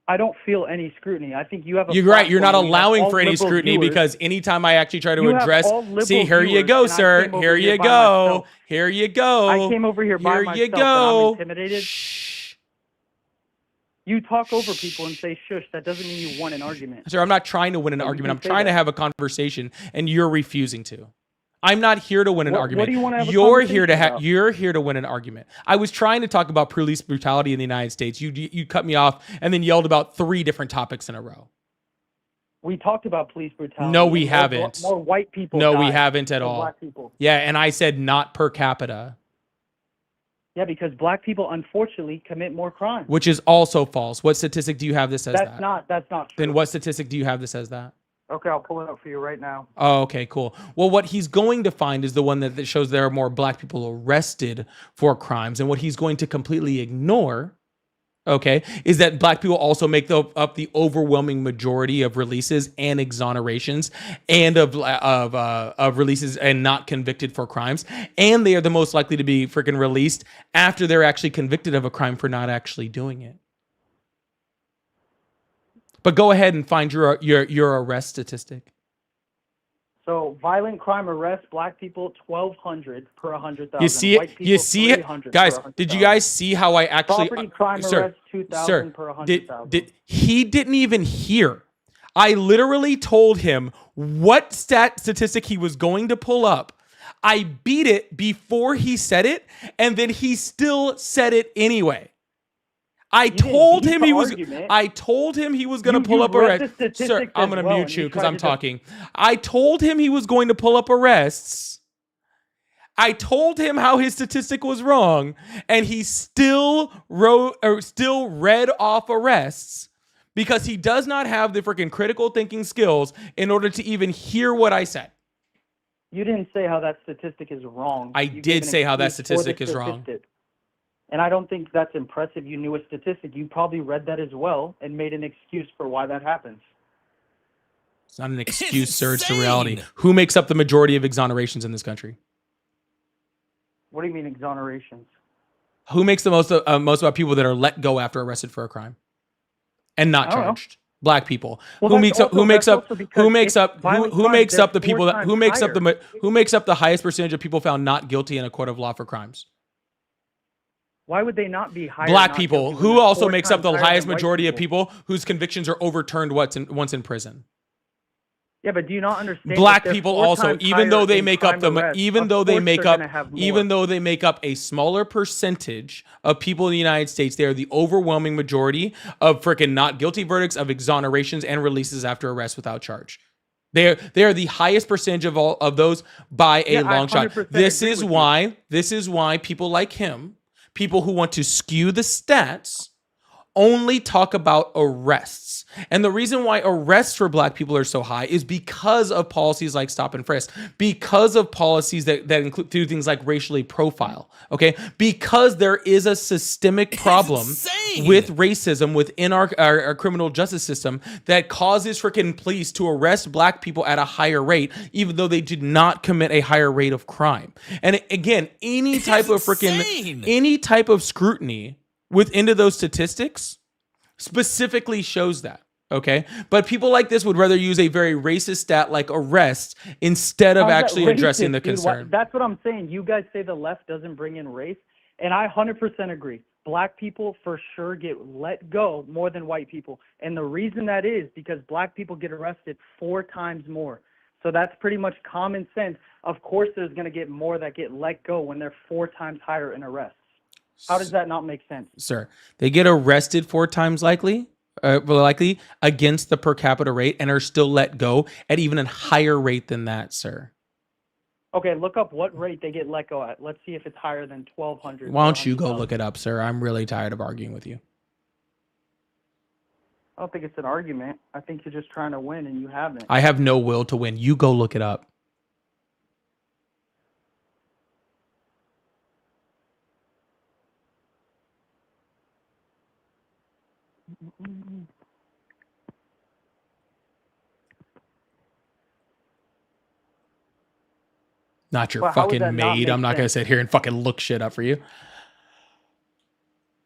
I don't feel any scrutiny. I think you have a You're right. You're not platform where you have allowing all for any liberal scrutiny viewers. because anytime I actually try to You have address, all liberal see, here you viewers, go, and I sir. came over Here here you by go. myself. Here you go. I came over here by Here myself you and I'm go. intimidated. Shh. You talk over people and say shush. That doesn't mean you won an argument. Sir, I'm not trying to win an But you argument. can I'm say trying to that. have a conversation, and you're refusing to. I'm not here to win an What argument. do you wanna have a You're here to conversation about? You're here to win an argument. I was trying to talk about police brutality in the United States. You cut me off and then yelled about 3 different topics in a row. We talked about police brutality. No, we and more- haven't. More white people. No, we die haven't at than all. Black people. Yeah, and I said not per capita, Yeah, because black people unfortunately commit more crimes. which is also false. What statistic do you have that says That's that? not true. Then what statistic do you have that says that? Okay, I'll pull it up for you right now. Oh, okay, cool. Well, what he's going to find is the one that shows there are more black people arrested for crimes. And what he's going to completely ignore, okay, is that black people also make up the overwhelming majority of releases and exonerations and of releases and not convicted for crimes. And they are the most likely to be freaking released after they're actually convicted of a crime for not actually doing it. But go ahead and find your arrest statistic. So violent crime arrests, black people 1,200 per 100,000. You see White it? people, You see it? 300 Guys, per did you 100,000. guys see how I actually... Property crime sir, arrests 2,000 sir, per 100,000. he didn't even hear. I literally told him what statistic he was going to pull up. I beat it before he said it, and then he still said it anyway. I didn't told beat him the he was. argument. I told him he was going You- to pull you up read the arrests. statistics Sir, I'm as going to well, mute and you you because tried I'm to talking. I told him he was going to pull up arrests. I told him how his statistic was wrong, and he still read off arrests because he does not have the freaking critical thinking skills in order to even hear what I said. You didn't say how that statistic is wrong. I You gave did an say how that excuse for the statistic is wrong. statistic. And I don't think that's impressive. You knew a statistic. You probably read that as well and made an excuse for why that happens. It's not an excuse, sir. It's the insane. reality. Who makes up the majority of exonerations in this country? What do you mean exonerations? Who makes the most about people that are let go after arrested for a crime and not I don't know. charged? Black people. Well, who that's makes up? also- Who makes that's up? also because Who makes it's up? violent Who crimes, makes up the they're people that? 4 Who makes up times the? Who makes up the highest percentage of people found not guilty in a court of law for crimes? Why would they not be higher? Black not people. guilty when Who they're also 4 makes up times the higher highest than white majority of people whose convictions are overturned once in prison? Yeah, but do you not understand? Black that they're people 4 also, times even though higher they in make up crime the, arrests, even of though they course make they're up, gonna have more. even though they make up a smaller percentage of people in the United States, they are the overwhelming majority of freaking not guilty verdicts, of exonerations and releases after arrest without charge. They are the highest percentage of all of those by a Yeah, I long shot. 100% This agree is with why people like him, people who want to skew the stats, only talk about arrests. And the reason why arrests for black people are so high is because of policies like stop and frisk, because of policies that include do things like racially profile, okay? Because there is a systemic problem insane. with racism within our criminal justice system that causes freaking police to arrest black people at a higher rate, even though they did not commit a higher rate of crime. And again, any type of scrutiny within those statistics specifically shows that, okay? But people like this would rather use a very racist stat like arrests instead of How's that actually addressing racist, the dude? concern. That's what I'm saying. You guys say the left doesn't bring in race, and I 100% agree. Black people for sure get let go more than white people. And the reason that is because black people get arrested 4 times more. So that's pretty much common sense. Of course, there's going to get more that get let go when they're 4 times higher in arrests. How does that not make sense? Sir, they get arrested 4 times likely against the per capita rate and are still let go at even a higher rate than that, sir. Okay, look up what rate they get let go at. Let's see if it's higher than 1,200. Why don't you go look it up, sir? I'm really tired of arguing with you. I don't think it's an argument. I think you're just trying to win, and you haven't. I have no will to win. You go look it up. Not your Well, how would fucking that not maid. make I'm not going to sense? sit here and fucking look shit up for you.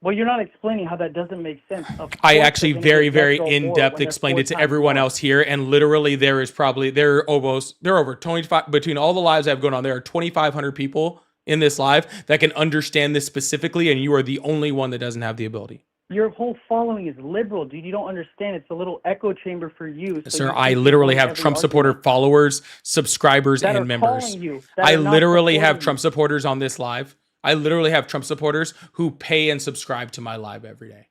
Well, you're not explaining how that doesn't make sense. Of I course actually they're gonna very, get very let go more in-depth when they're explained 4 it to times everyone more. else here, and literally there are over 25 between all the lives I have going on. There are 2,500 people in this live that can understand this specifically, and you are the only one that doesn't have the ability. Your whole following is liberal, dude. You don't understand. It's a little echo chamber for you. So Sir, you I think you literally win have every Trump supporter argument. followers, subscribers, That and are members. calling you, that I are not literally have supporting Trump you. supporters on this live. I literally have Trump supporters who pay and subscribe to my live every day.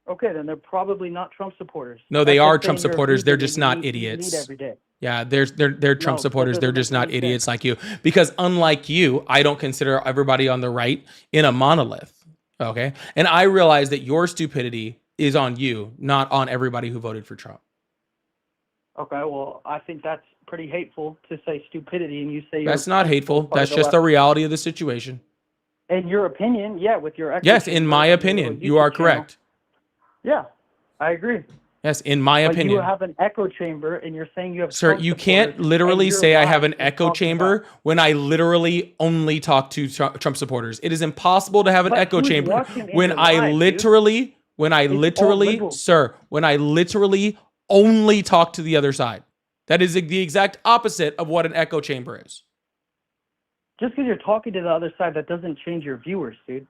Okay, then they're probably not Trump supporters. No, they That's are just Trump saying you're supporters. They're vegan just and not you eat meat idiots. every day. Yeah, they're Trump No, supporters. that They're doesn't just make not any idiots sense. like you. Because unlike you, I don't consider everybody on the right in a monolith. Okay? And I realize that your stupidity is on you, not on everybody who voted for Trump. Okay, well, I think that's pretty hateful to say stupidity, and you say That's you're not hateful. part of That's the just left. the reality of the situation. In your opinion, yeah, with your echo Yes, in chamber my and your opinion, little you are YouTube channel. correct. Yeah, I agree. Yes, in my But opinion. you have an echo chamber, and you're saying you have Sir, Trump you can't supporters, literally and say you're I have an lying and echo talking chamber about- when I literally only talk to Trump supporters. It is impossible to have an But echo who's chamber watching in when your I live, dude? literally, liberals. sir, when I literally only talk to the other side. That is the exact opposite of what an echo chamber is. Just because you're talking to the other side, that doesn't change your viewers, dude.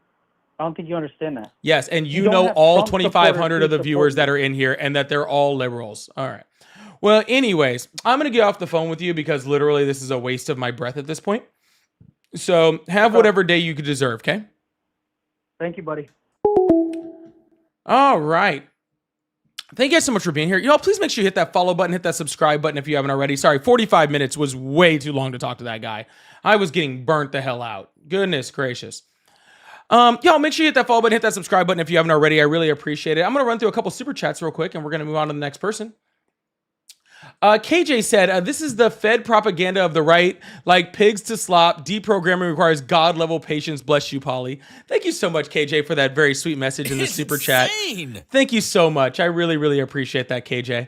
I don't think you understand that. Yes, and You you don't know have all Trump 2,500 of the supporters who viewers support that are in here and that they're all liberals. All right. Well, anyways, I'm going to get off the phone with you because literally this is a waste of my breath at this point. So have Okay. whatever day you could deserve, okay? Thank you, buddy. All right. Thank you guys so much for being here. Y'all, please make sure you hit that follow button, hit that subscribe button if you haven't already. Sorry, 45 minutes was way too long to talk to that guy. I was getting burnt the hell out. Goodness gracious. Y'all, make sure you hit that follow button, hit that subscribe button if you haven't already. I really appreciate it. I'm going to run through a couple super chats real quick, and we're going to move on to the next person. KJ said, this is the Fed propaganda of the right, like pigs to slop. Deprogramming requires God-level patience. Bless you, Polly. Thank you so much, KJ, for that very sweet message in the super chat. Insane. Thank you so much. I really, really appreciate that, KJ.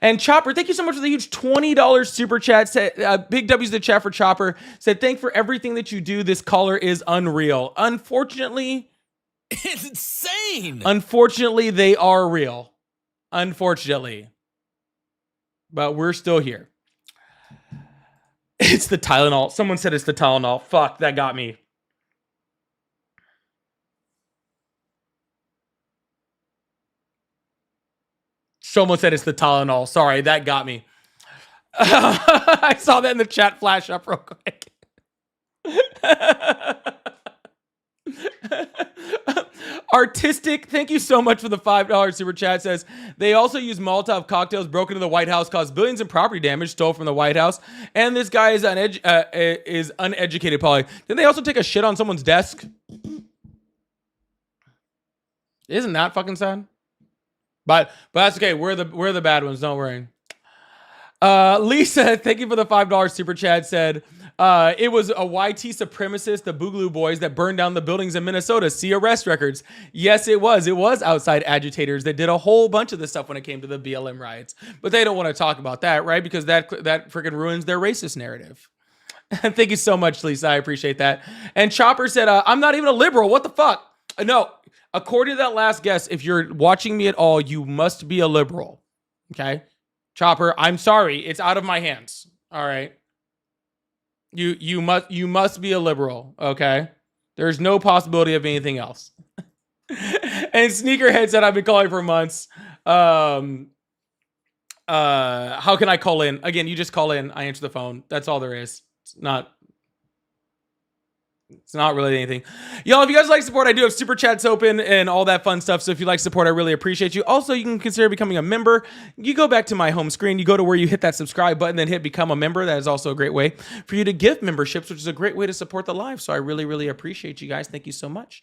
And Chopper, thank you so much for the huge $20 super chat. Said, big W's to the chat for Chopper. Said, thank for everything that you do. This caller is unreal. Unfortunately, It's insane. Unfortunately, they are real. Unfortunately. But we're still here. It's the Tylenol. Someone said it's the Tylenol. Fuck, that got me. Someone said it's the Tylenol. Sorry, that got me. I saw that in the chat flash up real quick. Artistic, thank you so much for the $5 super chat. Says they also use Molotov cocktails, broke into the White House, caused billions in property damage, stole from the White House, and this guy is uneducated. Probably. Didn't they also take a shit on someone's desk? Isn't that fucking sad? But that's okay. We're the bad ones. Don't worry. Lisa, thank you for the $5 super chat. Said it was a YT supremacist, the Boogaloo Boys, that burned down the buildings in Minnesota. See arrest records. Yes, it was. It was outside agitators that did a whole bunch of this stuff when it came to the BLM riots. But they don't want to talk about that, right? Because that freaking ruins their racist narrative. Thank you so much, Lisa. I appreciate that. And Chopper said, I'm not even a liberal. What the fuck? No. According to that last guess, if you're watching me at all, you must be a liberal. Okay? Chopper, I'm sorry. It's out of my hands. All right. You must be a liberal, okay? There's no possibility of anything else. And Sneakerhead said, I've been calling for months. How can I call in? Again, you just call in. I answer the phone. That's all there is. It's not really anything. Y'all, if you guys like support, I do have super chats open and all that fun stuff. So if you like support, I really appreciate you. Also, you can consider becoming a member. You go back to my home screen. You go to where you hit that subscribe button, then hit become a member. That is also a great way for you to give memberships, which is a great way to support the live. So I really, really appreciate you guys. Thank you so much.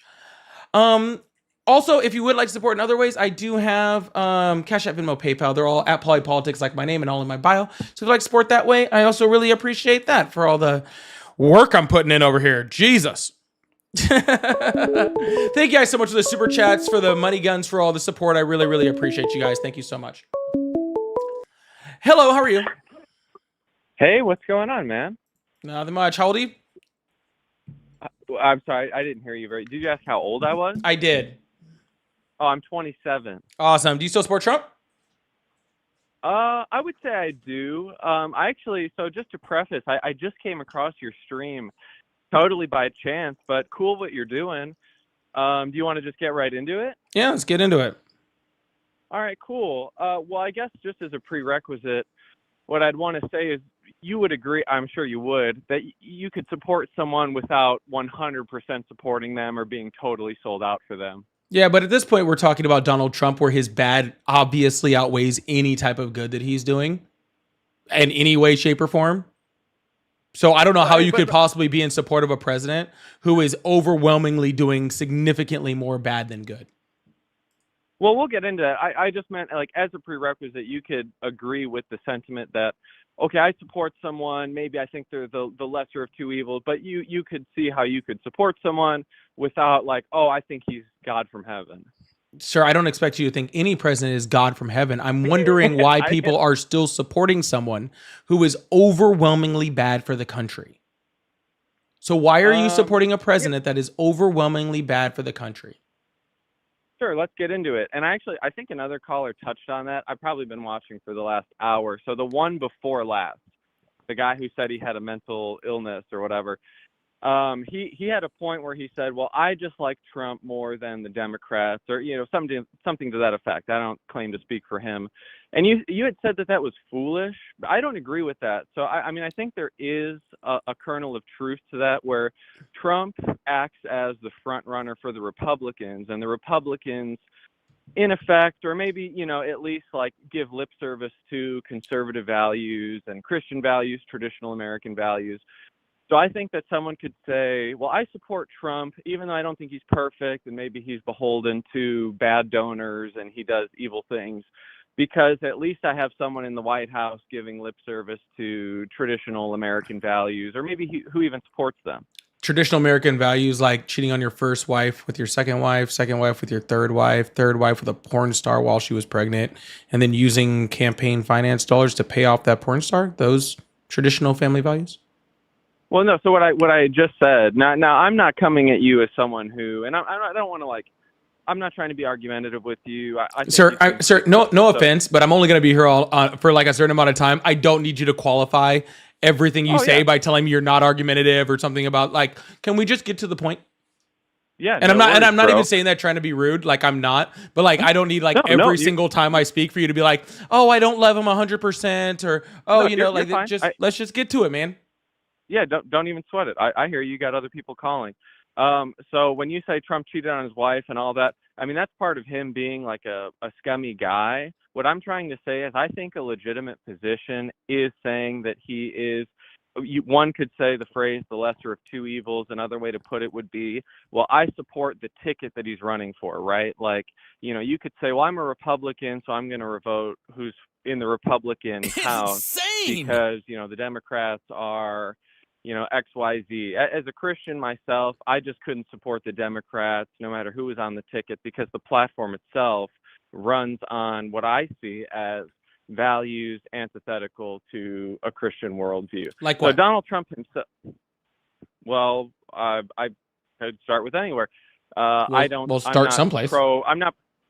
Also, if you would like to support in other ways, I do have Cash App, Venmo, PayPal. They're all at Polypolitics, like my name and all in my bio. So if you'd like to support that way, I also really appreciate that for all the work I'm putting in over here. Jesus. Thank you guys so much for the super chats, for the money guns, for all the support. I really, really appreciate you guys. Thank you so much. Hello, how are you? Hey, what's going on, man? Nothing much. How old are you? I'm sorry, I didn't hear you very. Did you ask how old I was? I did. Oh, I'm 27. Awesome. Do you still support Trump? I would say I do. I actually, so just to preface, I just came across your stream totally by chance, but cool what you're doing. Do you want to just get right into it? Yeah, let's get into it. All right, cool. Well, I guess just as a prerequisite, what I'd want to say is you would agree, I'm sure you would, that you could support someone without 100% supporting them or being totally sold out for them. Yeah, but at this point, we're talking about Donald Trump, where his bad obviously outweighs any type of good that he's doing in any way, shape, or form. So I don't know how you could possibly be in support of a president who is overwhelmingly doing significantly more bad than good. Well, we'll get into that. I just meant, like, as a prerequisite, you could agree with the sentiment that, okay, I support someone, maybe I think they're the lesser of two evils, but you could see how you could support someone without, like, oh, I think he's God from heaven. Sir, I don't expect you to think any president is God from heaven. I'm wondering why people are still supporting someone who is overwhelmingly bad for the country. So why are you supporting a president that is overwhelmingly bad for the country? Sure, let's get into it. And I think another caller touched on that. I've probably been watching for the last hour. So the one before last, the guy who said he had a mental illness or whatever, he had a point where he said, well, I just like Trump more than the Democrats, or, you know, something to that effect. I don't claim to speak for him. And you had said that was foolish. But I don't agree with that. So, I mean, I think there is a kernel of truth to that, where Trump acts as the front runner for the Republicans, and the Republicans, in effect, or maybe, you know, at least like give lip service to conservative values and Christian values, traditional American values. So I think that someone could say, well, I support Trump, even though I don't think he's perfect and maybe he's beholden to bad donors and he does evil things, because at least I have someone in the White House giving lip service to traditional American values, or maybe who even supports them. traditional American values like cheating on your first wife with your second wife with your third wife with a porn star while she was pregnant, and then using campaign finance dollars to pay off that porn star, those traditional family values? Well, no. So what I just said. Now I'm not coming at you as someone who, and I don't want to like. I'm not trying to be argumentative with you. I think Sir, no offense, but I'm only going to be here for like a certain amount of time. I don't need you to qualify everything you say by telling me you're not argumentative or something about like. Can we just get to the point? Yeah. And I'm not even saying that trying to be rude. Like I'm not, but like I don't need like every single time I speak for you to be like, oh, I don't love him 100%, or oh, let's just get to it, man. Yeah, don't even sweat it. I hear you got other people calling. So when you say Trump cheated on his wife and all that, I mean, that's part of him being like a scummy guy. What I'm trying to say is I think a legitimate position is saying that he is, one could say the phrase, the lesser of two evils. Another way to put it would be, well, I support the ticket that he's running for, right? Like, you could say, well, I'm a Republican, so I'm going to vote who's in the Republican House because, the Democrats are, XYZ. As a Christian myself, I just couldn't support the Democrats no matter who was on the ticket because the platform itself runs on what I see as values antithetical to a Christian worldview. Like what? So Donald Trump himself, well, I could start with anywhere. We'll start someplace.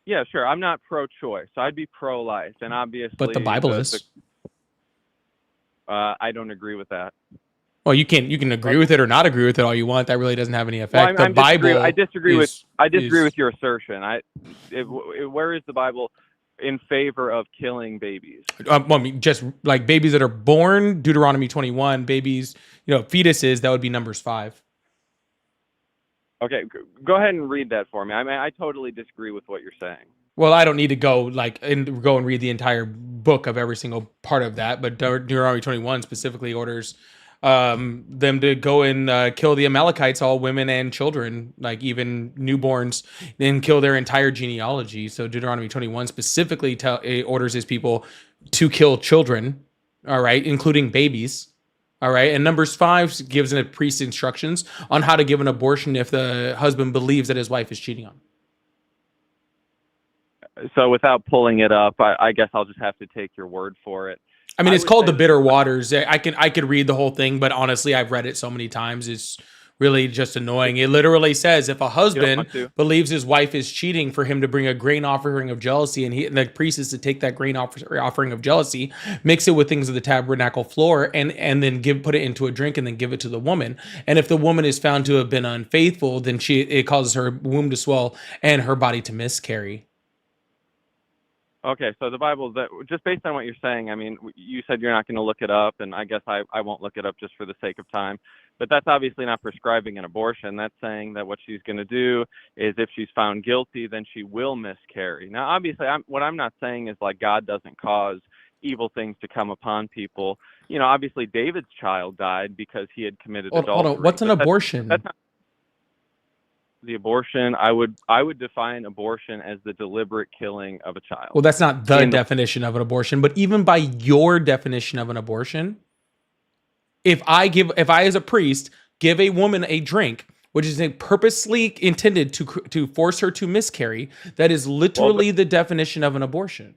Yeah, sure. I'm not pro-choice. So I'd be pro-life. And obviously. But the Bible is. I don't agree with that. Well, you can agree with it or not agree with it all you want. That really doesn't have any effect. The Bible. I disagree with your assertion. Where is the Bible in favor of killing babies? Just like babies that are born, Deuteronomy 21. Babies, fetuses, that would be Numbers 5. Okay, go ahead and read that for me. I mean, I totally disagree with what you're saying. Well, I don't need to go and read the entire book of every single part of that, but Deuteronomy 21 specifically orders them to go and kill the Amalekites, all women and children, like even newborns, and kill their entire genealogy. So Deuteronomy 21 specifically orders his people to kill children, all right, including babies, all right. And Numbers 5 gives a priest instructions on how to give an abortion if the husband believes that his wife is cheating on him. So without pulling it up, I guess I'll just have to take your word for it. I mean, it's called The Bitter Waters. I could read the whole thing, but honestly, I've read it so many times. It's really just annoying. It literally says if a husband believes his wife is cheating, for him to bring a grain offering of jealousy, and the priest is to take that grain offering of jealousy, mix it with things of the tabernacle floor, and then put it into a drink, and then give it to the woman. And if the woman is found to have been unfaithful, then it causes her womb to swell and her body to miscarry. Okay, so the Bible, just based on what you're saying, I mean, you said you're not going to look it up, and I guess I won't look it up just for the sake of time. But that's obviously not prescribing an abortion. That's saying that what she's going to do is if she's found guilty, then she will miscarry. Now, obviously, what I'm not saying is like God doesn't cause evil things to come upon people. Obviously, David's child died because he had committed adultery. Hold on. What's an abortion? That's not the abortion. I would define abortion as the deliberate killing of a child. Well, that's not the definition of an abortion, but even by your definition of an abortion, if I as a priest give a woman a drink which is purposely intended to force her to miscarry, that is literally the definition of an abortion.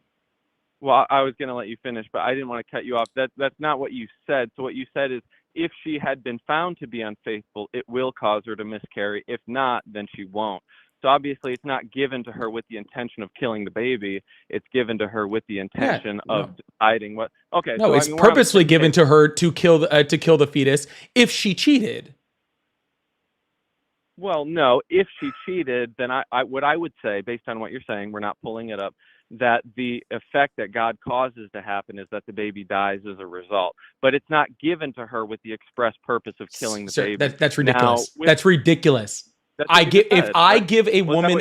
Well, I was going to let you finish, but I didn't want to cut you off. That's not what you said. So what you said is, if she had been found to be unfaithful, it will cause her to miscarry. If not, then she won't. So obviously, it's not given to her with the intention of killing the baby. It's given to her with the intention of deciding what. Okay. No, so, it's purposely given to her to kill the fetus if she cheated. Well, no. If she cheated, then what I would say, based on what you're saying, we're not pulling it up, that the effect that God causes to happen is that the baby dies as a result. But it's not given to her with the express purpose of killing the baby. That's ridiculous. That's ridiculous. If I give a woman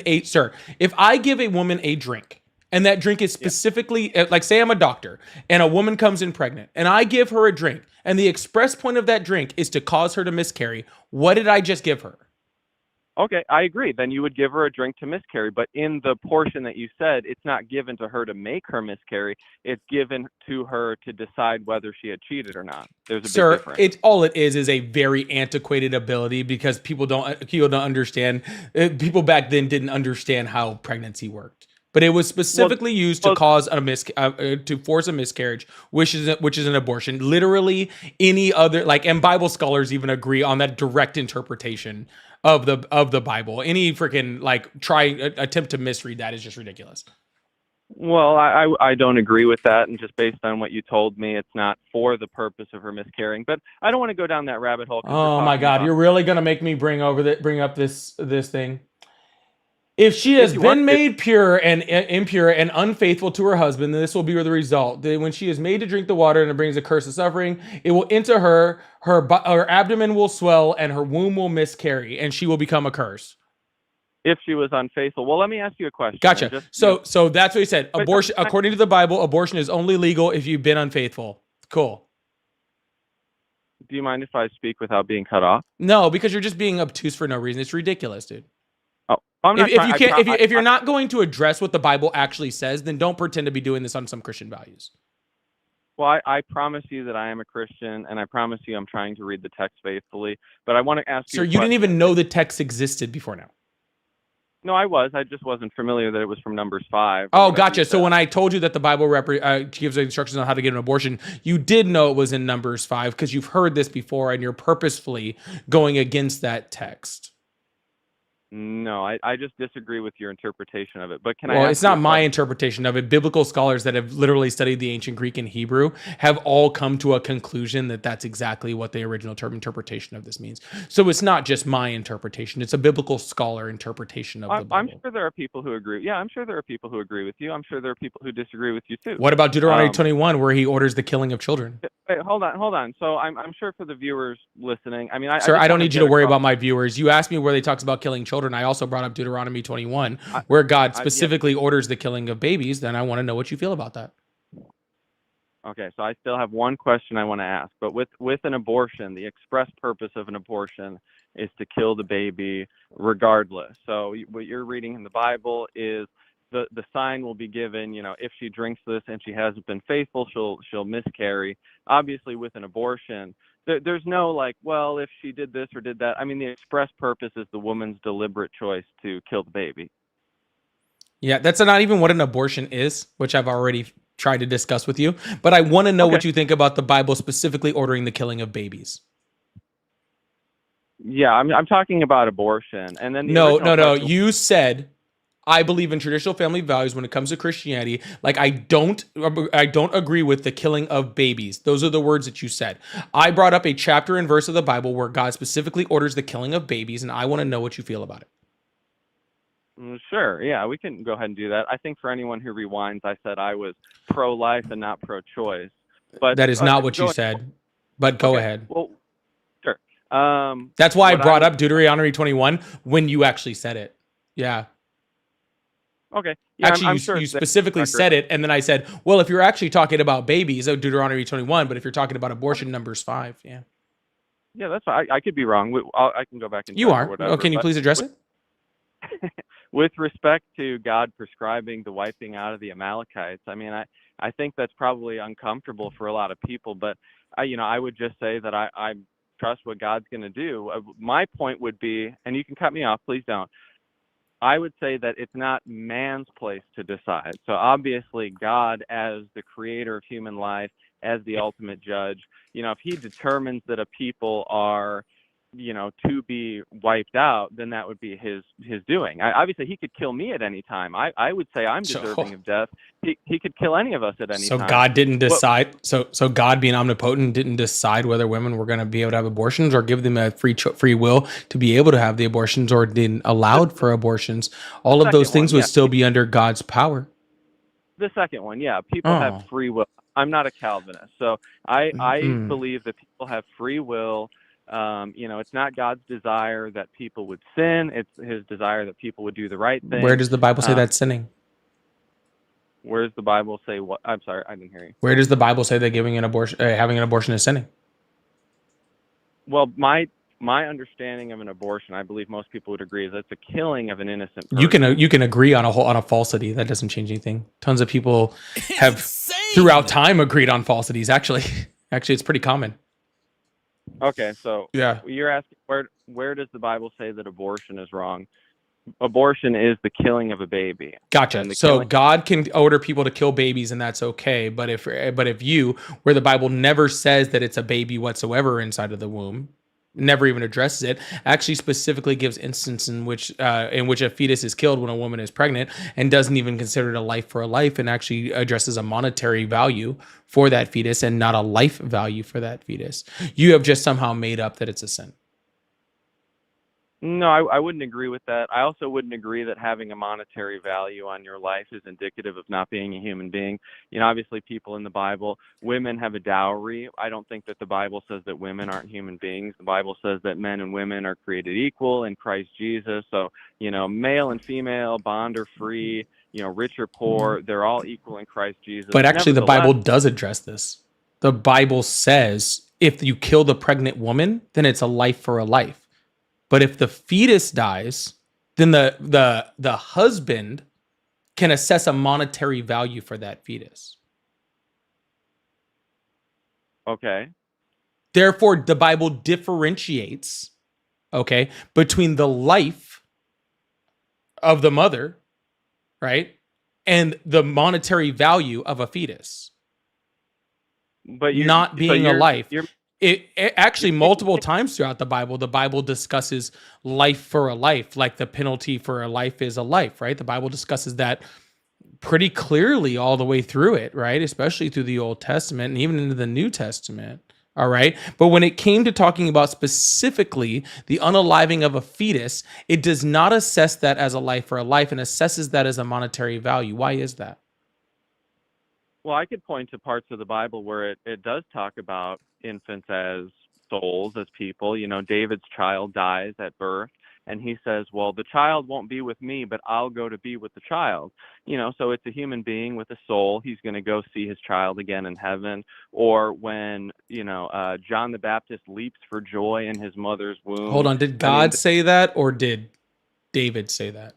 a drink, and that drink is specifically, like say I'm a doctor, and a woman comes in pregnant, and I give her a drink, and the express point of that drink is to cause her to miscarry, what did I just give her? Okay, I agree. Then you would give her a drink to miscarry. But in the portion that you said, it's not given to her to make her miscarry. It's given to her to decide whether she had cheated or not. There's a big Sir, difference. all it is a very antiquated ability because people don't understand. People back then didn't understand how pregnancy worked. But it was specifically used to cause to force a miscarriage, which is an abortion. Literally any other, like, and Bible scholars even agree on that direct interpretation of the Bible. Any freaking attempt to misread that is just ridiculous. Well, I don't agree with that, and just based on what you told me, it's not for the purpose of her miscarrying. But I don't want to go down that rabbit hole. Oh my God, you're really gonna make me bring up this thing. If she has been made pure and impure and unfaithful to her husband, then this will be the result. That when she is made to drink the water and it brings a curse of suffering, it will enter her abdomen will swell and her womb will miscarry and she will become a curse. If she was unfaithful. Well, let me ask you a question. Gotcha. So that's what he said. Abortion, according to the Bible, abortion is only legal if you've been unfaithful. Cool. Do you mind if I speak without being cut off? No, because you're just being obtuse for no reason. It's ridiculous, dude. I'm not if you're not going to address what the Bible actually says, then don't pretend to be doing this on some Christian values. Well, I promise you that I am a Christian, and I promise you I'm trying to read the text faithfully. But I want to ask you. Sir, you didn't even know the text existed before now. No, I was. I just wasn't familiar that it was from Numbers 5. Oh, gotcha. So when I told you that the Bible gives instructions on how to get an abortion, you did know it was in Numbers 5 because you've heard this before, and you're purposefully going against that text. No, I just disagree with your interpretation of it. But Well, it's not my interpretation of it. Biblical scholars that have literally studied the ancient Greek and Hebrew have all come to a conclusion that that's exactly what the original interpretation of this means. So it's not just my interpretation. It's a biblical scholar interpretation of the Bible. I'm sure there are people who agree. Yeah, I'm sure there are people who agree with you. I'm sure there are people who disagree with you too. What about Deuteronomy 21, where he orders the killing of children? Wait, hold on. So I'm sure for the viewers listening, I mean, Sir, I don't need you to worry about my viewers. You asked me where they talks about killing children. I also brought up Deuteronomy 21, where God specifically orders the killing of babies. Then I want to know what you feel about that. Okay, so I still have one question I want to ask. But with an abortion, the express purpose of an abortion is to kill the baby regardless. So what you're reading in the Bible is the sign will be given, if she drinks this and she hasn't been faithful, she'll miscarry. Obviously, with an abortion, there's no well, if she did this or did that. I mean, the express purpose is the woman's deliberate choice to kill the baby. Yeah, that's not even what an abortion is, which I've already tried to discuss with you. But I want to know what you think about the Bible specifically ordering the killing of babies. Yeah, I'm talking about abortion, and then no. You said, I believe in traditional family values when it comes to Christianity. I don't agree with the killing of babies. Those are the words that you said. I brought up a chapter and verse of the Bible where God specifically orders the killing of babies, and I want to know what you feel about it. Sure. Yeah, we can go ahead and do that. I think for anyone who rewinds, I said I was pro-life and not pro-choice. But that is not what you said. But go ahead. Well, sure. That's why I brought up Deuteronomy 21 when you actually said it. Yeah. Okay. Yeah, actually, I'm sure you specifically said it, and then I said, well, if you're actually talking about babies, Deuteronomy 21, but if you're talking about abortion, Numbers 5, yeah. Yeah, that's fine. I could be wrong. I can go back and you are. Whatever, can you please address it? With respect to God prescribing the wiping out of the Amalekites, I mean, I think that's probably uncomfortable for a lot of people, but I would just say that I trust what God's going to do. My point would be, and you can cut me off, please don't. I would say that it's not man's place to decide. So obviously God, as the creator of human life, as the ultimate judge, if he determines that a people are, to be wiped out, then that would be his doing. Obviously, he could kill me at any time. I would say I'm deserving of death. He could kill any of us at any time. So God didn't decide. So God, being omnipotent, didn't decide whether women were going to be able to have abortions or give them a free will to be able to have the abortions, or didn't allowed for abortions. All of those things would still be under God's power. The second one, yeah, people have free will. I'm not a Calvinist, so I believe that people have free will. It's not God's desire that people would sin. It's his desire that people would do the right thing. Where does the Bible say that's sinning? Where does the Bible say what? I'm sorry, I didn't hear you. Where does the Bible say that having an abortion is sinning? Well, my my understanding of an abortion, I believe most people would agree, is it's a killing of an innocent person. You can agree on a falsity. That doesn't change anything. Tons of people have Insane. throughout time agreed on falsities. Actually, it's pretty common. Okay, so Yeah. you're asking where does the Bible say that abortion is wrong? Abortion is the killing of a baby. Gotcha. So God can order people to kill babies, and that's okay. But if where the Bible never says that it's a baby whatsoever inside of the womb, never even addresses it, actually specifically gives instance in which a fetus is killed when a woman is pregnant, and doesn't even consider it a life for a life, and actually addresses a monetary value for that fetus and not a life value for that fetus. You have just somehow made up that it's a sin. No, I wouldn't agree with that. I also wouldn't agree that having a monetary value on your life is indicative of not being a human being. Obviously people in the Bible, women have a dowry. I don't think that the Bible says that women aren't human beings. The Bible says that men and women are created equal in Christ Jesus. So, male and female, bond or free, rich or poor, they're all equal in Christ Jesus. But actually the Bible does address this. The Bible says if you kill the pregnant woman, then it's a life for a life. But if the fetus dies, then the husband can assess a monetary value for that fetus. Okay. Therefore, the Bible differentiates, between the life of the mother, right, and the monetary value of a fetus. But not being a life. It actually multiple times throughout the Bible discusses life for a life, like the penalty for a life is a life, right? The Bible discusses that pretty clearly all the way through it, right? Especially through the Old Testament and even into the New Testament, all right? But when it came to talking about specifically the unaliving of a fetus, it does not assess that as a life for a life and assesses that as a monetary value. Why is that? Well, I could point to parts of the Bible where it does talk about infants as souls, as people. David's child dies at birth, and he says, well, the child won't be with me, but I'll go to be with the child. So it's a human being with a soul. He's going to go see his child again in heaven. Or when, John the Baptist leaps for joy in his mother's womb. Hold on, did God say that, or did David say that?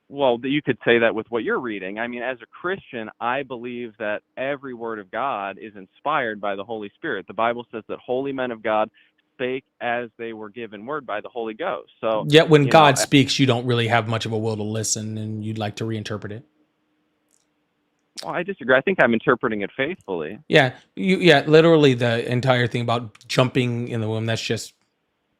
Well, you could say that with what you're reading. I mean, as a Christian, I believe that every word of God is inspired by the Holy Spirit. The Bible says that holy men of God spake as they were given word by the Holy Ghost. So, yet when God speaks, you don't really have much of a will to listen, and you'd like to reinterpret it. Well, I disagree. I think I'm interpreting it faithfully. Yeah, literally the entire thing about jumping in the womb, that's just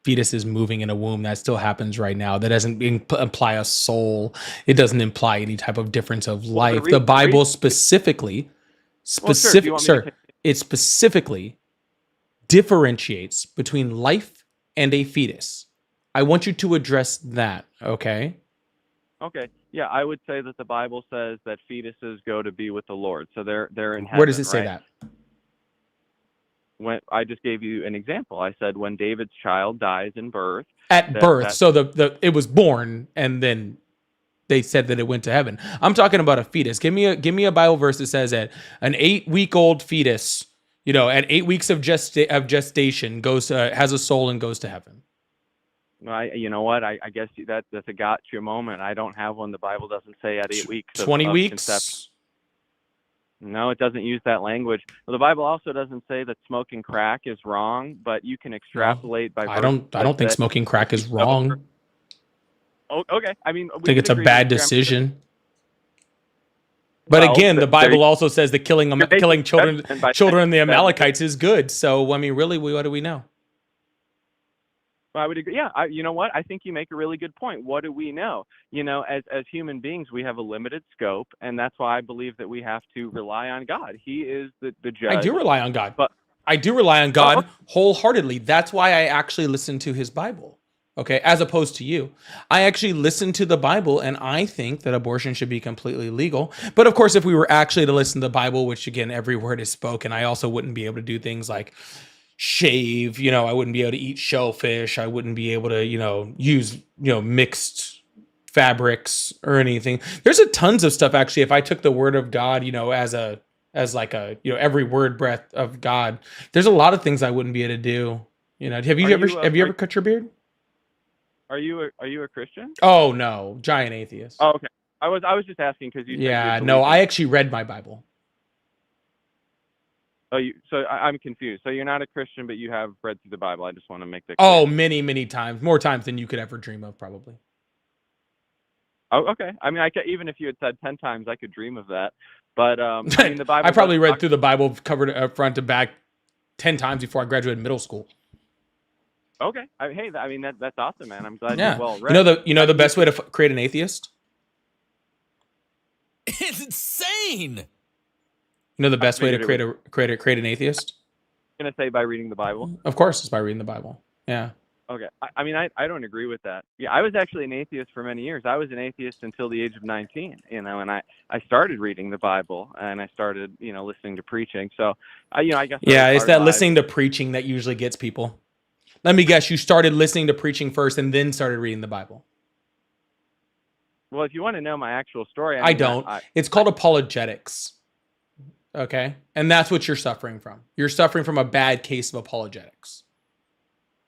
fetuses moving in a womb. That still happens right now. That doesn't imply a soul. It doesn't imply any type of difference of life. The Bible specifically differentiates between life and a fetus. I want you to address that, okay? Okay. Yeah, I would say that the Bible says that fetuses go to be with the Lord. So they're in heaven. Where does it say that? When I just gave you an example. I said when David's child dies in birth. At birth. So it was born, and then they said that it went to heaven. I'm talking about a fetus. Give me a Bible verse that says that an 8-week-old fetus, at 8 weeks of gestation has a soul and goes to heaven. You know what? I guess that's a gotcha moment. I don't have one. The Bible doesn't say at 8 weeks. 20 weeks. Conception. No, it doesn't use that language. Well, the Bible also doesn't say that smoking crack is wrong, but you can extrapolate by. I don't think smoking crack is wrong. Oh, okay. I mean, I think it's a bad decision. But again, the Bible also says that killing children in the Amalekites is good. So I mean, really, what do we know? I would agree. Yeah, you know what? I think you make a really good point. What do we know? As human beings, we have a limited scope, and that's why I believe that we have to rely on God. He is the judge. I do rely on God. I do rely on God wholeheartedly. That's why I actually listen to his Bible, okay, as opposed to you. I actually listen to the Bible, and I think that abortion should be completely legal. But of course, if we were actually to listen to the Bible, which again, every word is spoken, I also wouldn't be able to do things like shave, I wouldn't be able to eat shellfish. I wouldn't be able to, use, mixed fabrics or anything. There's tons of stuff actually. If I took the word of God, as like a, every word breath of God, there's a lot of things I wouldn't be able to do, You know, have Are you ever you, have you ever cut your beard? Are you a Christian? Oh no, giant atheist. Oh, okay. I was just asking because you said Yeah, you no, believe I in. actually read my Bible. Oh, I'm confused. So you're not a Christian, but you have read through the Bible. I just want to make that Oh, clear. many times, more times than you could ever dream of, probably. Oh, okay. I mean, even if you had said 10 times, I could dream of that. But I mean, the Bible. I probably does read talk- through the Bible covered front to back 10 times before I graduated middle school. Okay. Hey, I mean that's awesome, man. I'm glad Yeah. you're well read. You know the best way to create an atheist? It's insane. You know the best way to figured it create an atheist? I'm gonna say by reading the Bible. Of course, it's by reading the Bible. Yeah. Okay. I mean, I don't agree with that. Yeah, I was actually an atheist for many years. I was an atheist until the age of 19, and I started reading the Bible, and I started, listening to preaching. So, I guess. Yeah, it's that listening to preaching that usually gets people. Let me guess, you started listening to preaching first and then started reading the Bible. Well, if you want to know my actual story, I don't. It's called apologetics. Okay? And that's what you're suffering from. You're suffering from a bad case of apologetics.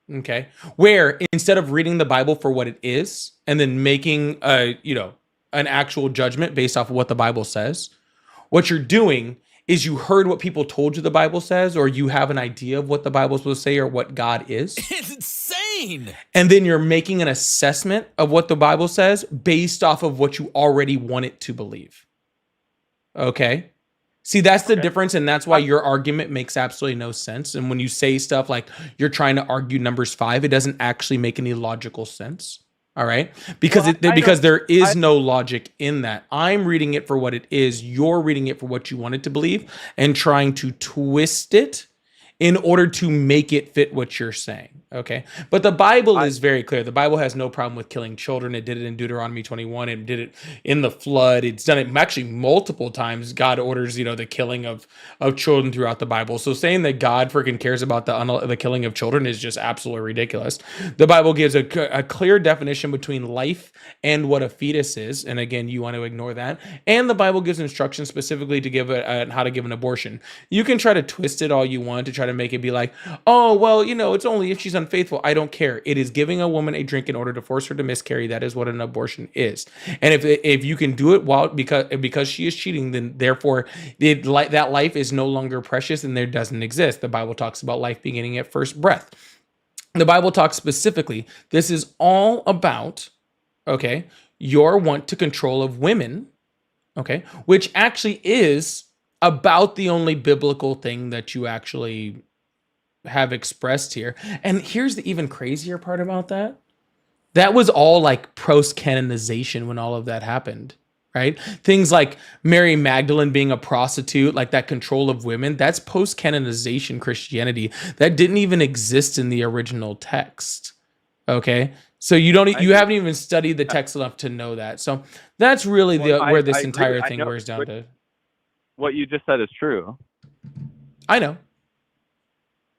Okay? Where instead of reading the Bible for what it is and then making an actual judgment based off of what the Bible says, what you're doing is you heard what people told you the Bible says, or you have an idea of what the Bible's supposed to say or what God is. It's insane. And then you're making an assessment of what the Bible says based off of what you already want it to believe. Okay? See, that's the difference, and that's why your argument makes absolutely no sense. And when you say stuff like you're trying to argue Numbers 5, it doesn't actually make any logical sense. All right? Because there is no logic in that. I'm reading it for what it is. You're reading it for what you want it to believe and trying to twist it in order to make it fit what you're saying. Okay. But the Bible is very clear. The Bible has no problem with killing children. It did it in Deuteronomy 21. It did it in the flood. It's done it actually multiple times. God orders, the killing of children throughout the Bible. So saying that God freaking cares about the killing of children is just absolutely ridiculous. The Bible gives a clear definition between life and what a fetus is. And again, you want to ignore that. And the Bible gives instructions specifically to give how to give an abortion. You can try to twist it all you want to try to make it be like, oh, well, it's only if she's unfaithful. I don't care. It is giving a woman a drink in order to force her to miscarry. That is what an abortion is. And if you can do it because she is cheating, then therefore that life is no longer precious and there doesn't exist. The Bible talks about life beginning at first breath. The Bible talks specifically, this is all about, okay, your want to control of women, okay, which actually is about the only biblical thing that you actually have expressed here. And here's the even crazier part about that. That was all like post-canonization when all of that happened, right? Things like Mary Magdalene being a prostitute, like that control of women, that's post-canonization Christianity. That didn't even exist in the original text, okay? So you haven't even studied the text enough to know that. So that's really where this entire thing wears down to. What you just said is true. I know.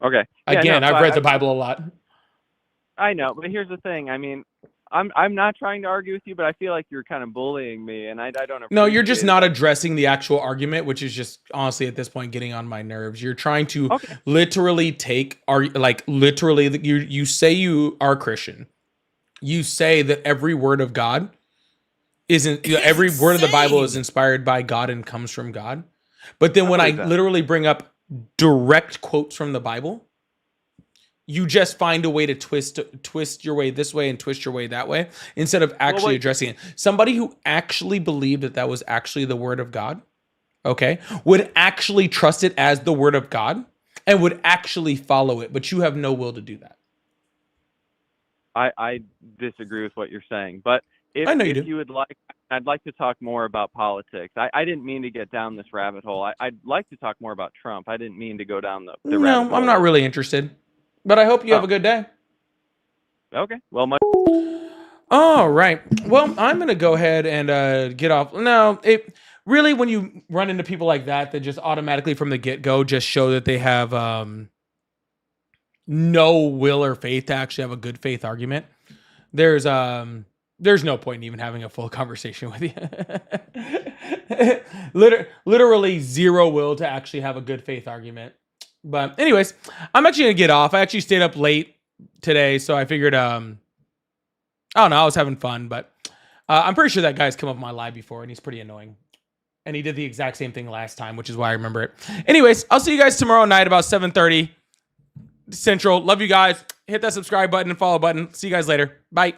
Okay. Again, I've read the Bible a lot. I know, but here's the thing. I mean, I'm not trying to argue with you, but I feel like you're kind of bullying me, and I don't. No, you're just not addressing the actual argument, which is just honestly at this point getting on my nerves. You're trying to literally you say you are Christian. You say that every word of God every word of the Bible is inspired by God and comes from God. But then when I literally bring up direct quotes from the Bible, you just find a way to twist your way this way and twist your way that way instead of actually addressing it. Somebody who actually believed that was actually the word of God, okay, would actually trust it as the word of God and would actually follow it, but you have no will to do that. I disagree with what you're saying, but if you would like, I'd like to talk more about politics. I didn't mean to get down this rabbit hole. I'd like to talk more about Trump. I didn't mean to go down the rabbit hole. I'm not really interested, but I hope you have a good day. Okay. Well, all right. Well, I'm going to go ahead and get off. No, really, when you run into people like that just automatically from the get-go just show that they have no will or faith to actually have a good faith argument. There's no point in even having a full conversation with you. Literally zero will to actually have a good faith argument. But anyways, I'm actually gonna get off. I actually stayed up late today, so I figured I don't know, I was having fun, but I'm pretty sure that guy's come up on my live before, and he's pretty annoying. And he did the exact same thing last time, which is why I remember it. Anyways, I'll see you guys tomorrow night about 7:30 Central. Love you guys. Hit that subscribe button and follow button. See you guys later. Bye.